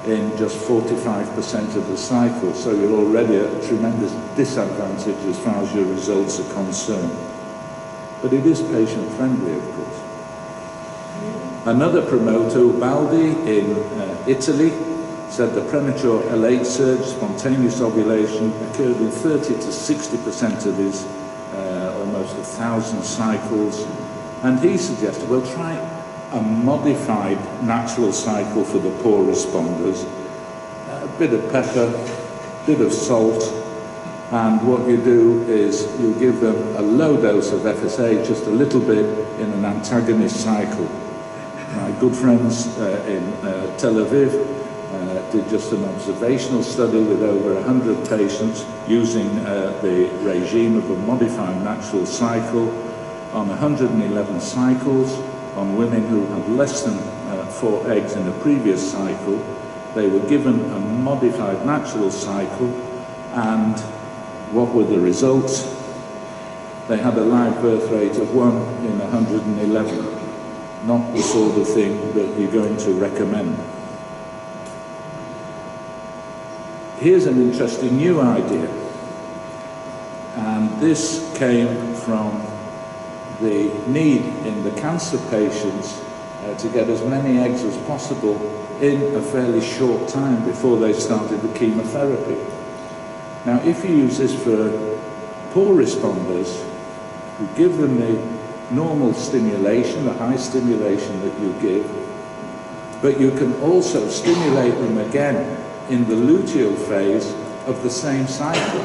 in just 45% of the cycle. So you're already at a tremendous disadvantage as far as your results are concerned. But it is patient-friendly, of course. Another promoter, Baldi, in Italy, said the premature LH surge, spontaneous ovulation, occurred in 30 to 60% of his almost 1,000 cycles. And he suggested, well, try a modified natural cycle for the poor responders. A bit of pepper, a bit of salt, and what you do is you give them a low dose of FSA, just a little bit, in an antagonist cycle. My good friends in Tel Aviv did just an observational study with over 100 patients using the regime of a modified natural cycle on 111 cycles on women who had less than 4 eggs in the previous cycle. They were given a modified natural cycle, and what were the results? They had a live birth rate of 1 in 111. Not the sort of thing that you're going to recommend. Here's an interesting new idea. this came from the need in the cancer patients to get as many eggs as possible in a fairly short time before they started the chemotherapy. Now, if you use this for poor responders, you give them the normal stimulation, the high stimulation that you give, but you can also stimulate them again in the luteal phase of the same cycle.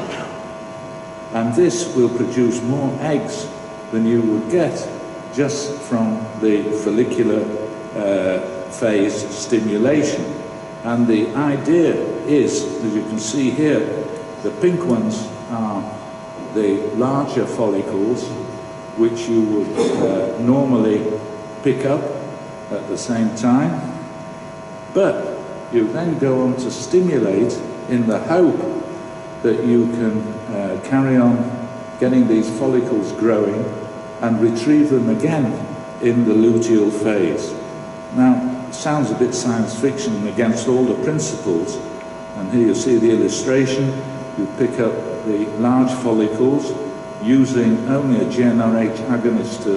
And this will produce more eggs than you would get just from the follicular phase stimulation. And the idea is, as you can see here, the pink ones are the larger follicles, which you would normally pick up at the same time. But you then go on to stimulate in the hope that you can carry on getting these follicles growing and retrieve them again in the luteal phase. Now, it sounds a bit science fiction and against all the principles, and here you see the illustration. You pick up the large follicles using only a GnRH agonist to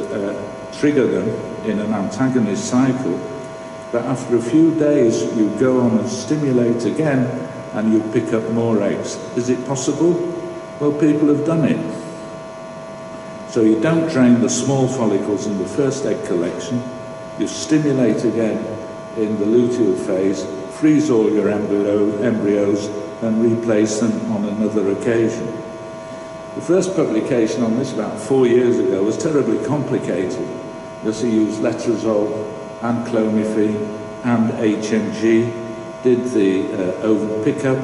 trigger them in an antagonist cycle, but after a few days you go on and stimulate again and you pick up more eggs. Is it possible? Well, people have done it. So you don't drain the small follicles in the first egg collection, you stimulate again in the luteal phase, freeze all your embryos and replace them on another occasion. The first publication on this about 4 years ago was terribly complicated, because he used letrozole and clomiphene and HMG, did the ovum pickup,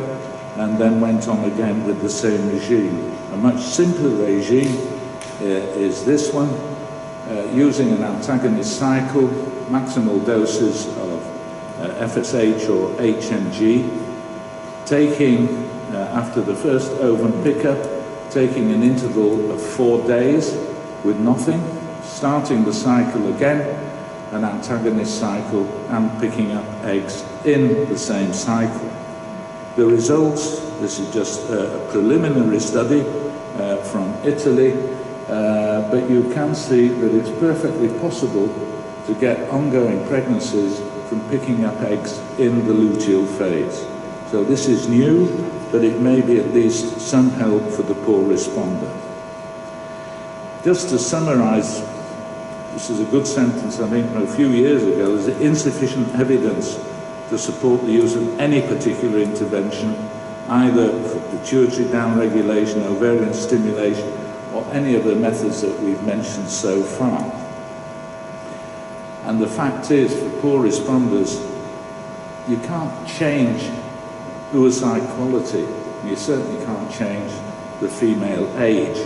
and then went on again with the same regime. A much simpler regime is this one, using an antagonist cycle, maximal doses of FSH or HMG, taking, after the first ovum pickup, taking an interval of 4 days with nothing, starting the cycle again, an antagonist cycle, and picking up eggs in the same cycle. The results, this is just a preliminary study from Italy, but you can see that it's perfectly possible to get ongoing pregnancies from picking up eggs in the luteal phase. So this is new, but it may be at least some help for the poor responder. Just to summarize, this is a good sentence, I think, from a few years ago. There's insufficient evidence to support the use of any particular intervention, either for pituitary downregulation, ovarian stimulation, or any of the methods that we've mentioned so far. And the fact is, for poor responders, you can't change oocyte quality. You certainly can't change the female age.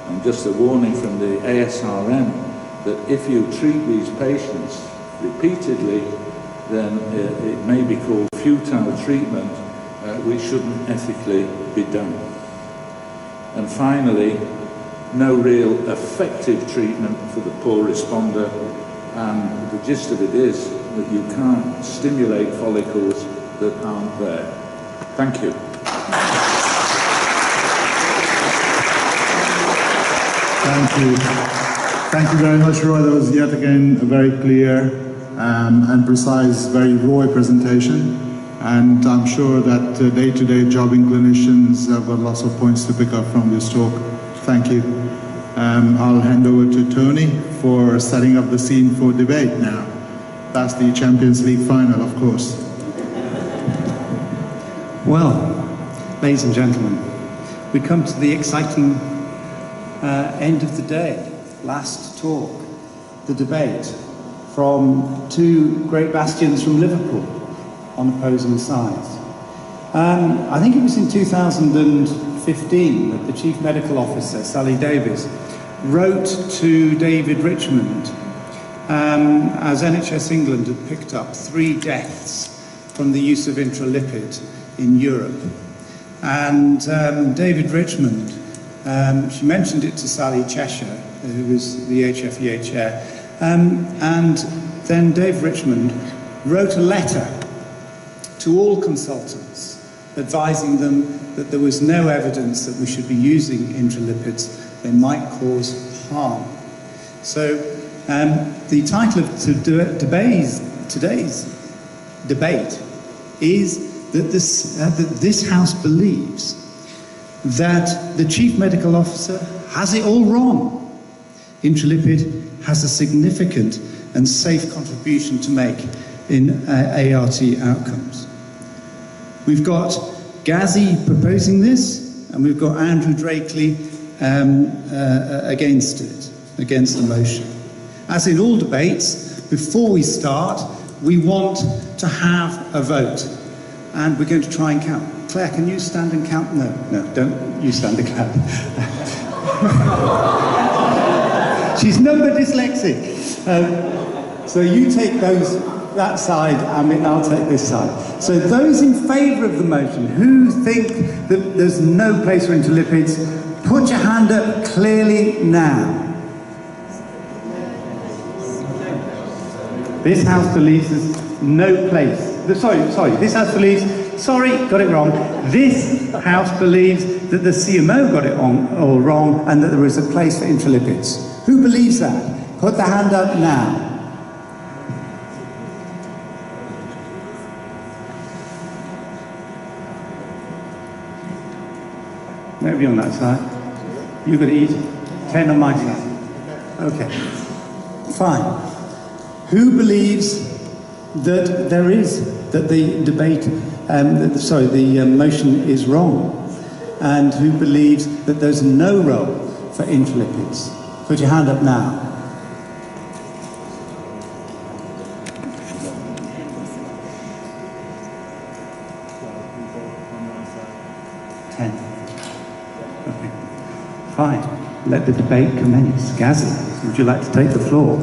And just a warning from the ASRM that if you treat these patients repeatedly, then it may be called futile treatment, which shouldn't ethically be done. And finally, no real effective treatment for the poor responder, and the gist of it is that you can't stimulate follicles that aren't there. Thank you. Thank you. Thank you very much, Roy. That was yet again a very clear and precise, very raw presentation. And I'm sure that day-to-day jobbing clinicians have got lots of points to pick up from this talk. Thank you. I'll hand over to Tony for setting up the scene for debate now. That's the Champions League final, of course. Well, ladies and gentlemen, we come to the exciting end of the day. Last talk, the debate from two great bastions from Liverpool on opposing sides. I think it was in 2015 that the Chief Medical Officer, Sally Davies, wrote to David Richmond as NHS England had picked up 3 deaths from the use of intralipid in Europe. And David Richmond, she mentioned it to Sally Cheshire, who was the HFEA chair, and then Dave Richmond wrote a letter to all consultants advising them that there was no evidence that we should be using intralipids. They might cause harm. So the title of today's debate is that this House believes that the Chief Medical Officer has it all wrong. Intralipid has a significant and safe contribution to make in ART outcomes. We've got Ghazi proposing this, and we've got Andrew Drakely against the motion. As in all debates, before we start, we want to have a vote. And we're going to try and count. Claire, can you stand and count? No, don't you stand and count. She's number dyslexic. So you take that side, I'll take this side. So those in favour of the motion, who think that there's no place for interlipids, put your hand up clearly now. This House believes there's no place. Sorry, this House believes, got it wrong. This House believes that the CMO got it all wrong and that there is a place for intralipids. Who believes that? Put the hand up now. Nobody on that side. You've got to eat 10 on my side. Okay. Fine. Who believes that the motion is wrong? And who believes that there's no role for intralipids? Put your hand up now. Fine. Let the debate commence. Ghazi, would you like to take the floor?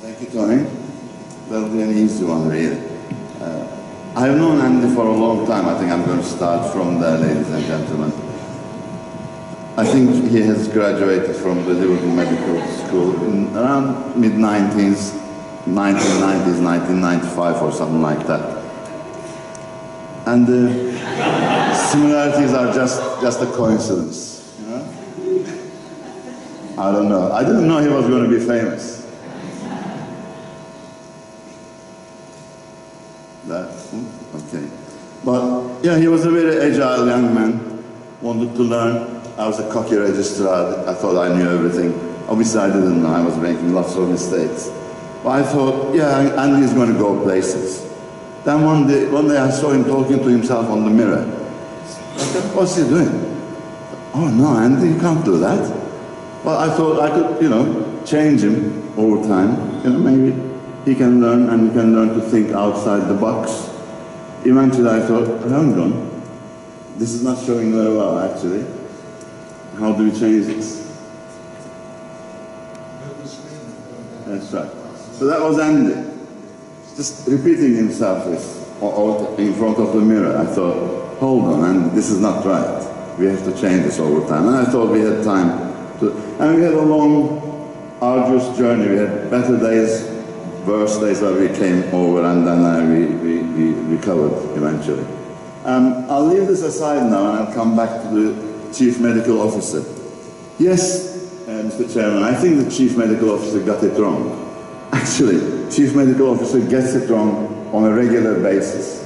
Thank you, Tony. That'll be an easy one, really. I've known Andy for a long time. I think I'm going to start from there, ladies and gentlemen. I think he has graduated from the Liverpool Medical School in around mid-90s, 1990s, 1995 or something like that. And the similarities are just a coincidence, you know? I don't know. I didn't know he was going to be famous. Okay. But yeah, he was a very agile young man, wanted to learn. I was a cocky registrar. I thought I knew everything. Obviously I didn't know. I was making lots of mistakes. But I thought, yeah, Andy is going to go places. Then one day I saw him talking to himself on the mirror. I said, what's he doing? Oh no, Andy, you can't do that. Well, I thought I could, change him over time. Maybe he can learn, and he can learn to think outside the box. Eventually I thought, hang on, this is not showing very well, actually. How do we change this? That's right. So that was Andy, just repeating himself in front of the mirror. I thought, hold on, and this is not right. We have to change this over time. And I thought we had time to, and we had a long, arduous journey. We had better days, worse days where we came over, and then we recovered eventually. I'll leave this aside now, and I'll come back to the Chief Medical Officer. Yes, Mr. Chairman, I think the Chief Medical Officer got it wrong. Actually, Chief Medical Officer gets it wrong on a regular basis.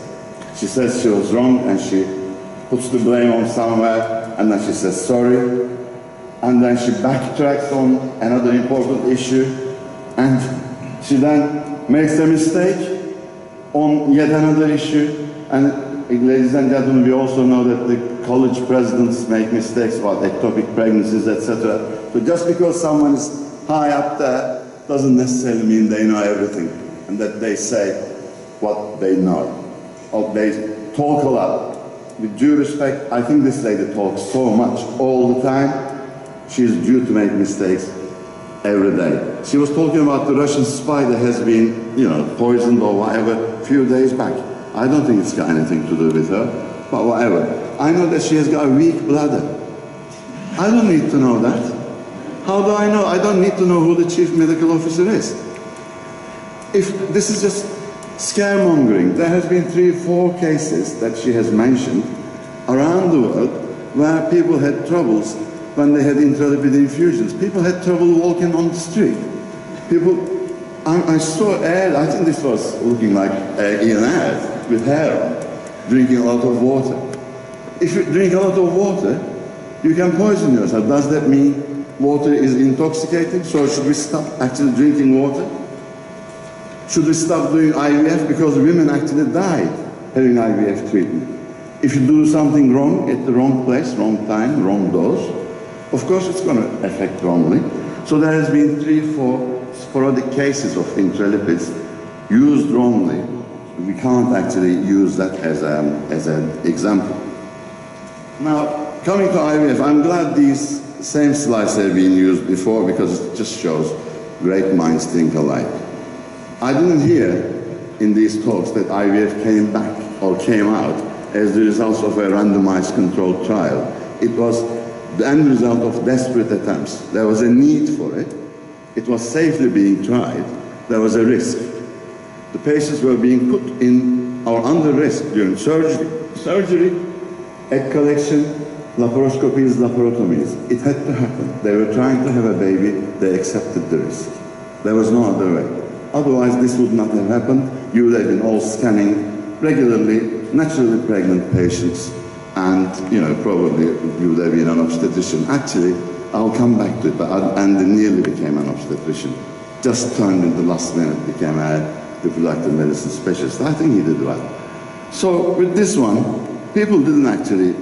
She says she was wrong, and she puts the blame on somewhere, and then she says sorry, and then she backtracks on another important issue, and she then makes a mistake on yet another issue. And ladies and gentlemen, we also know that the college presidents make mistakes about ectopic pregnancies, etc. So just because someone is high up there doesn't necessarily mean they know everything, and that they say what they know. Or they talk a lot. With due respect, I think this lady talks so much all the time. She is due to make mistakes every day. She was talking about the Russian spy that has been, poisoned or whatever a few days back. I don't think it's got anything to do with her, but whatever. I know that she has got a weak bladder. I don't need to know that. How do I know? I don't need to know who the chief medical officer is. If this is just scaremongering, there has been 3 or 4 cases that she has mentioned around the world where people had troubles when they had intralipid infusions. People had trouble walking on the street. I saw ad, I think this was looking like an ad with hair on, drinking a lot of water. If you drink a lot of water, you can poison yourself. Does that mean water is intoxicating? So should we stop actually drinking water? Should we stop doing IVF? Because women actually died having IVF treatment. If you do something wrong at the wrong place, wrong time, wrong dose, of course it's going to affect wrongly. So there has been 3 or 4 sporadic cases of intralipids used wrongly. We can't actually use that as an example. Now, coming to IVF, I'm glad these same slides have been used before because it just shows great minds think alike. I didn't hear in these talks that IVF came back or came out as the result of a randomized controlled trial. It was the end result of desperate attempts. There was a need for it. It was safely being tried. There was a risk. The patients were being put in or under risk during surgery, egg collection, laparoscopies, laparotomies. It had to happen. They were trying to have a baby. They accepted the risk. There was no other way. Otherwise, this would not have happened. You would have been all scanning regularly, naturally pregnant patients, and probably you would have been an obstetrician. Actually, I'll come back to it, but Andy nearly became an obstetrician. Just turned in the last minute, became a reproductive medicine specialist. I think he did well. So with this one, people didn't actually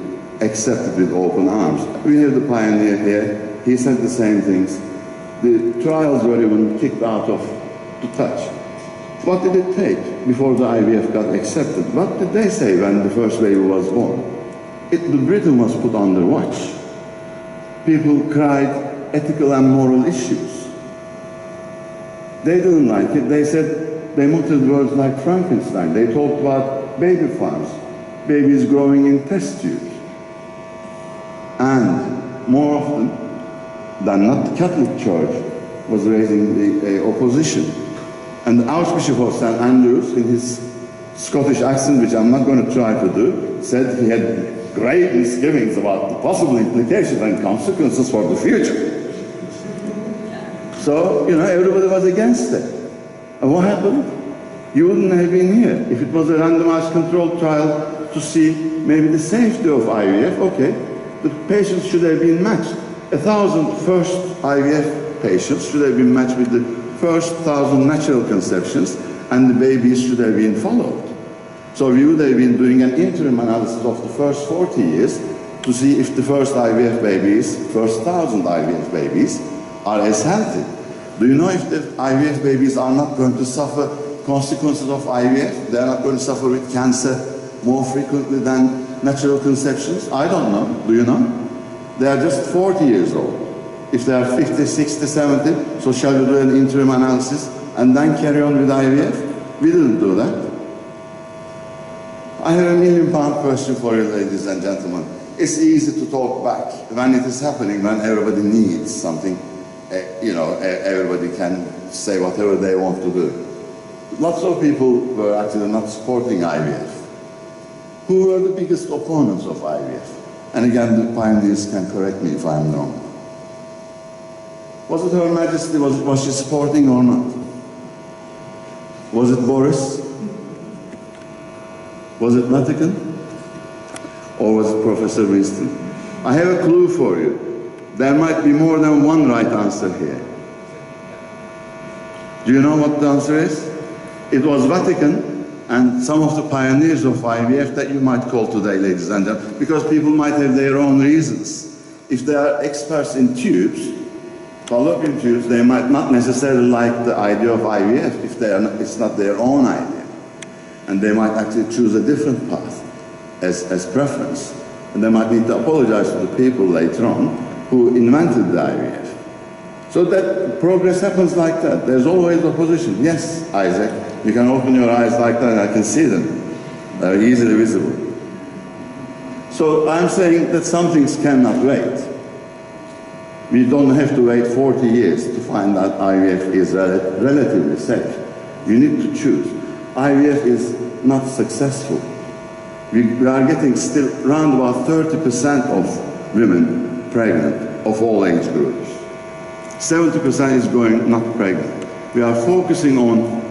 accept it with open arms. We have the pioneer here. He said the same things. The trials were even kicked out of the touch. What did it take before the IVF got accepted? What did they say when the first baby was born? The Britain was put under watch. People cried ethical and moral issues. They didn't like it. They said, they muttered words like Frankenstein. They talked about baby farms, babies growing in test tubes. And more often than not, the Catholic Church was raising the opposition. And the Archbishop of St. Andrews, in his Scottish accent, which I'm not going to try to do, said he had grave misgivings about the possible implications and consequences for the future. So, everybody was against it. And what happened? You wouldn't have been here if it was a randomized controlled trial to see maybe the safety of IVF. Okay, the patients should have been matched. 1,000 first IVF patients should have been matched with the first 1,000 natural conceptions, and the babies should have been followed. So we would have been doing an interim analysis of the first 40 years to see if the first IVF babies, first 1,000 IVF babies, are as healthy. Do you know if the IVF babies are not going to suffer consequences of IVF? They are not going to suffer with cancer more frequently than natural conceptions? I don't know. Do you know? They are just 40 years old. If they are 50, 60, 70, so shall we do an interim analysis and then carry on with IVF? We didn't do that. I have £1 million question for you, ladies and gentlemen. It's easy to talk back when it is happening, when everybody needs something. Everybody can say whatever they want to do. Lots of people were actually not supporting IVF. Who were the biggest opponents of IVF? And again, the pioneers can correct me if I'm wrong. Was it Her Majesty? Was she supporting or not? Was it Boris? Was it Vatican? Or was it Professor Winston? I have a clue for you. There might be more than one right answer here. Do you know what the answer is? It was Vatican and some of the pioneers of IVF that you might call today, ladies and gentlemen, because people might have their own reasons. If they are experts in tubes, fallopian tubes, they might not necessarily like the idea of IVF if it's not their own idea. and they might actually choose a different path as preference. And they might need to apologize to the people later on who invented the IVF. So that progress happens like that. There's always opposition. Yes, Isaac, you can open your eyes like that and I can see them. They're easily visible. So I'm saying that some things cannot wait. We don't have to wait 40 years to find out IVF is relatively safe. You need to choose. IVF is not successful. We are getting still around about 30% of women pregnant of all age groups. 70% is going not pregnant. We are focusing on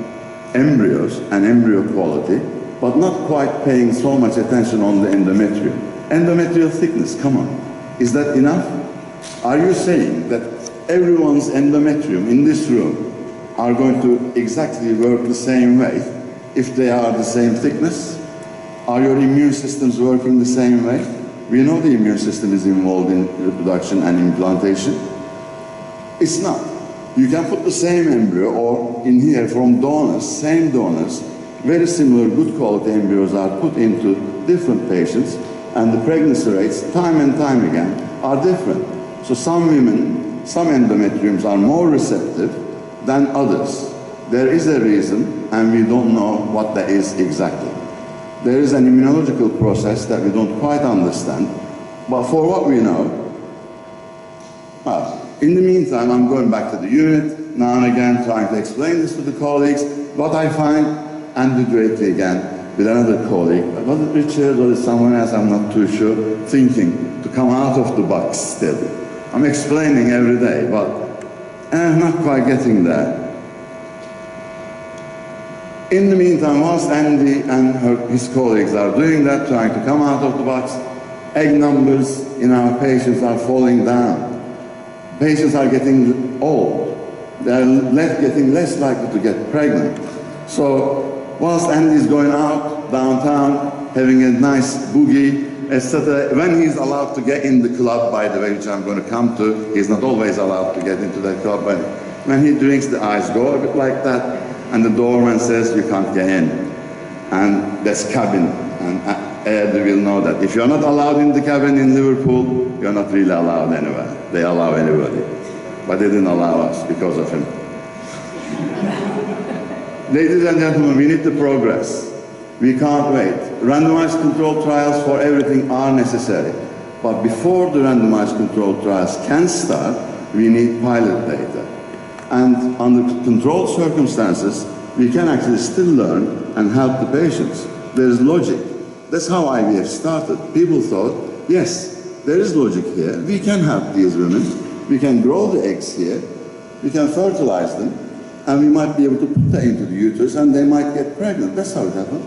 embryos and embryo quality, but not quite paying so much attention on the endometrium. Endometrial thickness, come on. Is that enough? Are you saying that everyone's endometrium in this room are going to exactly work the same way if they are the same thickness? Are your immune systems working the same way? We know the immune system is involved in reproduction and implantation. It's not. You can put the same embryo, or in here from donors, same donors, very similar good quality embryos are put into different patients, and the pregnancy rates, time and time again, are different. So some women, some endometriums are more receptive than others. There is a reason, and we don't know what that is exactly. There is an immunological process that we don't quite understand, but for what we know, well, in the meantime, I'm going back to the unit, now and again trying to explain this to the colleagues. What I find, ambiguously again, with another colleague, was it Richard or someone else, I'm not too sure, thinking to come out of the box still. I'm explaining every day, but not quite getting there. In the meantime, whilst Andy and his colleagues are doing that, trying to come out of the box, egg numbers in our patients are falling down. Patients are getting old. They're getting less likely to get pregnant. So whilst Andy's going out downtown, having a nice boogie, etc., when he's allowed to get in the club, by the way, which I'm going to come to, he's not always allowed to get into that club, but when he drinks, the eyes go a bit like that, and the doorman says you can't get in. And that's cabin, and Ed will know that. If you're not allowed in the cabin in Liverpool, you're not really allowed anywhere. They allow anybody. But they didn't allow us because of him. Ladies and gentlemen, we need to progress. We can't wait. Randomized controlled trials for everything are necessary. But before the randomized controlled trials can start, we need pilot data. And under controlled circumstances, we can actually still learn and help the patients. There's logic. That's how IVF started. People thought, yes, there is logic here. We can help these women. We can grow the eggs here. We can fertilize them. And we might be able to put that into the uterus and they might get pregnant. That's how it happened.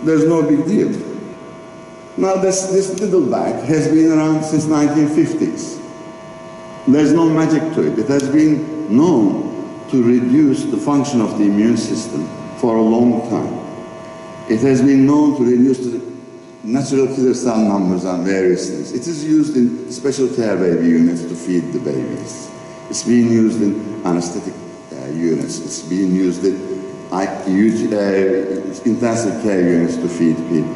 There's no big deal. Now this little bag has been around since 1950s. There's no magic to it. It has been known to reduce the function of the immune system for a long time. It has been known to reduce the natural killer cell numbers and various things. It is used in special care baby units to feed the babies. It's being used in anesthetic units. It's being used in intensive care units to feed people.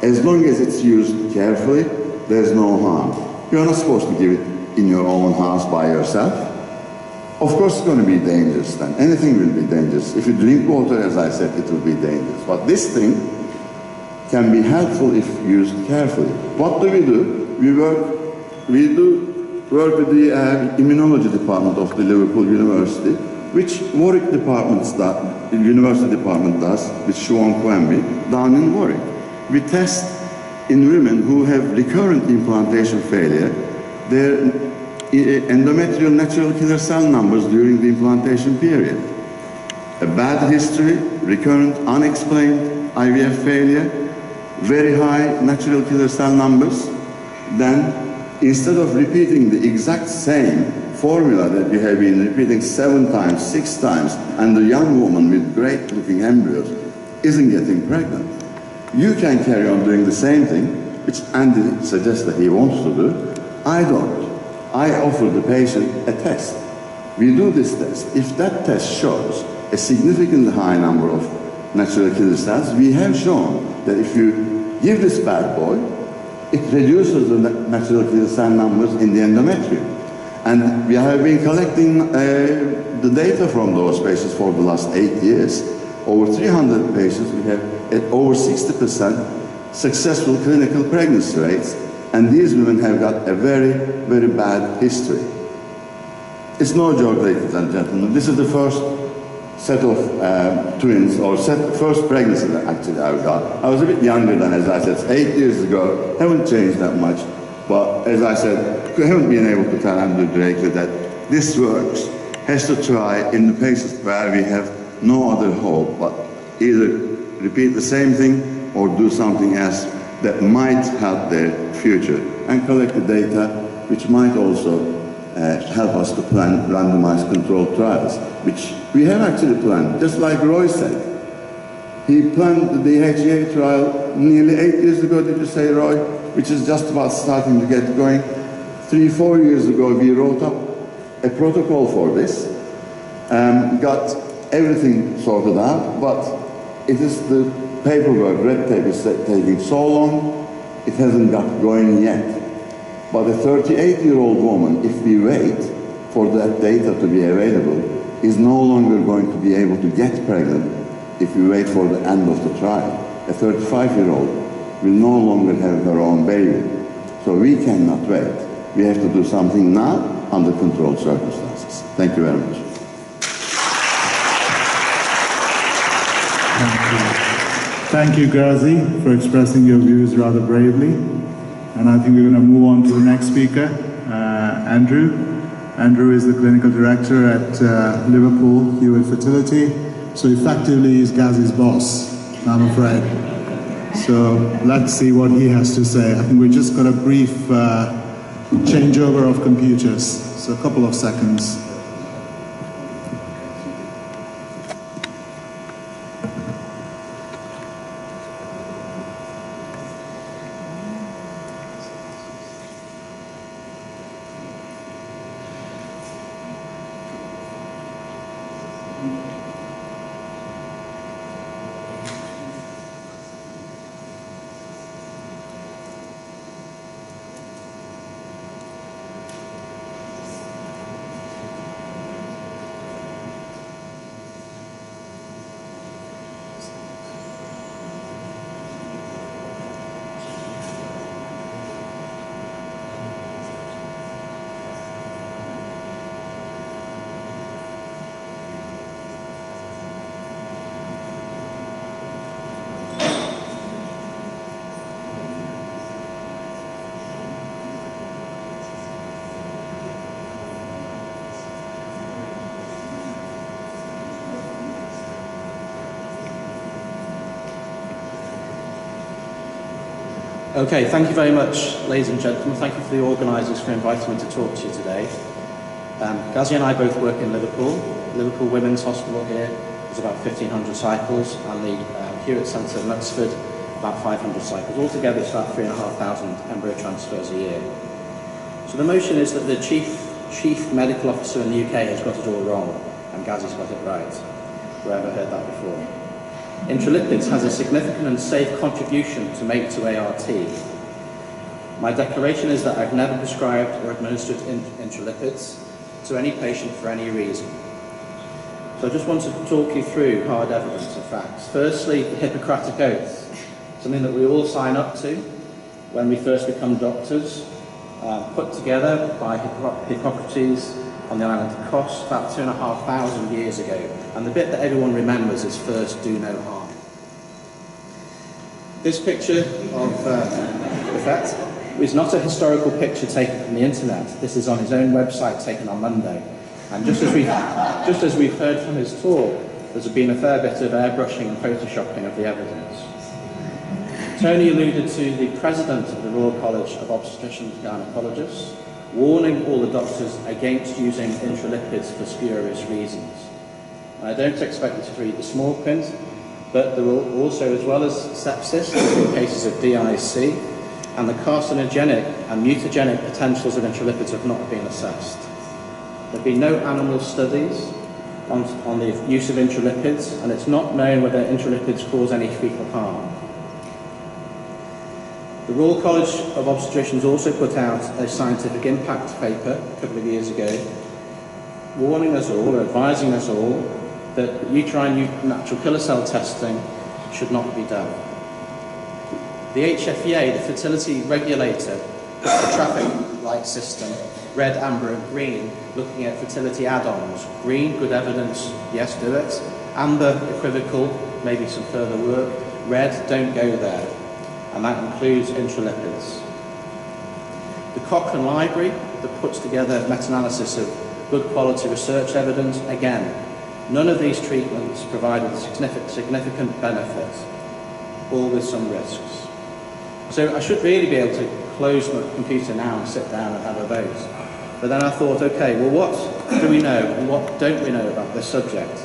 As long as it's used carefully, there's no harm. You're not supposed to give it in your own house by yourself. Of course it's going to be dangerous then. Anything will be dangerous. If you drink water, as I said, it will be dangerous. But this thing can be helpful if used carefully. What do? We do work with the immunology department of the Liverpool University, which Warwick University department does, with Siobhan Quamby, down in Warwick. We test in women who have recurrent implantation failure their endometrial natural killer cell numbers during the implantation period. A bad history, recurrent unexplained IVF failure, very high natural killer cell numbers, then instead of repeating the exact same formula that you have been repeating 7 times, 6 times, and the young woman with great looking embryos isn't getting pregnant, you can carry on doing the same thing, which Andy suggests that he wants to do. I don't. I offer the patient a test. We do this test. If that test shows a significantly high number of natural killer cells, we have shown that if you give this bad boy, it reduces the natural killer cell numbers in the endometrium. And we have been collecting the data from those patients for the last 8 years. Over 300 patients, we have at over 60% successful clinical pregnancy rates, and these women have got a very, very bad history. It's no joke, ladies and gentlemen. This is the first set of twins, or first pregnancy that actually I've got. I was a bit younger than, as I said, 8 years ago. Haven't changed that much. But as I said, we haven't been able to tell Andrew directly that this works. Has to try in the patients where we have no other hope, but either repeat the same thing or do something else that might help their future, and collect the data which might also help us to plan randomized controlled trials, which we have actually planned, just like Roy said. He planned the DHEA trial nearly 8 years ago, did you say, Roy? Which is just about starting to get going. 3-4 years ago, we wrote up a protocol for this, got everything sorted out, but it is the paperwork, red tape is taking so long, it hasn't got going yet. But a 38-year-old woman, if we wait for that data to be available, is no longer going to be able to get pregnant if we wait for the end of the trial. A 35-year-old will no longer have her own baby. So we cannot wait. We have to do something now under controlled circumstances. Thank you very much. Thank you, Ghazi, for expressing your views rather bravely. And I think we're going to move on to the next speaker, Andrew. Andrew is the clinical director at Liverpool Hewitt Fertility. So effectively, he's Ghazi's boss, I'm afraid. So let's see what he has to say. I think we just got a brief changeover of computers. So a couple of seconds. Okay, thank you very much, ladies and gentlemen. Thank you for the organisers for inviting me to talk to you today. Ghazi and I both work in Liverpool. Liverpool Women's Hospital here is about 1,500 cycles, and the Hewitt Centre in Knutsford about 500 cycles. Altogether, it's about 3,500 embryo transfers a year. So the motion is that the chief medical officer in the UK has got it all wrong, and Ghazi's got it right. Whoever heard that before? Intralipids has a significant and safe contribution to make to ART. My declaration is that I've never prescribed or administered intralipids to any patient for any reason. So I just want to talk you through hard evidence and facts. Firstly, the Hippocratic Oath, something that we all sign up to when we first become doctors, put together by Hippocrates on the island of Kos about 2,500 years ago. And the bit that everyone remembers is first do no harm. This picture of the vet is not a historical picture taken from the internet. This is on his own website taken on Monday. And just as we've heard from his talk, there's been a fair bit of airbrushing and photoshopping of the evidence. Tony alluded to the president of the Royal College of Obstetricians and Gynecologists warning all the doctors against using intralipids for spurious reasons. I don't expect you to read the small print, but there will also, as well as sepsis, in cases of DIC, and the carcinogenic and mutagenic potentials of intralipids have not been assessed. There have been no animal studies on the use of intralipids, and it's not known whether intralipids cause any fecal harm. The Royal College of Obstetricians also put out a scientific impact paper a couple of years ago, warning us all, or advising us all, that uterine natural killer cell testing should not be done. The HFEA, the fertility regulator, puts the traffic light system, red, amber and green, looking at fertility add-ons. Green, good evidence, yes, do it. Amber, equivocal, maybe some further work. Red, don't go there. And that includes intralipids. The Cochrane Library that puts together meta-analysis of good quality research evidence, again, none of these treatments provided significant benefit, all with some risks. So I should really be able to close my computer now and sit down and have a vote. But then I thought, okay, well, what do we know and what don't we know about this subject?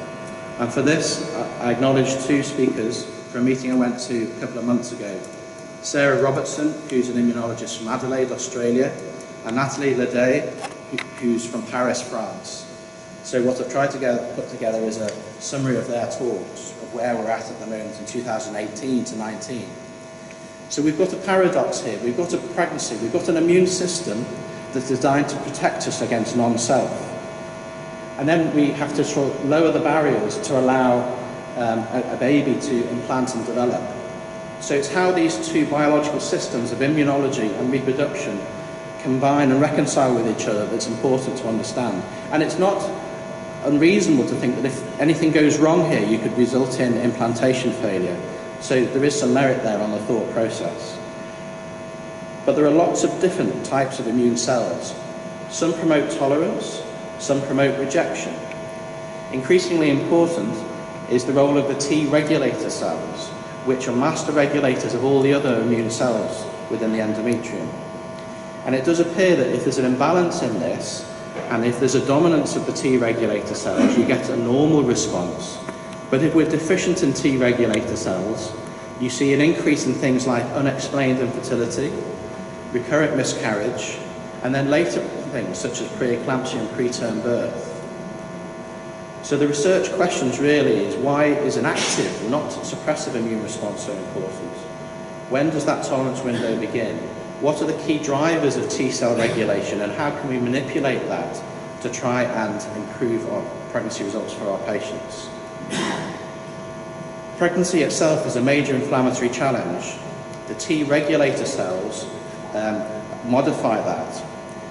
And for this, I acknowledge two speakers for a meeting I went to a couple of months ago. Sarah Robertson, who's an immunologist from Adelaide, Australia, and Nathalie Ledet, who's from Paris, France. So what I've tried to put together is a summary of their talks, of where we're at the moment in 2018 to 19. So we've got a paradox here. We've got a pregnancy. We've got an immune system that's designed to protect us against non-self. And then we have to sort of lower the barriers to allow a baby to implant and develop. So it's how these two biological systems of immunology and reproduction combine and reconcile with each other that's important to understand. And it's not unreasonable to think that if anything goes wrong here, you could result in implantation failure. So there is some merit there on the thought process. But there are lots of different types of immune cells. Some promote tolerance, some promote rejection. Increasingly important is the role of the T regulator cells, which are master regulators of all the other immune cells within the endometrium. And it does appear that if there's an imbalance in this, and if there's a dominance of the T regulator cells, you get a normal response. But if we're deficient in T regulator cells, you see an increase in things like unexplained infertility, recurrent miscarriage, and then later things such as preeclampsia and preterm birth. So the research questions really is, why is an active, not suppressive immune response so important? When does that tolerance window begin? What are the key drivers of T cell regulation, and how can we manipulate that to try and improve our pregnancy results for our patients? Pregnancy itself is a major inflammatory challenge. The T regulator cells modify that.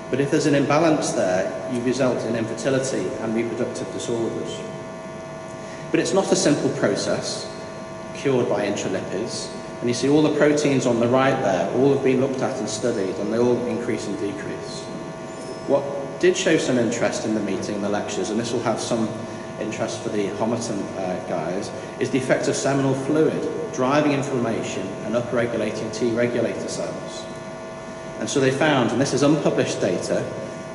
But if there's an imbalance there, you result in infertility and reproductive disorders. But it's not a simple process cured by intralipids. And you see all the proteins on the right there, all have been looked at and studied, and they all increase and decrease. What did show some interest in the meeting, the lectures, and this will have some interest for the Homerton guys, is the effect of seminal fluid, driving inflammation and upregulating T regulator cells. And so they found, and this is unpublished data,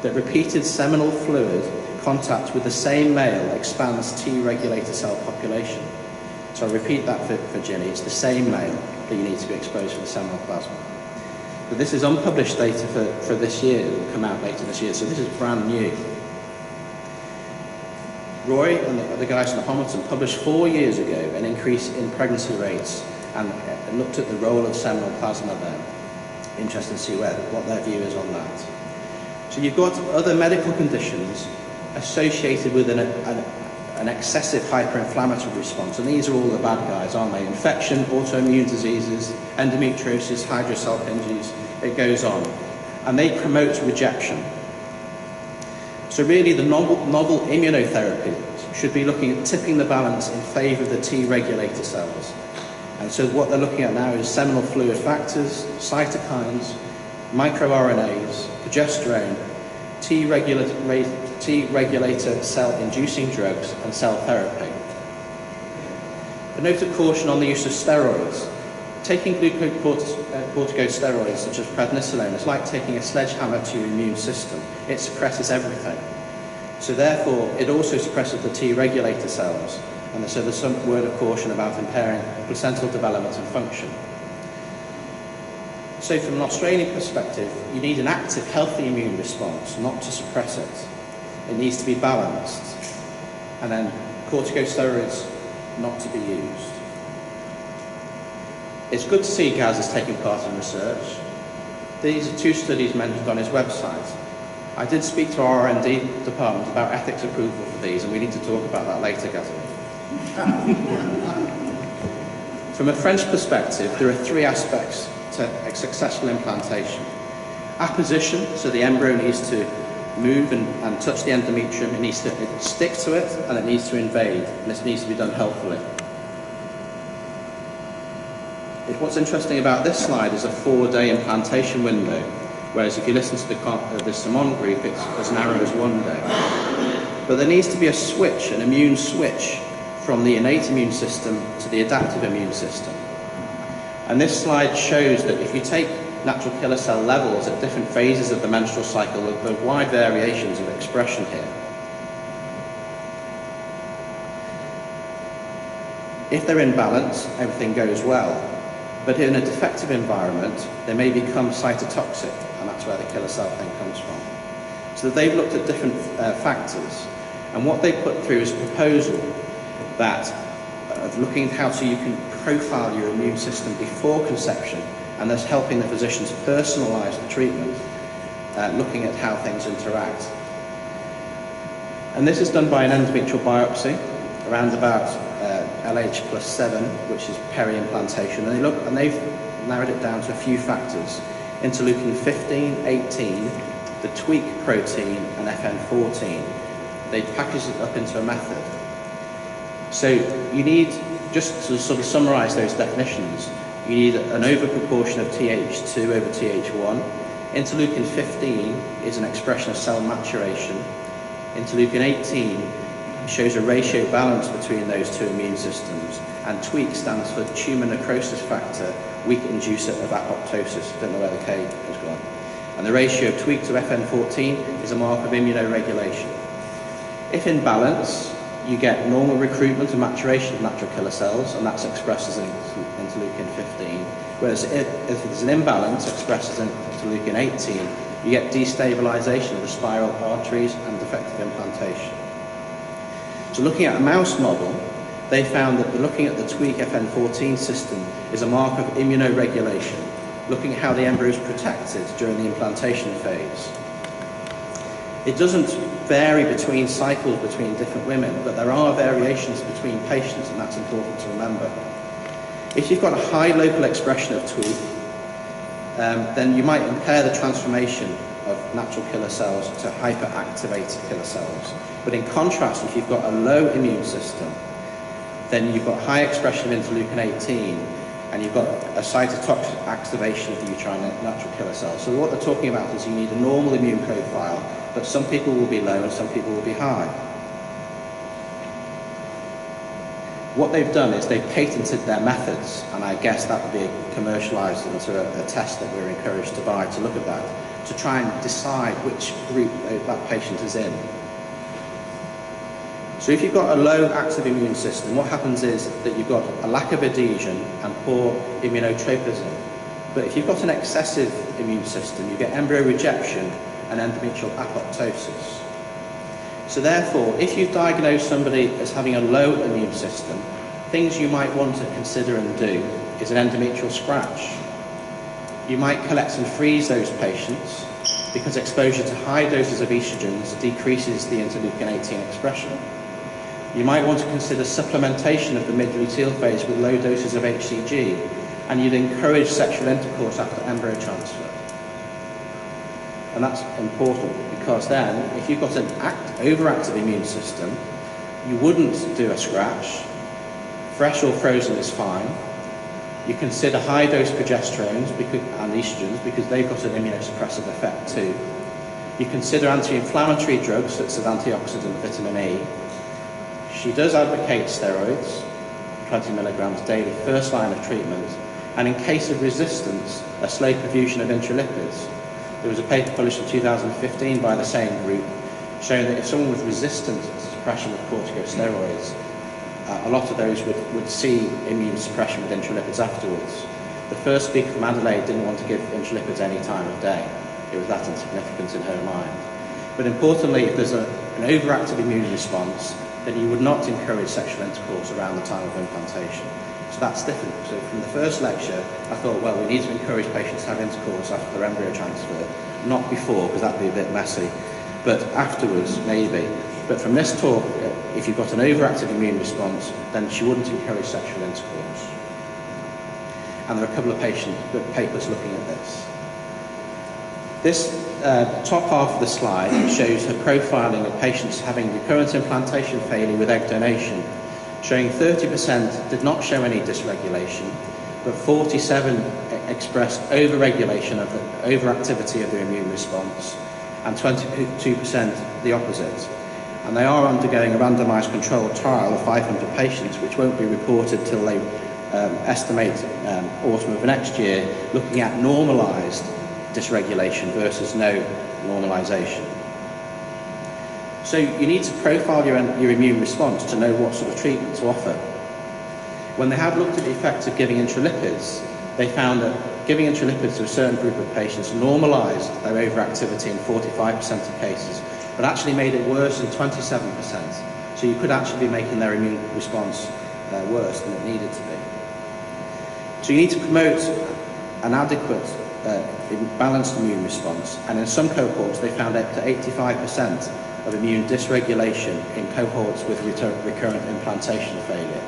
that repeated seminal fluid contact with the same male expands T regulator cell population. So I'll repeat that for Ginny. It's the same male that you need to be exposed for the seminal plasma. But this is unpublished data for this year. It will come out later this year, so this is brand new. Roy and the guys from the Homerton published 4 years ago an increase in pregnancy rates and looked at the role of seminal plasma there. Interesting to see what their view is on that. So you've got other medical conditions associated with an excessive hyperinflammatory response, and these are all the bad guys, aren't they? Infection, autoimmune diseases, endometriosis, hydrosalpinges, it goes on. And they promote rejection. So really the novel immunotherapies should be looking at tipping the balance in favour of the T regulator cells. And so what they're looking at now is seminal fluid factors, cytokines, microRNAs, progesterone, T regulator cell-inducing drugs, and cell therapy. A note of caution on the use of steroids. Taking glucocorticosteroids such as prednisolone is like taking a sledgehammer to your immune system. It suppresses everything. So therefore, it also suppresses the T regulator cells. And so there's some word of caution about impairing placental development and function. So from an Australian perspective, you need an active, healthy immune response, not to suppress it. It needs to be balanced. and then corticosteroids not to be used. It's good to see Gaz is taking part in research. These are 2 studies mentioned on his website. I did speak to our R&D department about ethics approval for these, and we need to talk about that later, Gaz. From a French perspective, there are 3 aspects to a successful implantation. Apposition, so the embryo needs to move and touch the endometrium, it needs to stick to it, and it needs to invade, and this needs to be done helpfully. What's interesting about this slide is a 4-day implantation window, whereas if you listen to the Simon group, it's as narrow as 1 day. But there needs to be a switch, an immune switch, from the innate immune system to the adaptive immune system. And this slide shows that if you take natural killer cell levels at different phases of the menstrual cycle, there are wide variations of expression here. If they're in balance, everything goes well. But in a defective environment, they may become cytotoxic, and that's where the killer cell thing comes from. So they've looked at different factors, and what they put through is a proposal that of looking at how you can profile your immune system before conception, and thus helping the physicians personalise the treatment, looking at how things interact. And this is done by an endometrial biopsy, around about LH plus 7, which is peri-implantation, and they've narrowed it down to a few factors: interleukin 15, 18, the tweak protein, and FN14. They packaged it up into a method. So you need, just to sort of summarise those definitions, you need an overproportion of Th2 over Th1. Interleukin 15 is an expression of cell maturation. Interleukin 18 shows a ratio balance between those 2 immune systems, and tweak stands for tumour necrosis factor, weak inducer of apoptosis. Don't know where the K has gone. And the ratio of tweak to FN14 is a mark of immunoregulation. If in balance, you get normal recruitment and maturation of natural killer cells, and that's expressed as interleukin 15. Whereas if there's an imbalance expressed as interleukin 18, you get destabilization of the spiral arteries and defective implantation. So looking at a mouse model, they found that looking at the tweak FN14 system is a mark of immunoregulation, looking at how the embryo is protected during the implantation phase. It doesn't vary between cycles between different women, but there are variations between patients, and that's important to remember. If you've got a high local expression of tweak, then you might impair the transformation of natural killer cells to hyperactivated killer cells. But in contrast, if you've got a low immune system, then you've got high expression of interleukin 18, and you've got a cytotoxic activation of the uterine natural killer cells. So what they're talking about is you need a normal immune profile, but some people will be low and some people will be high. What they've done is they've patented their methods, and I guess that would be commercialised into a test that we're encouraged to buy to look at that, to try and decide which group that patient is in. So if you've got a low active immune system, what happens is that you've got a lack of adhesion and poor immunotropism. But if you've got an excessive immune system, you get embryo rejection and endometrial apoptosis. So therefore, if you've diagnosed somebody as having a low immune system, things you might want to consider and do is an endometrial scratch. You might collect and freeze those patients because exposure to high doses of estrogens decreases the interleukin 18 expression. You might want to consider supplementation of the mid-luteal phase with low doses of HCG, and you'd encourage sexual intercourse after embryo transfer. And that's important because then, if you've got an overactive immune system, you wouldn't do a scratch. Fresh or frozen is fine. You consider high-dose progesterones and estrogens because they've got an immunosuppressive effect too. You consider anti-inflammatory drugs such as antioxidant vitamin E. She does advocate steroids, 20 milligrams daily, first line of treatment, and in case of resistance, a slow perfusion of intralipids. There was a paper published in 2015 by the same group showing that if someone was resistant to suppression with corticosteroids, a lot of those would see immune suppression with intralipids afterwards. The first speaker from Adelaide didn't want to give intralipids any time of day. It was that insignificant in her mind. But importantly, if there's an overactive immune response, then you would not encourage sexual intercourse around the time of implantation. So that's different. So from the first lecture, I thought, well, we need to encourage patients to have intercourse after their embryo transfer. Not before, because that'd be a bit messy, but afterwards, maybe. But from this talk, if you've got an overactive immune response, then she wouldn't encourage sexual intercourse. And there are a couple of papers looking at this. This top half of the slide shows her profiling of patients having recurrent implantation failure with egg donation, showing 30% did not show any dysregulation, but 47 expressed overregulation of the overactivity of the immune response, and 22% the opposite. And they are undergoing a randomised controlled trial of 500 patients, which won't be reported till they estimate autumn of next year, looking at normalised dysregulation versus no normalisation. So you need to profile your immune response to know what sort of treatment to offer. When they had looked at the effects of giving intralipids, they found that giving intralipids to a certain group of patients normalised their overactivity in 45% of cases, but actually made it worse in 27%. So you could actually be making their immune response worse than it needed to be. So you need to promote an adequate balanced immune response, and in some cohorts they found up to 85% of immune dysregulation in cohorts with recurrent implantation failure.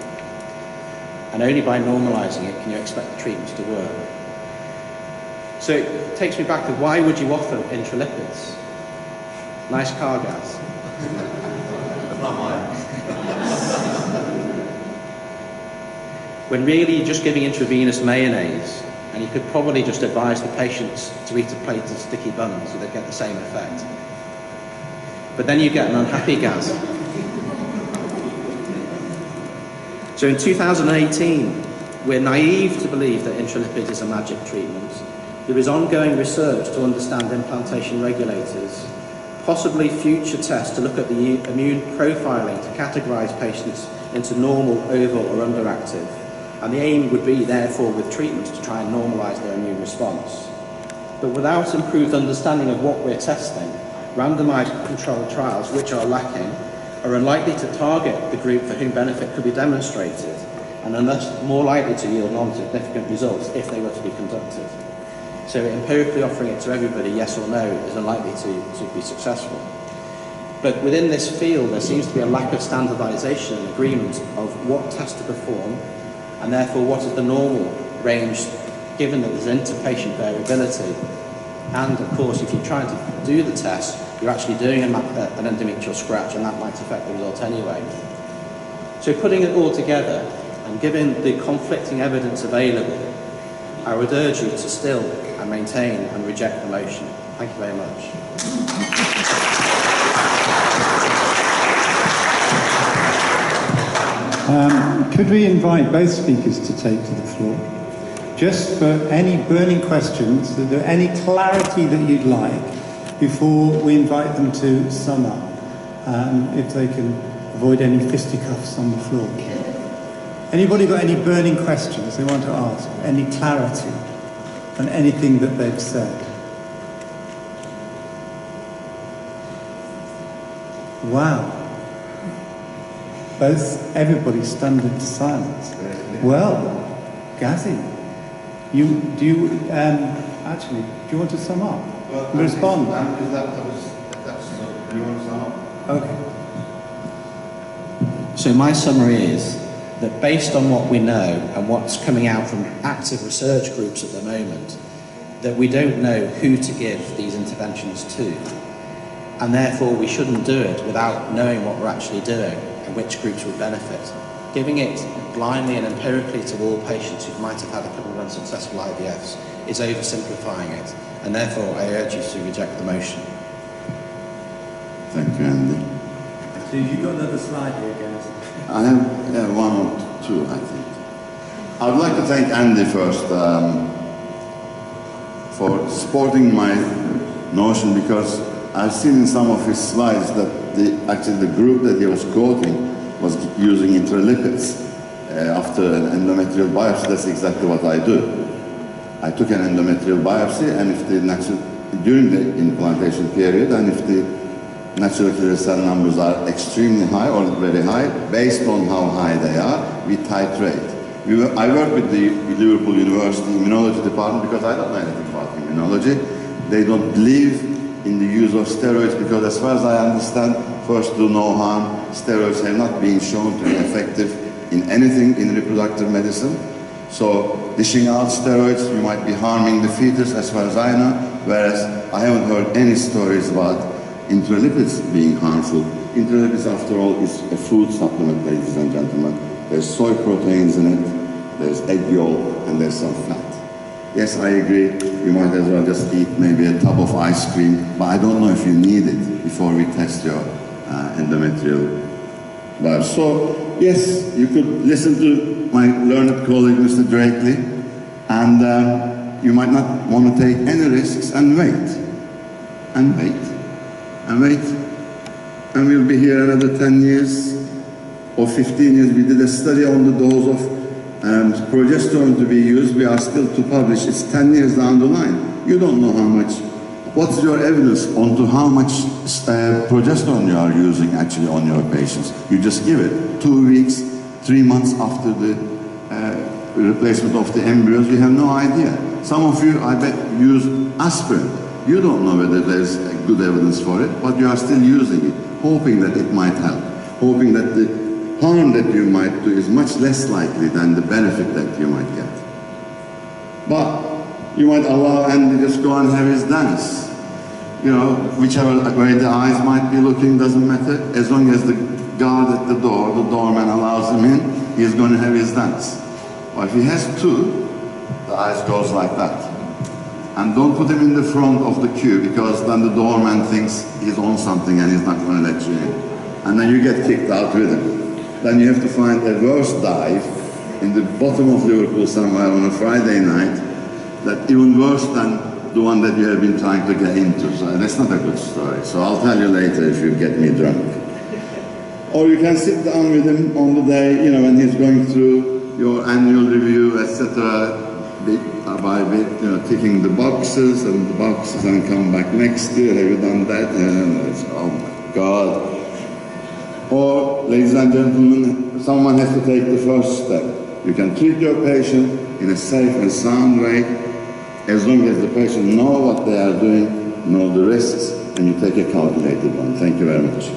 And only by normalising it can you expect the treatments to work. So it takes me back to why would you offer intralipids? Nice car gas. Not mine. When really you're just giving intravenous mayonnaise, and you could probably just advise the patients to eat a plate of sticky buns so they get the same effect. But then you get an unhappy gas. So in 2018, we're naive to believe that intralipid is a magic treatment. There is ongoing research to understand implantation regulators, possibly future tests to look at the immune profiling to categorise patients into normal, oval or underactive. And the aim would be, therefore, with treatments to try and normalise their immune response. But without improved understanding of what we're testing, randomised controlled trials, which are lacking, are unlikely to target the group for whom benefit could be demonstrated, and are thus more likely to yield non-significant results if they were to be conducted. So empirically offering it to everybody, yes or no, is unlikely to be successful. But within this field, there seems to be a lack of standardisation and agreement of what tests to perform, and therefore what is the normal range, given that there's inter-patient variability. And of course, if you're trying to do the test, you're actually doing an endometrial scratch, and that might affect the result anyway. So putting it all together, and given the conflicting evidence available, I would urge you to still and maintain and reject the motion. Thank you very much. Could we invite both speakers to take to the floor? Just for any burning questions, is there any clarity that you'd like before we invite them to sum up, if they can avoid any fisticuffs on the floor? Anybody got any burning questions they want to ask? Any clarity on anything that they've said? Wow. Everybody stunned into silence. Well, Ghazi, do you want to sum up? Well, respond? Do you want to sum up? Okay. So my summary is that based on what we know and what's coming out from active research groups at the moment, that we don't know who to give these interventions to. And therefore we shouldn't do it without knowing what we're actually doing and which groups would benefit. Giving it blindly and empirically to all patients who might have had a couple of unsuccessful IVFs is oversimplifying it, and therefore I urge you to reject the motion. Thank you, Andy. So you've got another slide here, guys. I have one or two, I think. I would like to thank Andy first for supporting my notion, because I've seen in some of his slides that actually the group that he was quoting was using intralipids after an endometrial biopsy. That's exactly what I do. I took an endometrial biopsy, and if during the implantation period, and if the natural killer cell numbers are extremely high or very high. Based on how high they are, we titrate. I work with the Liverpool University Immunology Department because I don't know anything about immunology. They don't believe in the use of steroids because, as far as I understand, first do no harm. Steroids have not been shown to be effective in anything in reproductive medicine. So dishing out steroids, you might be harming the fetus, as far as I know, whereas I haven't heard any stories about intralipids being harmful. Intralipids, after all, is a food supplement, ladies and gentlemen. There's soy proteins in it, there's egg yolk, and there's some fat. Yes, I agree, you might as well just eat maybe a tub of ice cream, but I don't know if you need it before we test your endometrial virus. So, yes, you could listen to my learned colleague, Mr. Drakely, and you might not want to take any risks and wait, and wait, and wait. And we'll be here another 10 years or 15 years. We did a study on the dose of progesterone to be used. We are still to publish. It's 10 years down the line. You don't know how much. What's your evidence onto how much progesterone you are using actually on your patients? You just give it 2 weeks, 3 months after the replacement of the embryos. You have no idea. Some of you, I bet, use aspirin. You don't know whether there's good evidence for it, but you are still using it, hoping that it might help, hoping that the harm that you might do is much less likely than the benefit that you might get. But you might allow Andy to just go and have his dance. You know, whichever way the eyes might be looking doesn't matter. As long as the guard at the door, the doorman allows him in, he's going to have his dance. Or if he has two, the eyes goes like that. And don't put him in the front of the queue because then the doorman thinks he's on something and he's not going to let you in. And then you get kicked out with him. Then you have to find a worse dive in the bottom of Liverpool somewhere on a Friday night that's even worse than the one that you have been trying to get into. So that's not a good story. So I'll tell you later if you get me drunk. Or you can sit down with him on the day, you know, when he's going through your annual review, etc., bit by bit, you know, ticking the boxes and the boxes and come back next year, have you done that? And it's, oh my God. Or, ladies and gentlemen, someone has to take the first step. You can treat your patient in a safe and sound way, as long as the patient knows what they are doing, know the risks, and you take a calculated one. Thank you very much.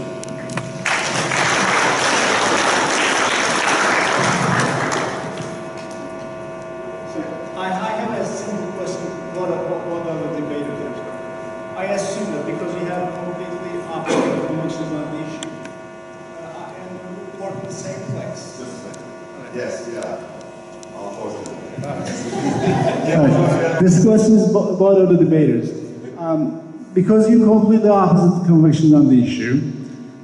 I have a simple question. What are the debaters here? I assume that because we have completely opposite convictions on the issue, and we work in the same place. Yes, yeah. Unfortunately. This question is about other debaters. Because you completely opposite convictions on the issue,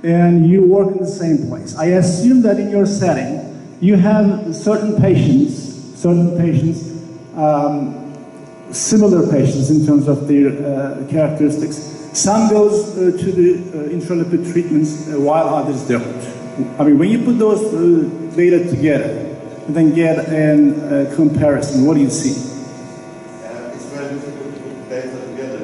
and you work in the same place, I assume that in your setting, you have certain patients, similar patients in terms of their characteristics. Some goes to the intralipid treatments while others don't. I mean, when you put those data together and then get a comparison, what do you see? It's very difficult to put data together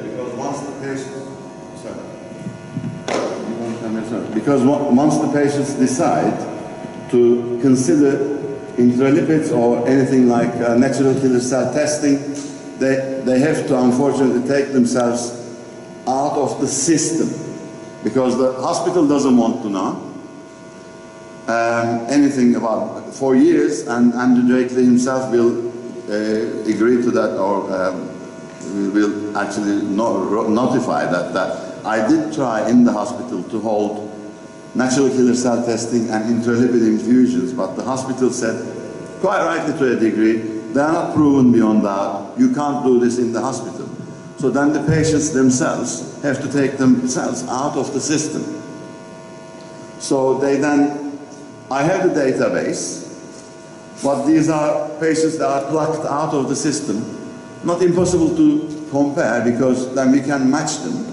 because once the patients decide to consider intralipids or anything like natural killer cell testing, they have to unfortunately take themselves out of the system because the hospital doesn't want to know anything about it. For years, and Andrew Drakely himself will agree to that, or will actually notify that I did try in the hospital to hold natural killer cell testing and intralipid infusions, but the hospital said, quite rightly to a degree, they are not proven beyond doubt. You can't do this in the hospital. So then the patients themselves have to take themselves out of the system. So they then, I have the database, but these are patients that are plucked out of the system. Not impossible to compare because then we can match them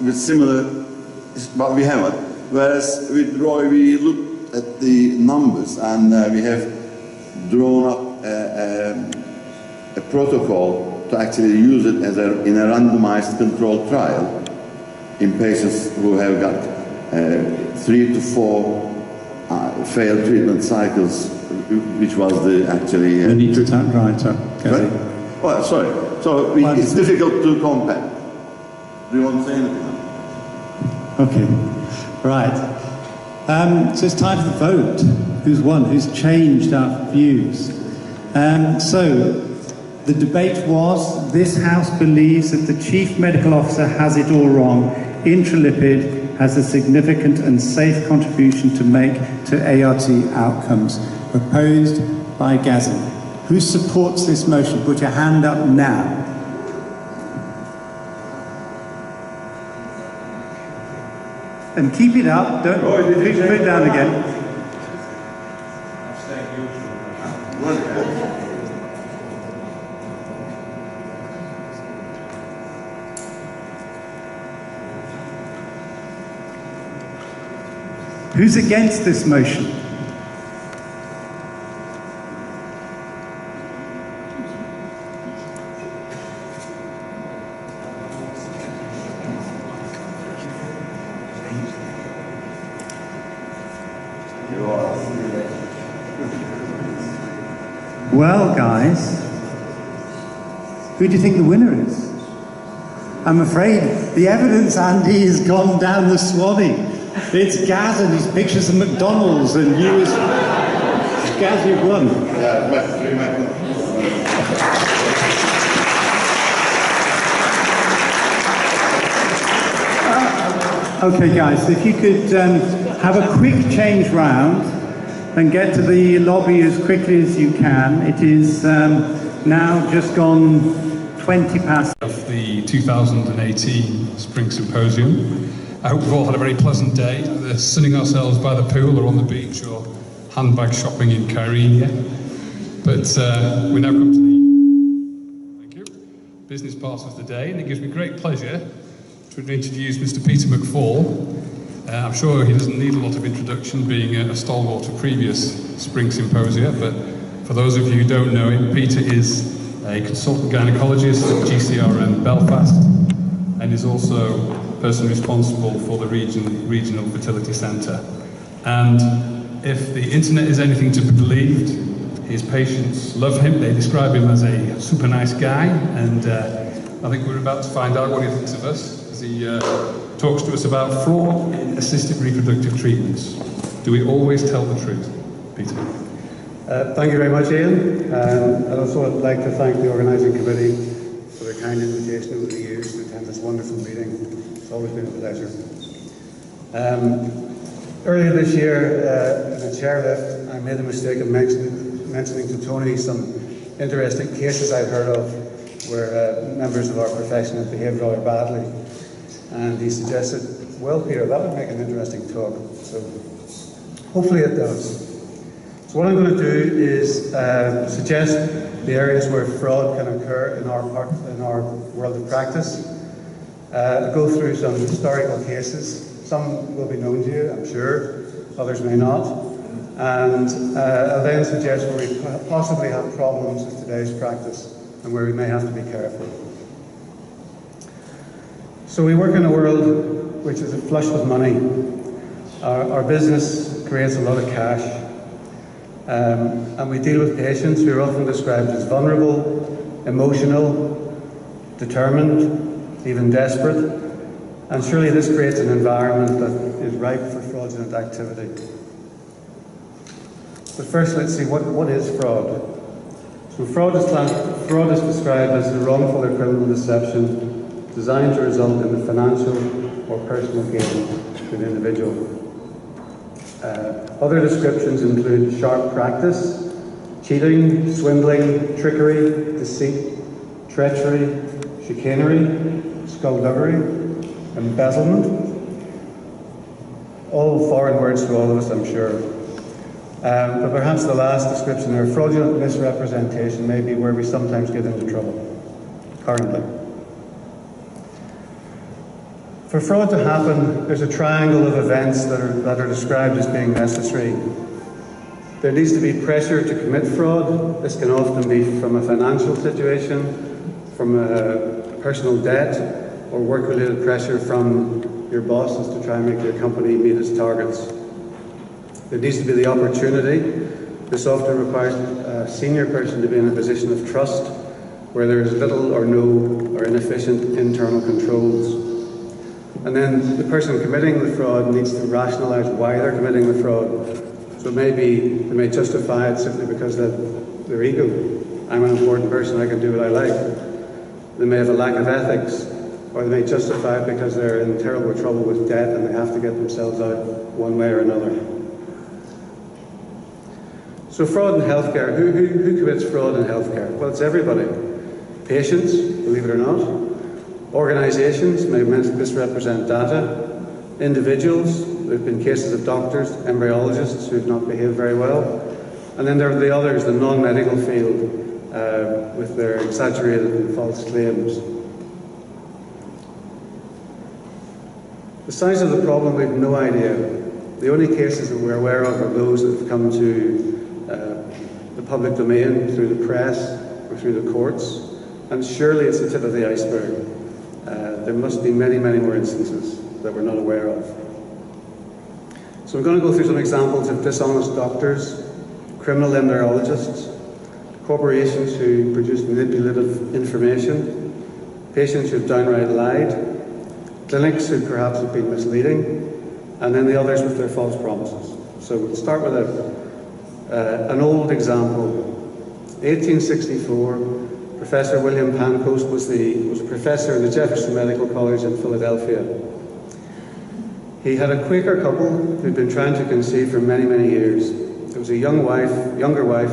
with similar, but we haven't. Whereas with Roy, we looked at the numbers and we have drawn up a protocol to actually use it as in a randomized controlled trial in patients who have got 3 to 4 failed treatment cycles, which was the actually... You need to tap right up. Right? Oh, sorry. So it's difficult to compare. Do you want to say anything? Okay, right. So it's time for the vote. Who's won? Who's changed our views? So the debate was, this House believes that the Chief Medical Officer has it all wrong. Intralipid has a significant and safe contribution to make to ART outcomes. Proposed by Gazin. Who supports this motion? Put your hand up now. And keep it up, don't put it down again. Who's against this motion? Well, guys, who do you think the winner is? I'm afraid the evidence, Andy, has gone down the Swanee. It's Gaz and his pictures of McDonald's, and you as Gaz, you've won. Okay, guys, if you could have a quick change round and get to the lobby as quickly as you can. It is now just gone 20 past. Of the 2018 Spring Symposium. I hope we've all had a very pleasant day, either sunning ourselves by the pool or on the beach or handbag shopping in Kyrenia. But we now come to the business part of the day, and it gives me great pleasure to introduce Mr. Peter McFall. I'm sure he doesn't need a lot of introduction, being a stalwart of previous Spring Symposia, but for those of you who don't know him, Peter is a consultant gynaecologist at GCRM Belfast, and is also person responsible for the regional fertility centre. And if the internet is anything to be believed, his patients love him. They describe him as a super nice guy, and I think we're about to find out what he thinks of us as he talks to us about fraud in assisted reproductive treatments. Do we always tell the truth? Peter. Thank you very much, Ian. I'd also like to thank the organising committee for the kind invitation that we used to attend this wonderful meeting. It's always been a pleasure. Earlier this year, in a chairlift, I made the mistake of mentioning to Tony some interesting cases I've heard of where members of our profession have behaved rather badly. And he suggested, well, Peter, that would make an interesting talk. So hopefully it does. So what I'm going to do is suggest the areas where fraud can occur in our world of practice. I'll go through some historical cases. Some will be known to you, I'm sure. Others may not. And I'll then suggest where we possibly have problems with today's practice and where we may have to be careful. So we work in a world which is flush with money. Our business creates a lot of cash. And we deal with patients who are often described as vulnerable, emotional, determined, even desperate. And surely this creates an environment that is ripe for fraudulent activity. But first, let's see, what is fraud? So fraud is described as the wrongful or criminal deception designed to result in the financial or personal gain to an individual. Other descriptions include sharp practice, cheating, swindling, trickery, deceit, treachery, chicanery, skullduggery, embezzlement. All foreign words to all of us, I'm sure. But perhaps the last description there, fraudulent misrepresentation, may be where we sometimes get into trouble, currently. For fraud to happen, there's a triangle of events that are described as being necessary. There needs to be pressure to commit fraud. This can often be from a financial situation, from a personal debt, or work-related pressure from your boss is to try and make your company meet its targets. There needs to be the opportunity. This often requires a senior person to be in a position of trust where there is little or no or inefficient internal controls. And then the person committing the fraud needs to rationalise why they're committing the fraud. So maybe they may justify it simply because of their ego. I'm an important person, I can do what I like. They may have a lack of ethics, or they may justify it because they're in terrible trouble with debt and they have to get themselves out one way or another. So fraud in healthcare, who commits fraud in healthcare? Well, it's everybody. Patients, believe it or not. Organisations may misrepresent data. Individuals, there have been cases of doctors, embryologists who have not behaved very well. And then there are the others, the non-medical field, with their exaggerated and false claims. The size of the problem, we have no idea. The only cases that we're aware of are those that have come to the public domain through the press or through the courts. And surely it's the tip of the iceberg. There must be many, many more instances that we're not aware of. So I'm going to go through some examples of dishonest doctors, criminal embryologists, corporations who produce manipulative information, patients who've downright lied, clinics who perhaps have been misleading, and then the others with their false promises. So we'll start with an old example. 1864, Professor William Pancoast was a professor in the Jefferson Medical College in Philadelphia. He had a Quaker couple who'd been trying to conceive for many, many years. There was a younger wife,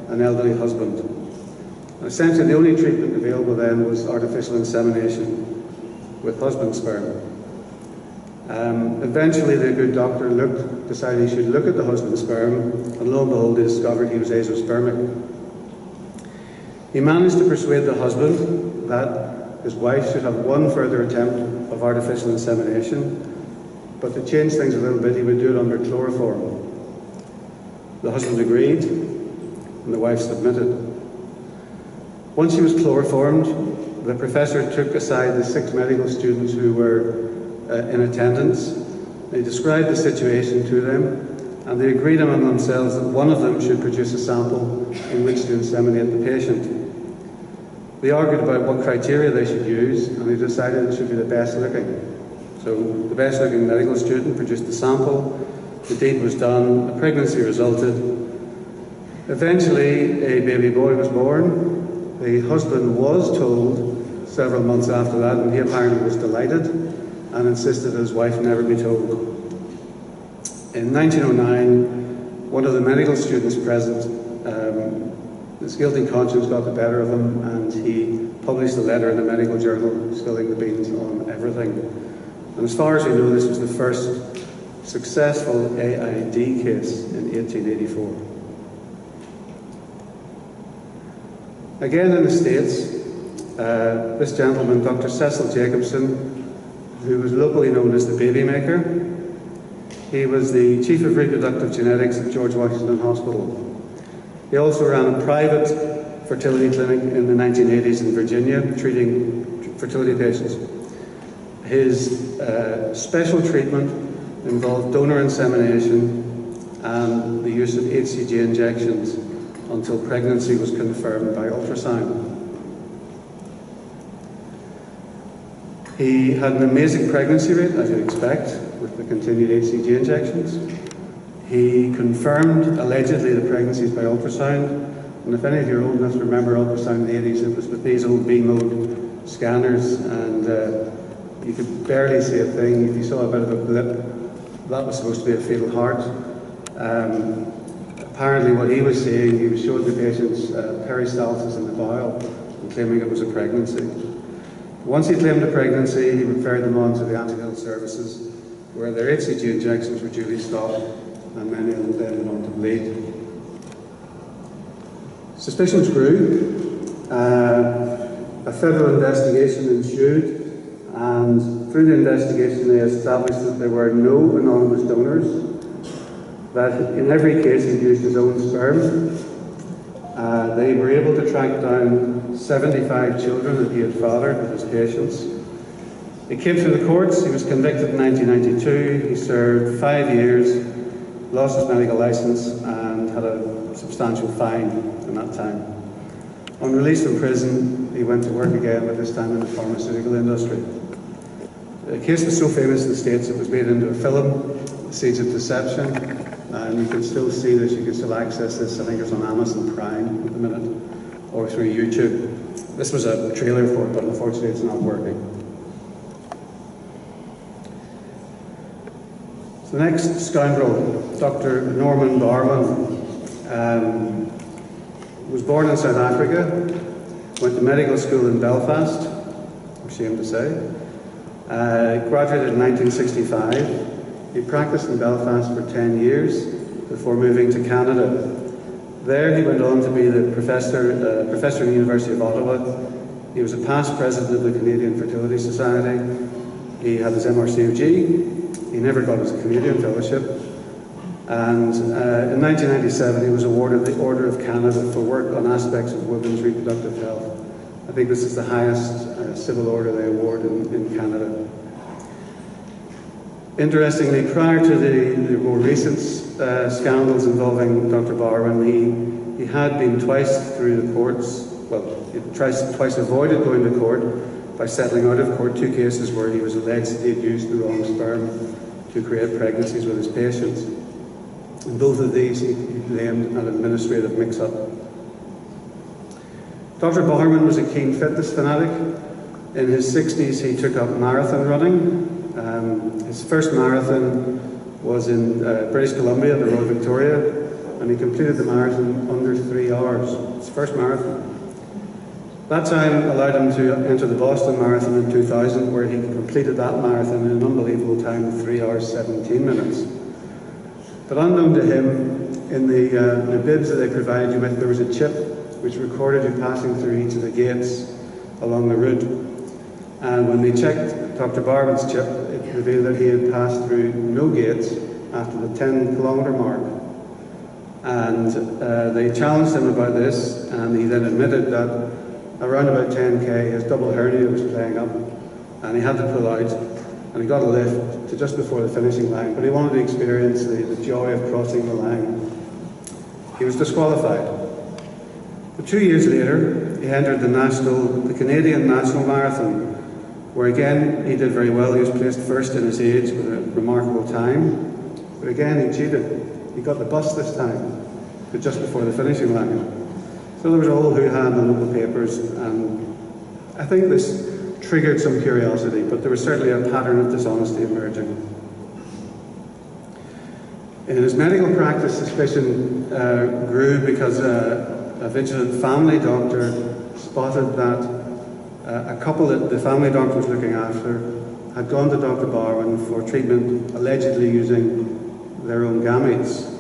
an elderly husband. And essentially, the only treatment available then was artificial insemination with husband sperm. Eventually, the good doctor decided he should look at the husband's sperm, and lo and behold, he discovered he was azoospermic. He managed to persuade the husband that his wife should have one further attempt of artificial insemination, but to change things a little bit, he would do it under chloroform. The husband agreed, and the wife submitted. Once she was chloroformed, the professor took aside the 6 medical students who were in attendance. He described the situation to them, and they agreed among themselves that one of them should produce a sample in which to inseminate the patient. They argued about what criteria they should use, and they decided it should be the best looking. So the best looking medical student produced the sample, the deed was done, a pregnancy resulted. Eventually a baby boy was born. The husband was told several months after that, and he apparently was delighted and insisted his wife never be told. In 1909, one of the medical students present, his guilty conscience got the better of him, and he published a letter in a medical journal spilling the beans on everything. And as far as we know, this was the first successful AID case in 1884. Again in the States, this gentleman, Dr. Cecil Jacobson, who was locally known as the baby maker, he was the chief of reproductive genetics at George Washington Hospital. He also ran a private fertility clinic in the 1980s in Virginia, treating fertility patients. His special treatment involved donor insemination and the use of HCG injections until pregnancy was confirmed by ultrasound. He had an amazing pregnancy rate, as you'd expect, with the continued HCG injections. He confirmed, allegedly, the pregnancies by ultrasound. And if any of you are old enough to remember ultrasound in the 80s, it was with these old B-mode scanners, and you could barely see a thing. If you saw a bit of a blip, that was supposed to be a fetal heart. Apparently what he was seeing, he was showing the patients peristalsis in the bowel and claiming it was a pregnancy. Once he claimed a pregnancy, he referred them on to the antenatal services, where their HCG injections were duly stopped, and many of them then went on to bleed. Suspicions grew. A federal investigation ensued, and through the investigation they established that there were no anonymous donors, that in every case he used his own sperm. They were able to track down 75 children that he had fathered with his patients. He came through the courts. He was convicted in 1992. He served 5 years, lost his medical license, and had a substantial fine in that time. On release from prison, he went to work again, but this time in the pharmaceutical industry. The case was so famous in the States it was made into a film, The Seeds of Deception, and you can still see this, you can still access this. I think it's on Amazon Prime at the minute, or through YouTube. This was a trailer for it, but unfortunately it's not working. So the next scoundrel, Dr. Norman Barwin, was born in South Africa, went to medical school in Belfast, I'm ashamed to say, graduated in 1965. He practiced in Belfast for 10 years before moving to Canada. There he went on to be the professor in the University of Ottawa. He was a past president of the Canadian Fertility Society. He had his MRCOG. He never got his Canadian fellowship. And in 1997 he was awarded the Order of Canada for work on aspects of women's reproductive health. I think this is the highest civil order they award in Canada. Interestingly, prior to the more recent scandals involving Dr. Barwin, he had been twice through the courts. Well, he twice avoided going to court by settling out of court 2 cases where he was alleged that he had used the wrong sperm to create pregnancies with his patients. In both of these, he blamed an administrative mix-up. Dr. Barwin was a keen fitness fanatic. In his 60s, he took up marathon running. His first marathon was in British Columbia, the Royal Victoria, and he completed the marathon under 3 hours. His first marathon. That time allowed him to enter the Boston Marathon in 2000, where he completed that marathon in an unbelievable time of 3 hours 17 minutes. But unknown to him, in the bibs that they provided you with, there was a chip which recorded you passing through each of the gates along the route. And when they checked Dr. Barwin's chip, it revealed that he had passed through no gates after the 10-kilometre mark. And they challenged him about this, and he then admitted that around about 10k, his double hernia was playing up, and he had to pull out, and he got a lift to just before the finishing line, but he wanted to experience the joy of crossing the line. He was disqualified. But 2 years later, he entered the Canadian National Marathon, where again he did very well. He was placed first in his age with a remarkable time, but again he cheated. He got the bus this time, but just before the finishing line. So there was a whole hoo-ha in the local papers, and I think this triggered some curiosity, but there was certainly a pattern of dishonesty emerging. In his medical practice, suspicion grew because a vigilant family doctor spotted that a couple that the family doctor was looking after had gone to Dr. Barwin for treatment, allegedly using their own gametes.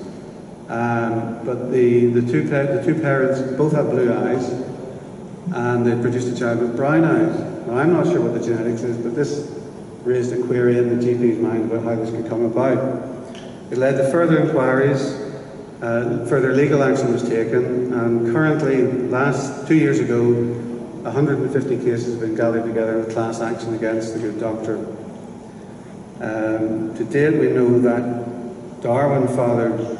But the two parents both had blue eyes, and they produced a child with brown eyes. Now, I'm not sure what the genetics is, but this raised a query in the GP's mind about how this could come about. It led to further inquiries, further legal action was taken, and currently, 2 years ago, 150 cases have been gathered together in a class action against the good doctor. To date, we know that Darwin fathered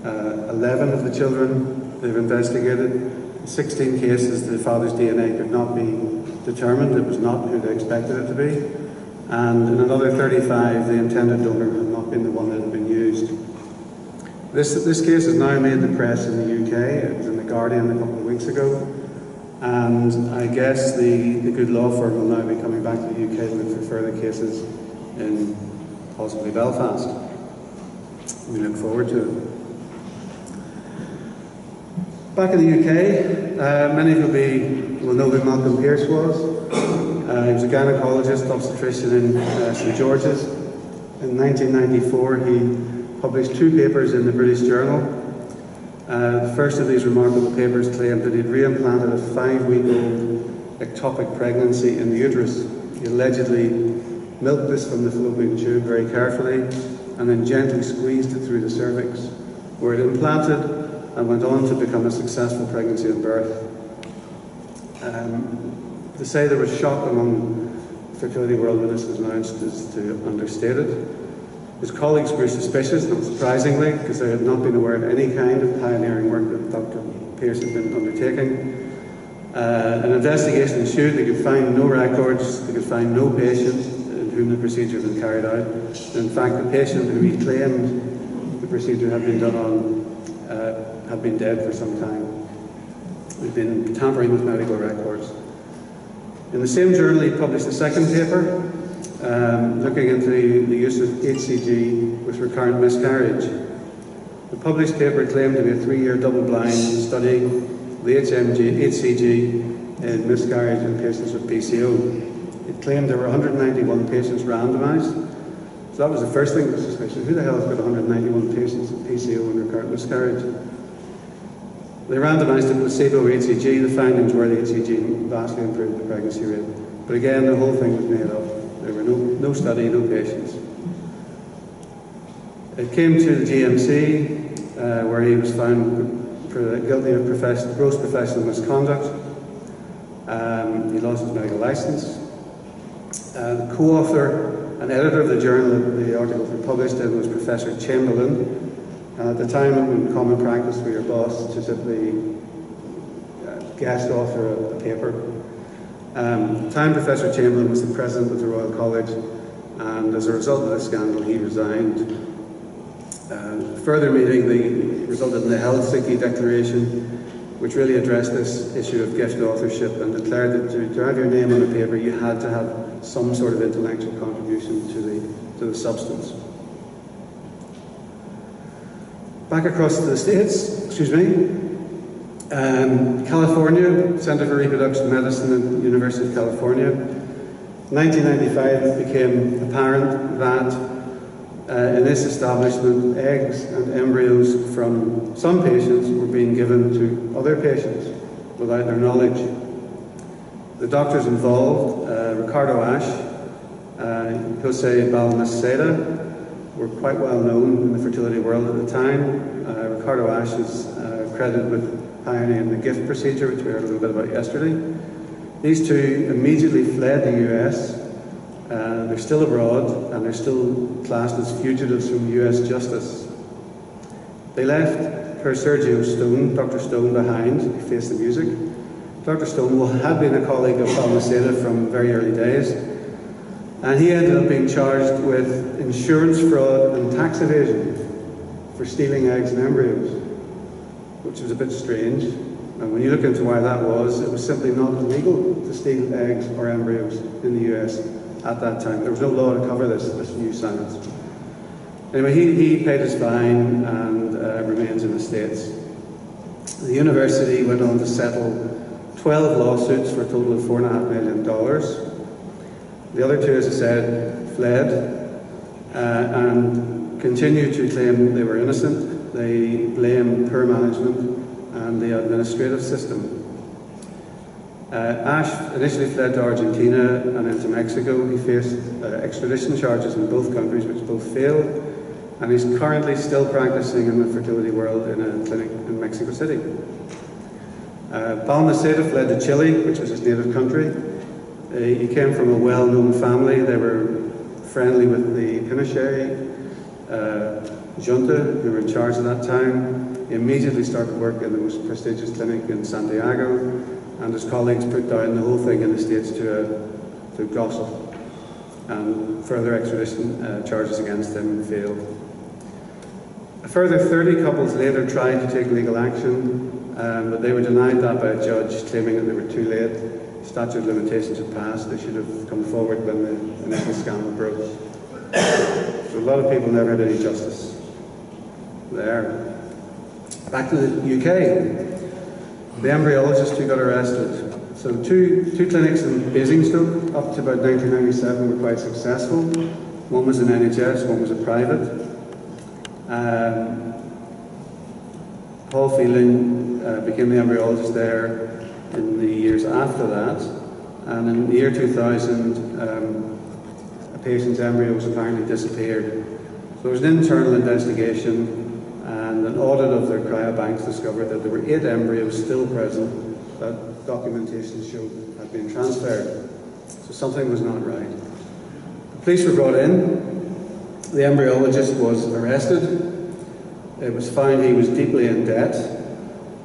11 of the children they've investigated. In 16 cases, the father's DNA could not be determined. It was not who they expected it to be. And in another 35, the intended donor had not been the one that had been used. This case has now made the press in the UK. It was in The Guardian a couple of weeks ago. And I guess the good law firm will now be coming back to the UK to look for further cases in possibly Belfast. We look forward to it. Back in the UK, many of you will know who Malcolm Pearce was. He was a gynecologist, obstetrician in St George's. In 1994, he published 2 papers in the British Journal. The first of these remarkable papers claimed that he'd reimplanted a 5-week-old ectopic pregnancy in the uterus. He allegedly milked this from the fallopian tube very carefully and then gently squeezed it through the cervix, where it implanted and went on to become a successful pregnancy and birth. To say there was shock among fertility world when this was announced is to understate it. His colleagues grew suspicious, not surprisingly, because they had not been aware of any kind of pioneering work that Dr. Pearce had been undertaking. An investigation ensued. They could find no records, they could find no patient in whom the procedure had been carried out. In fact, the patient who he claimed the procedure had been done on had been dead for some time. He'd been tampering with medical records. In the same journal, he published a second paper looking into the use of HCG with recurrent miscarriage. The published paper claimed to be a 3-year double-blind study of the HCG in miscarriage in patients with PCO. It claimed there were 191 patients randomised. So that was the first thing that was suspicious. Who the hell has got 191 patients with PCO and recurrent miscarriage? They randomised to placebo HCG. The findings were the HCG vastly improved the pregnancy rate. But again, the whole thing was made up. There were no study, no patients. It came to the GMC, where he was found guilty of gross professional misconduct. He lost his medical licence. The co-author and editor of the journal that the articles were published in was Professor Chamberlain. And at the time, it was common practice for your boss to simply guest author of the paper. At the time, Professor Chamberlain was the president of the Royal College, and as a result of this scandal, he resigned. Further meeting resulted in the Helsinki Declaration, which really addressed this issue of gift authorship and declared that to have your name on a paper, you had to have some sort of intellectual contribution to the substance. Back across to the States, California, Center for Reproductive Medicine at the University of California. In 1995, it became apparent that in this establishment, eggs and embryos from some patients were being given to other patients without their knowledge. The doctors involved, Ricardo Ash, Jose Balmaceda, were quite well known in the fertility world at the time. Ricardo Ash is credited with pioneering the gift procedure, which we heard a little bit about yesterday. These two immediately fled the US. They're still abroad, and they're still classed as fugitives from US justice. They left her Sergio Stone, Dr. Stone, behind to face the music. Dr. Stone had been a colleague of Balmaceda from very early days, and he ended up being charged with insurance fraud and tax evasion for stealing eggs and embryos, which was a bit strange. And when you look into why that was, it was simply not illegal to steal eggs or embryos in the US at that time. There was no law to cover this new science. Anyway, he paid his fine and remains in the States. The university went on to settle 12 lawsuits for a total of $4.5 million. The other two, as I said, fled and continued to claim they were innocent. They blame poor management and the administrative system. Ash initially fled to Argentina and into Mexico. He faced extradition charges in both countries, which both failed, and he's currently still practicing in the fertility world in a clinic in Mexico City. Balmaceda fled to Chile, which was his native country. He came from a well-known family. They were friendly with the Pinochet junta, who were in charge at that time. He immediately started work in the most prestigious clinic in Santiago, and his colleagues put down the whole thing in the States to gossip, and further extradition charges against him failed. A further 30 couples later tried to take legal action, but they were denied that by a judge, claiming that they were too late. Statute of limitations had passed. They should have come forward when the initial scandal broke. So a lot of people never had any justice there. Back to the UK. The embryologist who got arrested. So two clinics in Basingstoke up to about 1997 were quite successful. One was an NHS, one was a private. Paul Fielding became the embryologist there in the years after that, and in the year 2000 a patient's embryos apparently disappeared. So there was an internal investigation, and an audit of their cryobanks discovered that there were 8 embryos still present that documentation showed had been transferred. So something was not right. The police were brought in. The embryologist was arrested. It was found he was deeply in debt,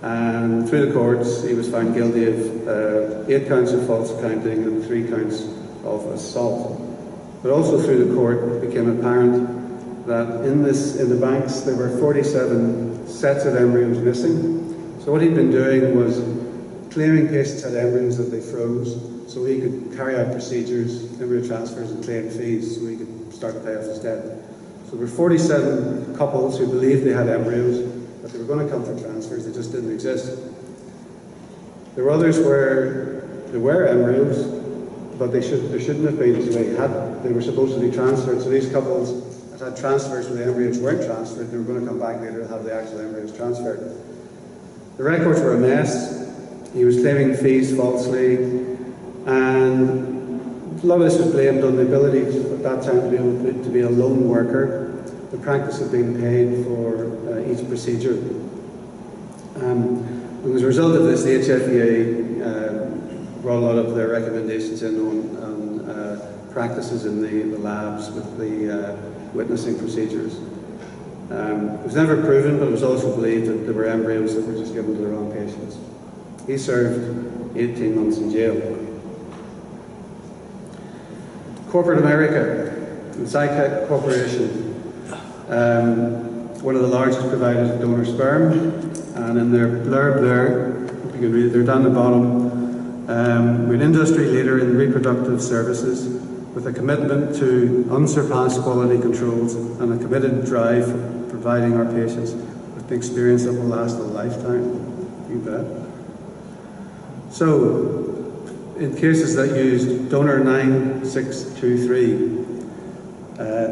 and through the courts he was found guilty of 8 counts of false accounting and 3 counts of assault. But also through the court it became apparent that in the banks there were 47 sets of embryos missing. So what he'd been doing was claiming patients had embryos that they froze, so he could carry out procedures, embryo transfers, and claim fees, so he could start to pay off his debt. So there were 47 couples who believed they had embryos, but they were going to come for transfers, they just didn't exist. There were others where there were embryos, but there shouldn't have been, so they were supposed to be transferred. So these couples had transfers where the embryos weren't transferred, they were going to come back later and have the actual embryos transferred. The records were a mess. He was claiming fees falsely, and a lot of this was blamed on the ability at that time to be able to be a lone worker, the practice of being paid for each procedure. And as a result of this, the HFEA brought a lot of their recommendations in on practices in the labs with the witnessing procedures. It was never proven, but it was also believed that there were embryos that were just given to the wrong patients. He served 18 months in jail. Corporate America, the Zytec Corporation, one of the largest providers of donor sperm, and in their blurb there, you can read it, they're down the bottom, we're an industry leader in reproductive services with a commitment to unsurpassed quality controls and a committed drive for providing our patients with the experience that will last a lifetime. You bet. So, in cases that used donor 9623,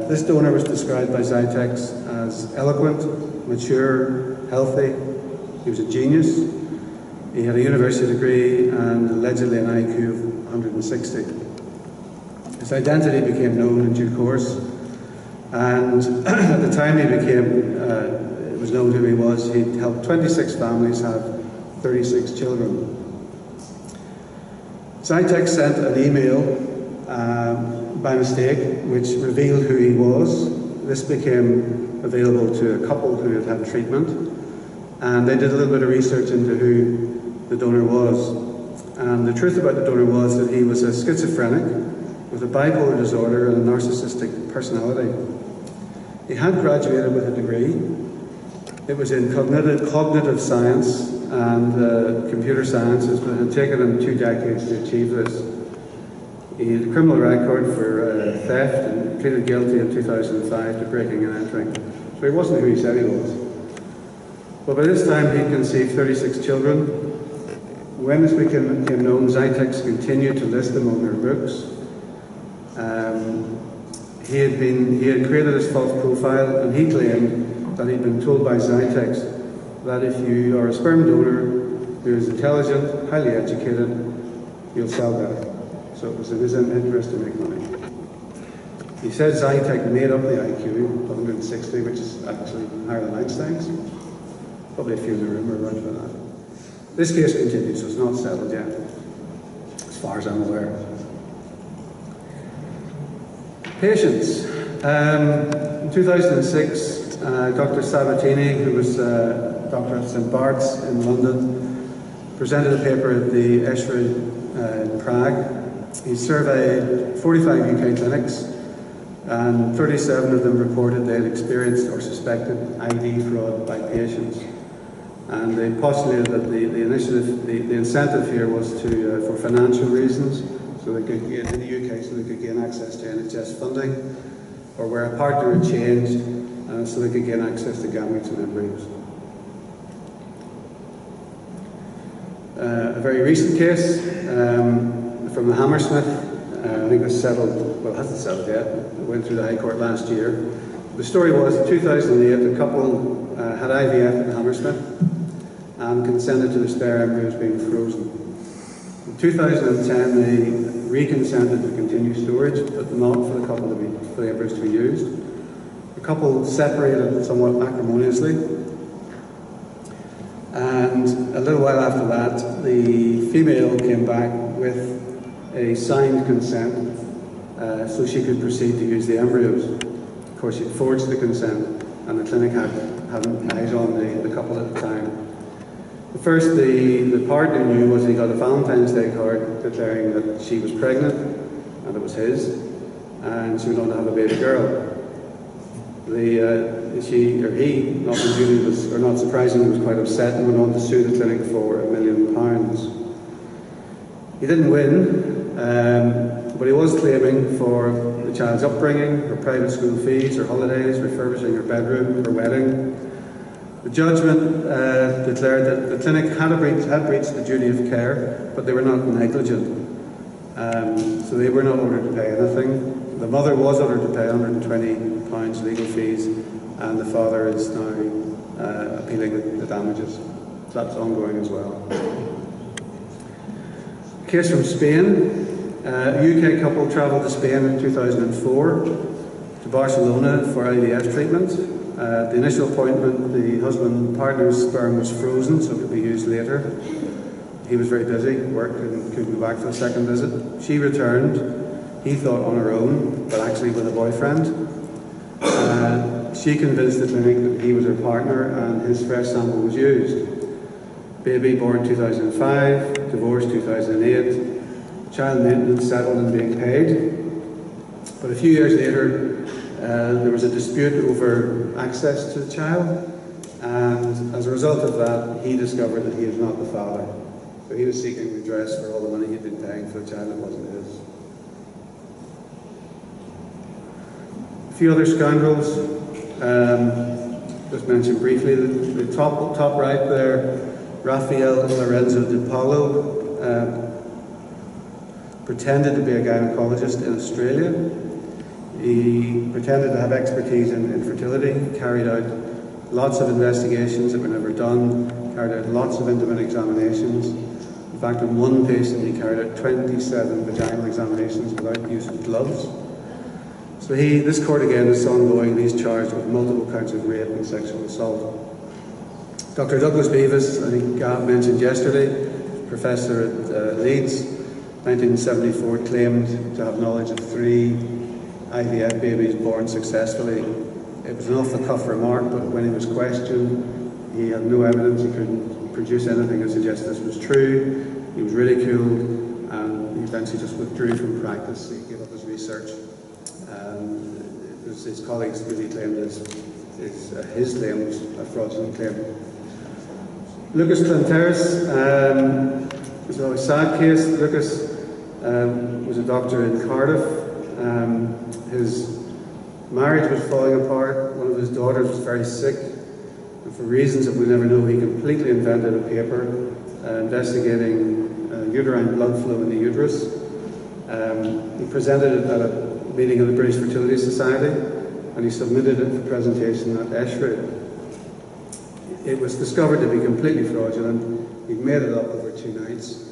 this donor was described by Zytec as eloquent, mature, healthy. He was a genius. He had a university degree and allegedly an IQ of 160. His identity became known in due course, and at the time it was known who he was, he'd helped 26 families have 36 children. Zytec sent an email by mistake which revealed who he was. This became available to a couple who had had treatment, and they did a little bit of research into who the donor was. And the truth about the donor was that he was a schizophrenic with a bipolar disorder and a narcissistic personality. He had graduated with a degree. It was in cognitive science and computer sciences, but it had taken him 2 decades to achieve this. He had a criminal record for theft and pleaded guilty in 2005 to breaking and entering. So he wasn't who he said he was. But by this time he'd conceived 36 children. When this became known, Zytec continued to list them on their books. He had created this false profile, and he claimed that he'd been told by Zytec that if you are a sperm donor who is intelligent, highly educated, you'll sell better. So it was in his interest to make money. He said Zytec made up the IQ of 160, which is actually higher than Einstein's. Probably a few in the room are around for that. This case continues, so it's not settled yet, as far as I'm aware. Patients. In 2006, Dr. Sabatini, who was Doctor at St. Bart's in London, presented a paper at the ESHRE in Prague. He surveyed 45 UK clinics, and 37 of them reported they had experienced or suspected ID fraud by patients. And they postulated that the incentive here was for financial reasons, so they could get in the UK, so they could gain access to NHS funding, or where a partner had changed, so they could gain access to gametes and embryos. A very recent case from the Hammersmith, I think it was settled, well it hasn't settled yet, it went through the High Court last year. The story was in 2008 a couple had IVF in Hammersmith and consented to the spare embryos being frozen. In 2010 they reconsented to continue storage, but not for the embryos to be used. The couple separated somewhat acrimoniously, and a little while after that the female came back with a signed consent so she could proceed to use the embryos. Of course, she'd forged the consent, and the clinic hadn't eyes on the couple at the time. The first the partner knew was he got a Valentine's Day card declaring that she was pregnant and it was his, and she went on to have a baby girl. He, not unduly, or not surprisingly, was quite upset and went on to sue the clinic for £1 million. He didn't win, but he was claiming for the child's upbringing, her private school fees, her holidays, refurbishing her bedroom, her wedding. The judgment declared that the clinic had breached the duty of care, but they were not negligent. So they were not ordered to pay anything. The mother was ordered to pay £120 legal fees, and the father is now appealing the damages. So that's ongoing as well. A case from Spain. A UK couple travelled to Spain in 2004 to Barcelona for IVF treatment. The initial appointment, the husband partner's sperm was frozen so it could be used later. He was very busy, worked and couldn't go back for the second visit. She returned, he thought on her own, but actually with a boyfriend. She convinced the clinic that he was her partner and his fresh sample was used. Baby born 2005, divorce 2008, child maintenance settled and being paid. But a few years later, there was a dispute over access to the child, and as a result of that, he discovered that he is not the father. So he was seeking redress for all the money he'd been paying for a child that wasn't his. A few other scoundrels, just mentioned briefly, the top right there, Rafael Lorenzo de Paulo, pretended to be a gynecologist in Australia. He pretended to have expertise in infertility, carried out lots of investigations that were never done, carried out lots of intimate examinations. In fact, on one patient he carried out 27 vaginal examinations without use of gloves. So this court again is ongoing, and he's charged with multiple counts of rape and sexual assault. Dr. Douglas Beavis, I think Gav mentioned yesterday, professor at Leeds, 1974, claimed to have knowledge of 3 IVF babies born successfully. It was an off-the-cuff remark, but when he was questioned, he had no evidence, he couldn't produce anything to suggest this was true. He was ridiculed, and he eventually just withdrew from practice. He gave up his research. His colleagues really claimed his claim was a fraudulent claim. Lucas Clanteris is a sad case. Lucas was a doctor in Cardiff. His marriage was falling apart. One of his daughters was very sick, and for reasons that we'll never know, he completely invented a paper investigating uterine blood flow in the uterus. He presented it at a meeting of the British Fertility Society, and he submitted it for presentation at ESHRE. It was discovered to be completely fraudulent. He'd made it up over 2 nights.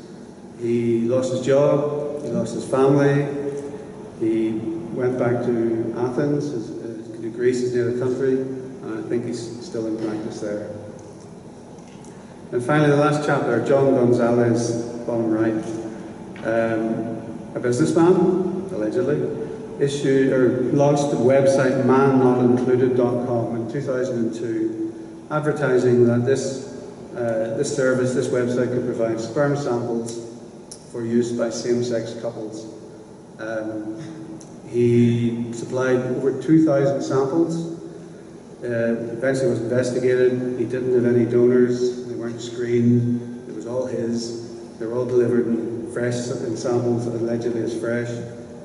He lost his job, he lost his family, he went back to Athens, Greece is near the country, and I think he's still in practice there. And finally, the last chapter, John Gonzalez, bottom right, a businessman, allegedly, launched the website mannotincluded.com in 2002, advertising that this website could provide sperm samples for use by same-sex couples. He supplied over 2,000 samples. Eventually was investigated. He didn't have any donors. They weren't screened. It was all his. They were all delivered in samples allegedly as fresh,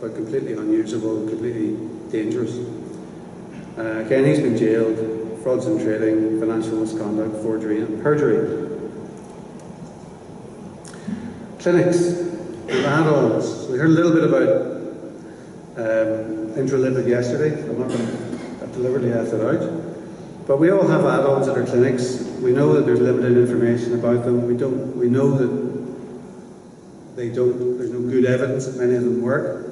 but completely unusable, completely dangerous. Again, he's been jailed, frauds in trading, financial misconduct, forgery and perjury. Clinics, add-ons. So we heard a little bit about intralipid yesterday. I'm not going to deliberately left it out. But we all have add-ons at our clinics. We know that there's limited information about them. We know that there's no good evidence that many of them work.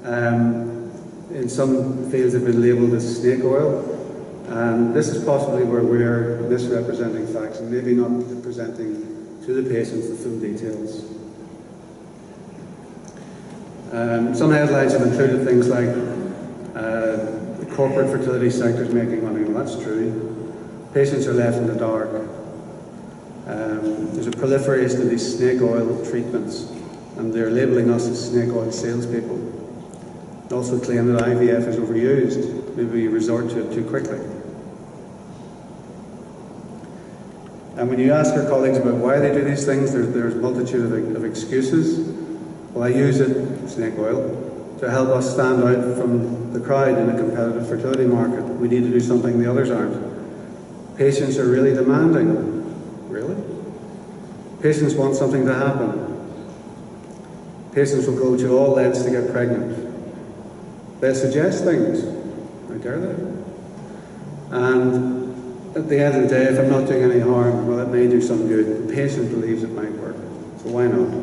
In some fields they've been labelled as snake oil. And this is possibly where we're misrepresenting facts and maybe not presenting to the patients the full details. Some headlines have included things like the corporate fertility sector is making money. Well, that's true. Patients are left in the dark. There's a proliferation of these snake oil treatments, and they're labelling us as snake oil salespeople. They also claim that IVF is overused. Maybe we resort to it too quickly. And when you ask our colleagues about why they do these things, there's a multitude of excuses. Well, I use it, snake oil, to help us stand out from the crowd in a competitive fertility market. We need to do something the others aren't. Patients are really demanding. Really? Patients want something to happen. Patients will go to all lengths to get pregnant. They suggest things. How dare they? And at the end of the day, if I'm not doing any harm, well, it may do some good. The patient believes it might work. So why not?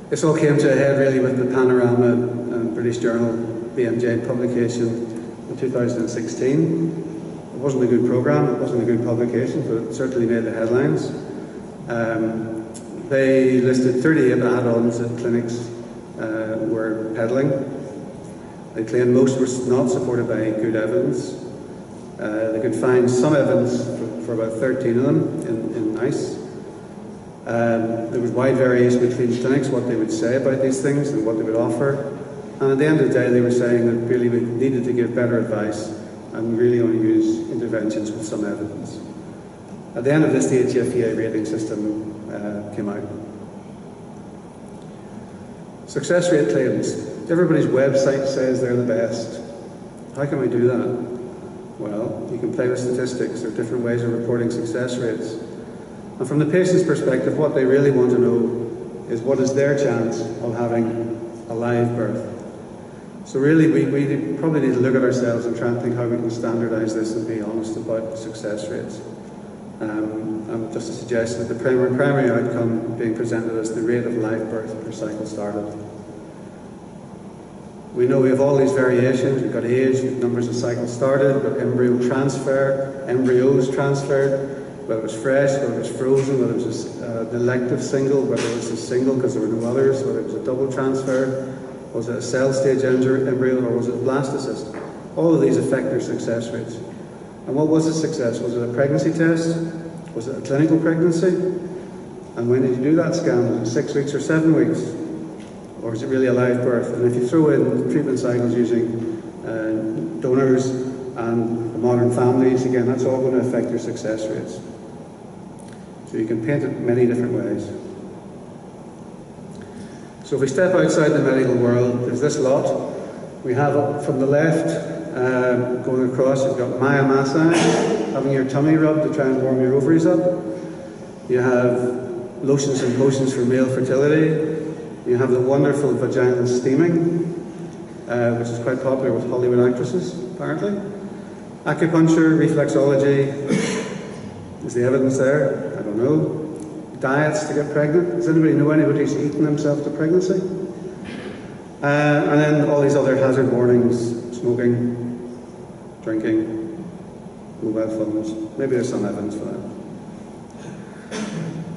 This all came to a head really with the Panorama British Journal BMJ publication in 2016. It wasn't a good programme, it wasn't a good publication, but it certainly made the headlines. They listed 38 add-ons that clinics were peddling. They claimed most were not supported by good evidence. They could find some evidence for about 13 of them in NICE. There was wide variation between clinics, what they would say about these things and what they would offer. And at the end of the day, they were saying that really we needed to give better advice and really only use interventions with some evidence. At the end of this, the HFEA rating system came out. Success rate claims. Everybody's website says they're the best. How can we do that? Well, you can play with statistics. There are different ways of reporting success rates. And from the patient's perspective, what they really want to know is what is their chance of having a live birth. So really, we probably need to look at ourselves and try and think how we can standardise this and be honest about success rates. And just a suggestion that the primary outcome being presented as the rate of live birth per cycle started. We know we have all these variations. We've got age, we've numbers of cycles started, we've got embryo transfer, embryos transferred, whether it was fresh, whether it was frozen, whether it was an elective single, whether it was a single because there were no others, whether it was a double transfer, was it a cell stage embryo, or was it a blastocyst? All of these affect their success rates. And what was a success? Was it a pregnancy test? Was it a clinical pregnancy? And when did you do that scan? Was it 6 weeks or 7 weeks? Or is it really a live birth? And if you throw in treatment cycles using donors and modern families, again, that's all going to affect your success rates. So you can paint it many different ways. So if we step outside the medical world, there's this lot. We have from the left, going across, you've got Maya massage, having your tummy rubbed to try and warm your ovaries up. You have lotions and potions for male fertility. You have the wonderful vaginal steaming, which is quite popular with Hollywood actresses, apparently. Acupuncture, reflexology. Is the evidence there? I don't know. Diets to get pregnant. Does anybody know anybody who's eaten themselves to pregnancy? And then all these other hazard warnings: smoking, drinking, mobile phones. Maybe there's some evidence for that.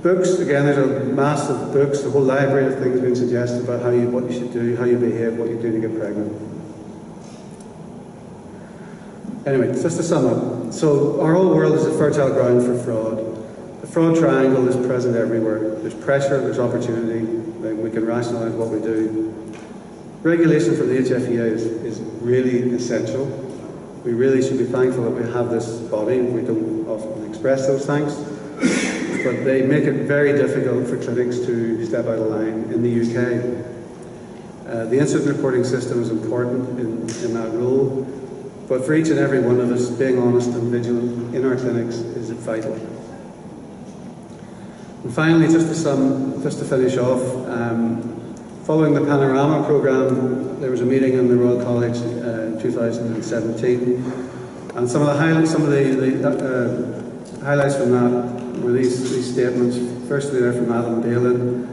Books, again, there's a mass of books, a whole library of things being suggested about what you should do, how you behave, what you do to get pregnant. Anyway, just to sum up. So our whole world is a fertile ground for fraud. The fraud triangle is present everywhere. There's pressure, there's opportunity, we can rationalise what we do. Regulation from the HFEA is really essential. We really should be thankful that we have this body. We don't often express those thanks. But they make it very difficult for clinics to step out of line in the UK. The incident reporting system is important in that role, but for each and every one of us, being honest and vigilant in our clinics is vital. And finally, just to finish off, following the Panorama programme, there was a meeting in the Royal College in 2017, and some of the highlights from that were these statements. Firstly, they're from Adam Balin.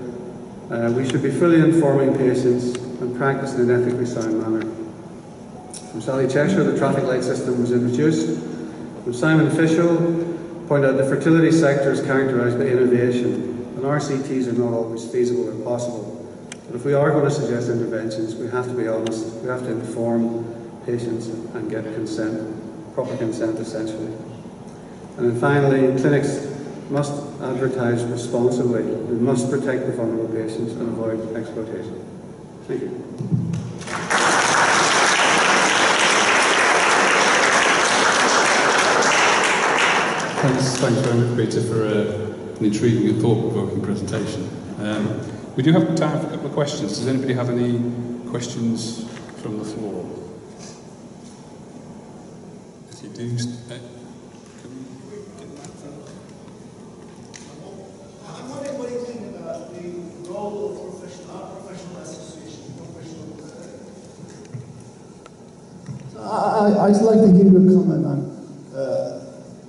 We should be fully informing patients and practicing in an ethically sound manner. From Sally Cheshire, the traffic light system was introduced. From Simon Fischel, pointed out the fertility sector is characterised by innovation, and RCTs are not always feasible or possible. But if we are going to suggest interventions, we have to be honest. We have to inform patients and get consent, proper consent essentially. And then finally, clinics must advertise responsibly. We must protect the vulnerable patients and avoid exploitation. Thank you. Thanks very much, Peter, for an intriguing and thought-provoking presentation. We do have time for a couple of questions. Does anybody have any questions from the floor? If you do, I'm wondering what you think about the role of professional association, I'd like to give you a comment on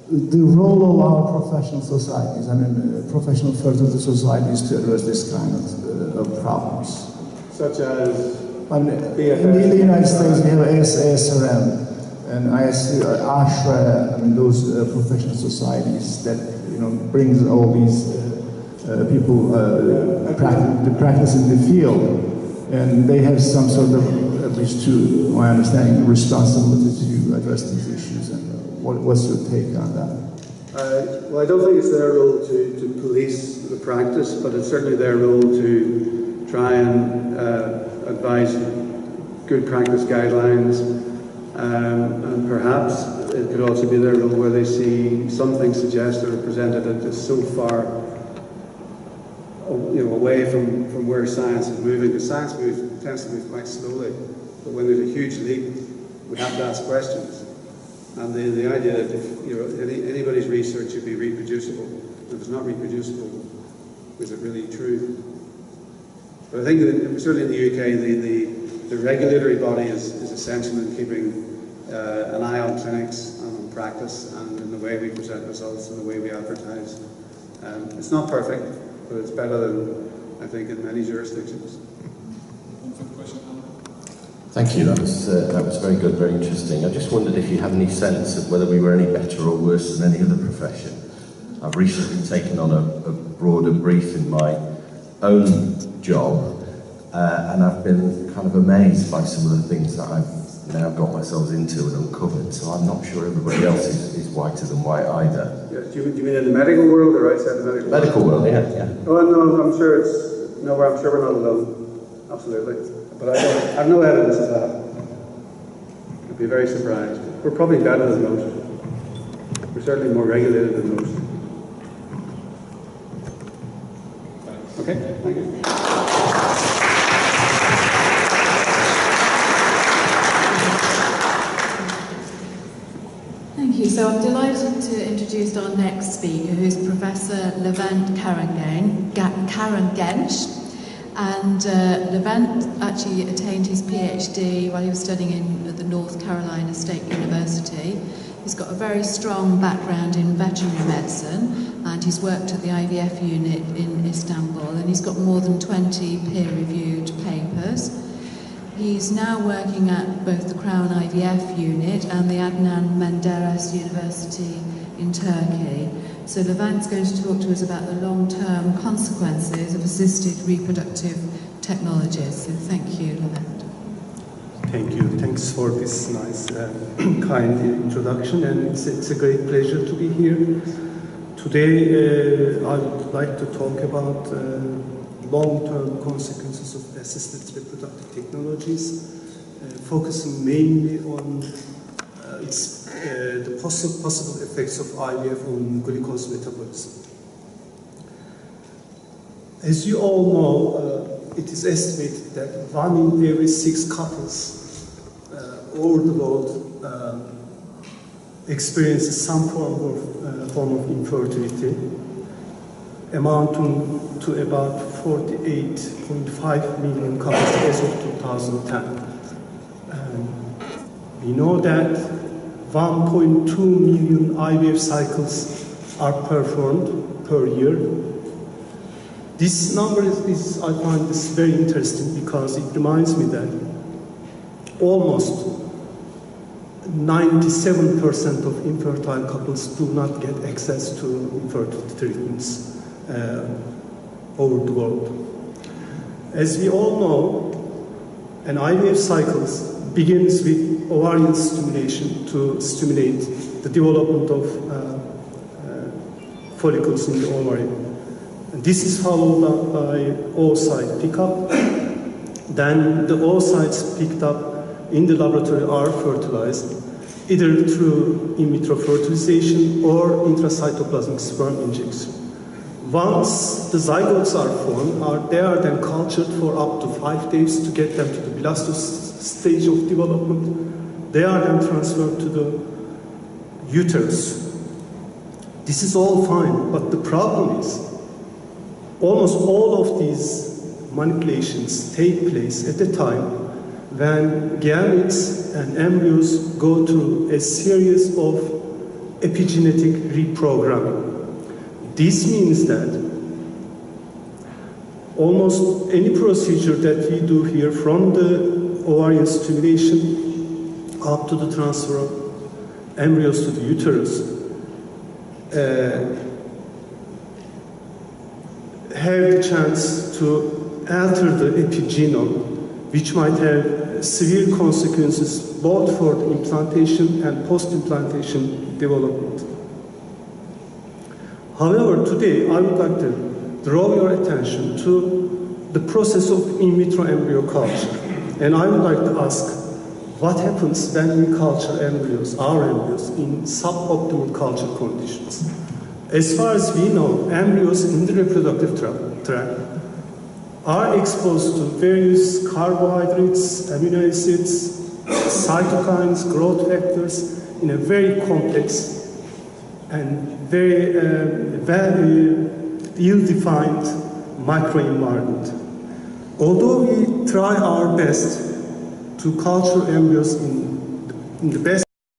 the role of our professional societies, I mean professional fertility societies to address this kind of problems. Such as? I mean, in the United States we have ASRM and ASHRA, I mean those professional societies that brings all these people practicing the field, and they have some sort of, at least to my understanding, responsibility to address these issues. And what's your take on that? Well, I don't think it's their role to police the practice, but it's certainly their role to try and advise good practice guidelines, and perhaps it could also be their role where they see something suggested or presented that is so far away from where science is moving. Because science tends to move quite slowly, but when there's a huge leap, we have to ask questions. And the idea that if anybody's research should be reproducible, if it's not reproducible, is it really true? But I think that certainly in the UK, the regulatory body is essential in keeping an eye on clinics and on practice and in the way we present results and the way we advertise. It's not perfect, but it's better than, I think, in many jurisdictions. Thank you, that was very good, very interesting. I just wondered if you had any sense of whether we were any better or worse than any other profession. I've recently taken on a broader brief in my own job, and I've been kind of amazed by some of the things that I've now got myself into and uncovered, so I'm not sure everybody else is whiter than white either. Yeah, do you mean in the medical world or outside the medical world? Medical world, yeah. Oh, no, I'm sure I'm sure we're not alone. Absolutely. But I have no evidence of that. I'd be very surprised. We're probably better than most. We're certainly more regulated than most. Okay, thank you. Thank you. So I'm delighted to introduce our next speaker, who's Professor Levent Karangenç. And Levent actually attained his PhD while he was studying at the North Carolina State University. He's got a very strong background in veterinary medicine, and he's worked at the IVF unit in Istanbul, and he's got more than 20 peer-reviewed papers. He's now working at both the Crown IVF unit and the Adnan Menderes University in Turkey. So Levent's going to talk to us about the long-term consequences of assisted reproductive technologies. So thank you, Levent. Thank you. Thanks for this nice, kind introduction, and it's a great pleasure to be here. Today, I would like to talk about long-term consequences of assisted reproductive technologies, focusing mainly on the possible effects of IVF on glucose metabolism. As you all know, it is estimated that 1 in every 6 couples over the world experiences some form of infertility, amounting to about 48.5 million couples as of 2010. We know that 1.2 million IVF cycles are performed per year. This number is I find this very interesting because it reminds me that almost 97% of infertile couples do not get access to infertility treatments over the world. As we all know, an IVF cycle begins with ovarian stimulation to stimulate the development of follicles in the ovary. And this is followed up by oocyte pickup. Then the oocytes picked up in the laboratory are fertilized, either through in vitro fertilization or intracytoplasmic sperm injection. Once the zygotes are formed, they are then cultured for up to 5 days to get them to the blastose stage of development. They are then transferred to the uterus. This is all fine, but the problem is almost all of these manipulations take place at the time when gametes and embryos go through a series of epigenetic reprogramming. This means that almost any procedure that we do here, from the ovarian stimulation up to the transfer of embryos to the uterus, have the chance to alter the epigenome, which might have severe consequences both for the implantation and post-implantation development. However, today I would like to draw your attention to the process of in vitro embryo culture. And I would like to ask, what happens when we culture embryos, our embryos, in suboptimal culture conditions? As far as we know, embryos in the reproductive tract are exposed to various carbohydrates, amino acids, cytokines, growth factors in a very complex and very ill-defined microenvironment. Although we try our best to culture embryos in the best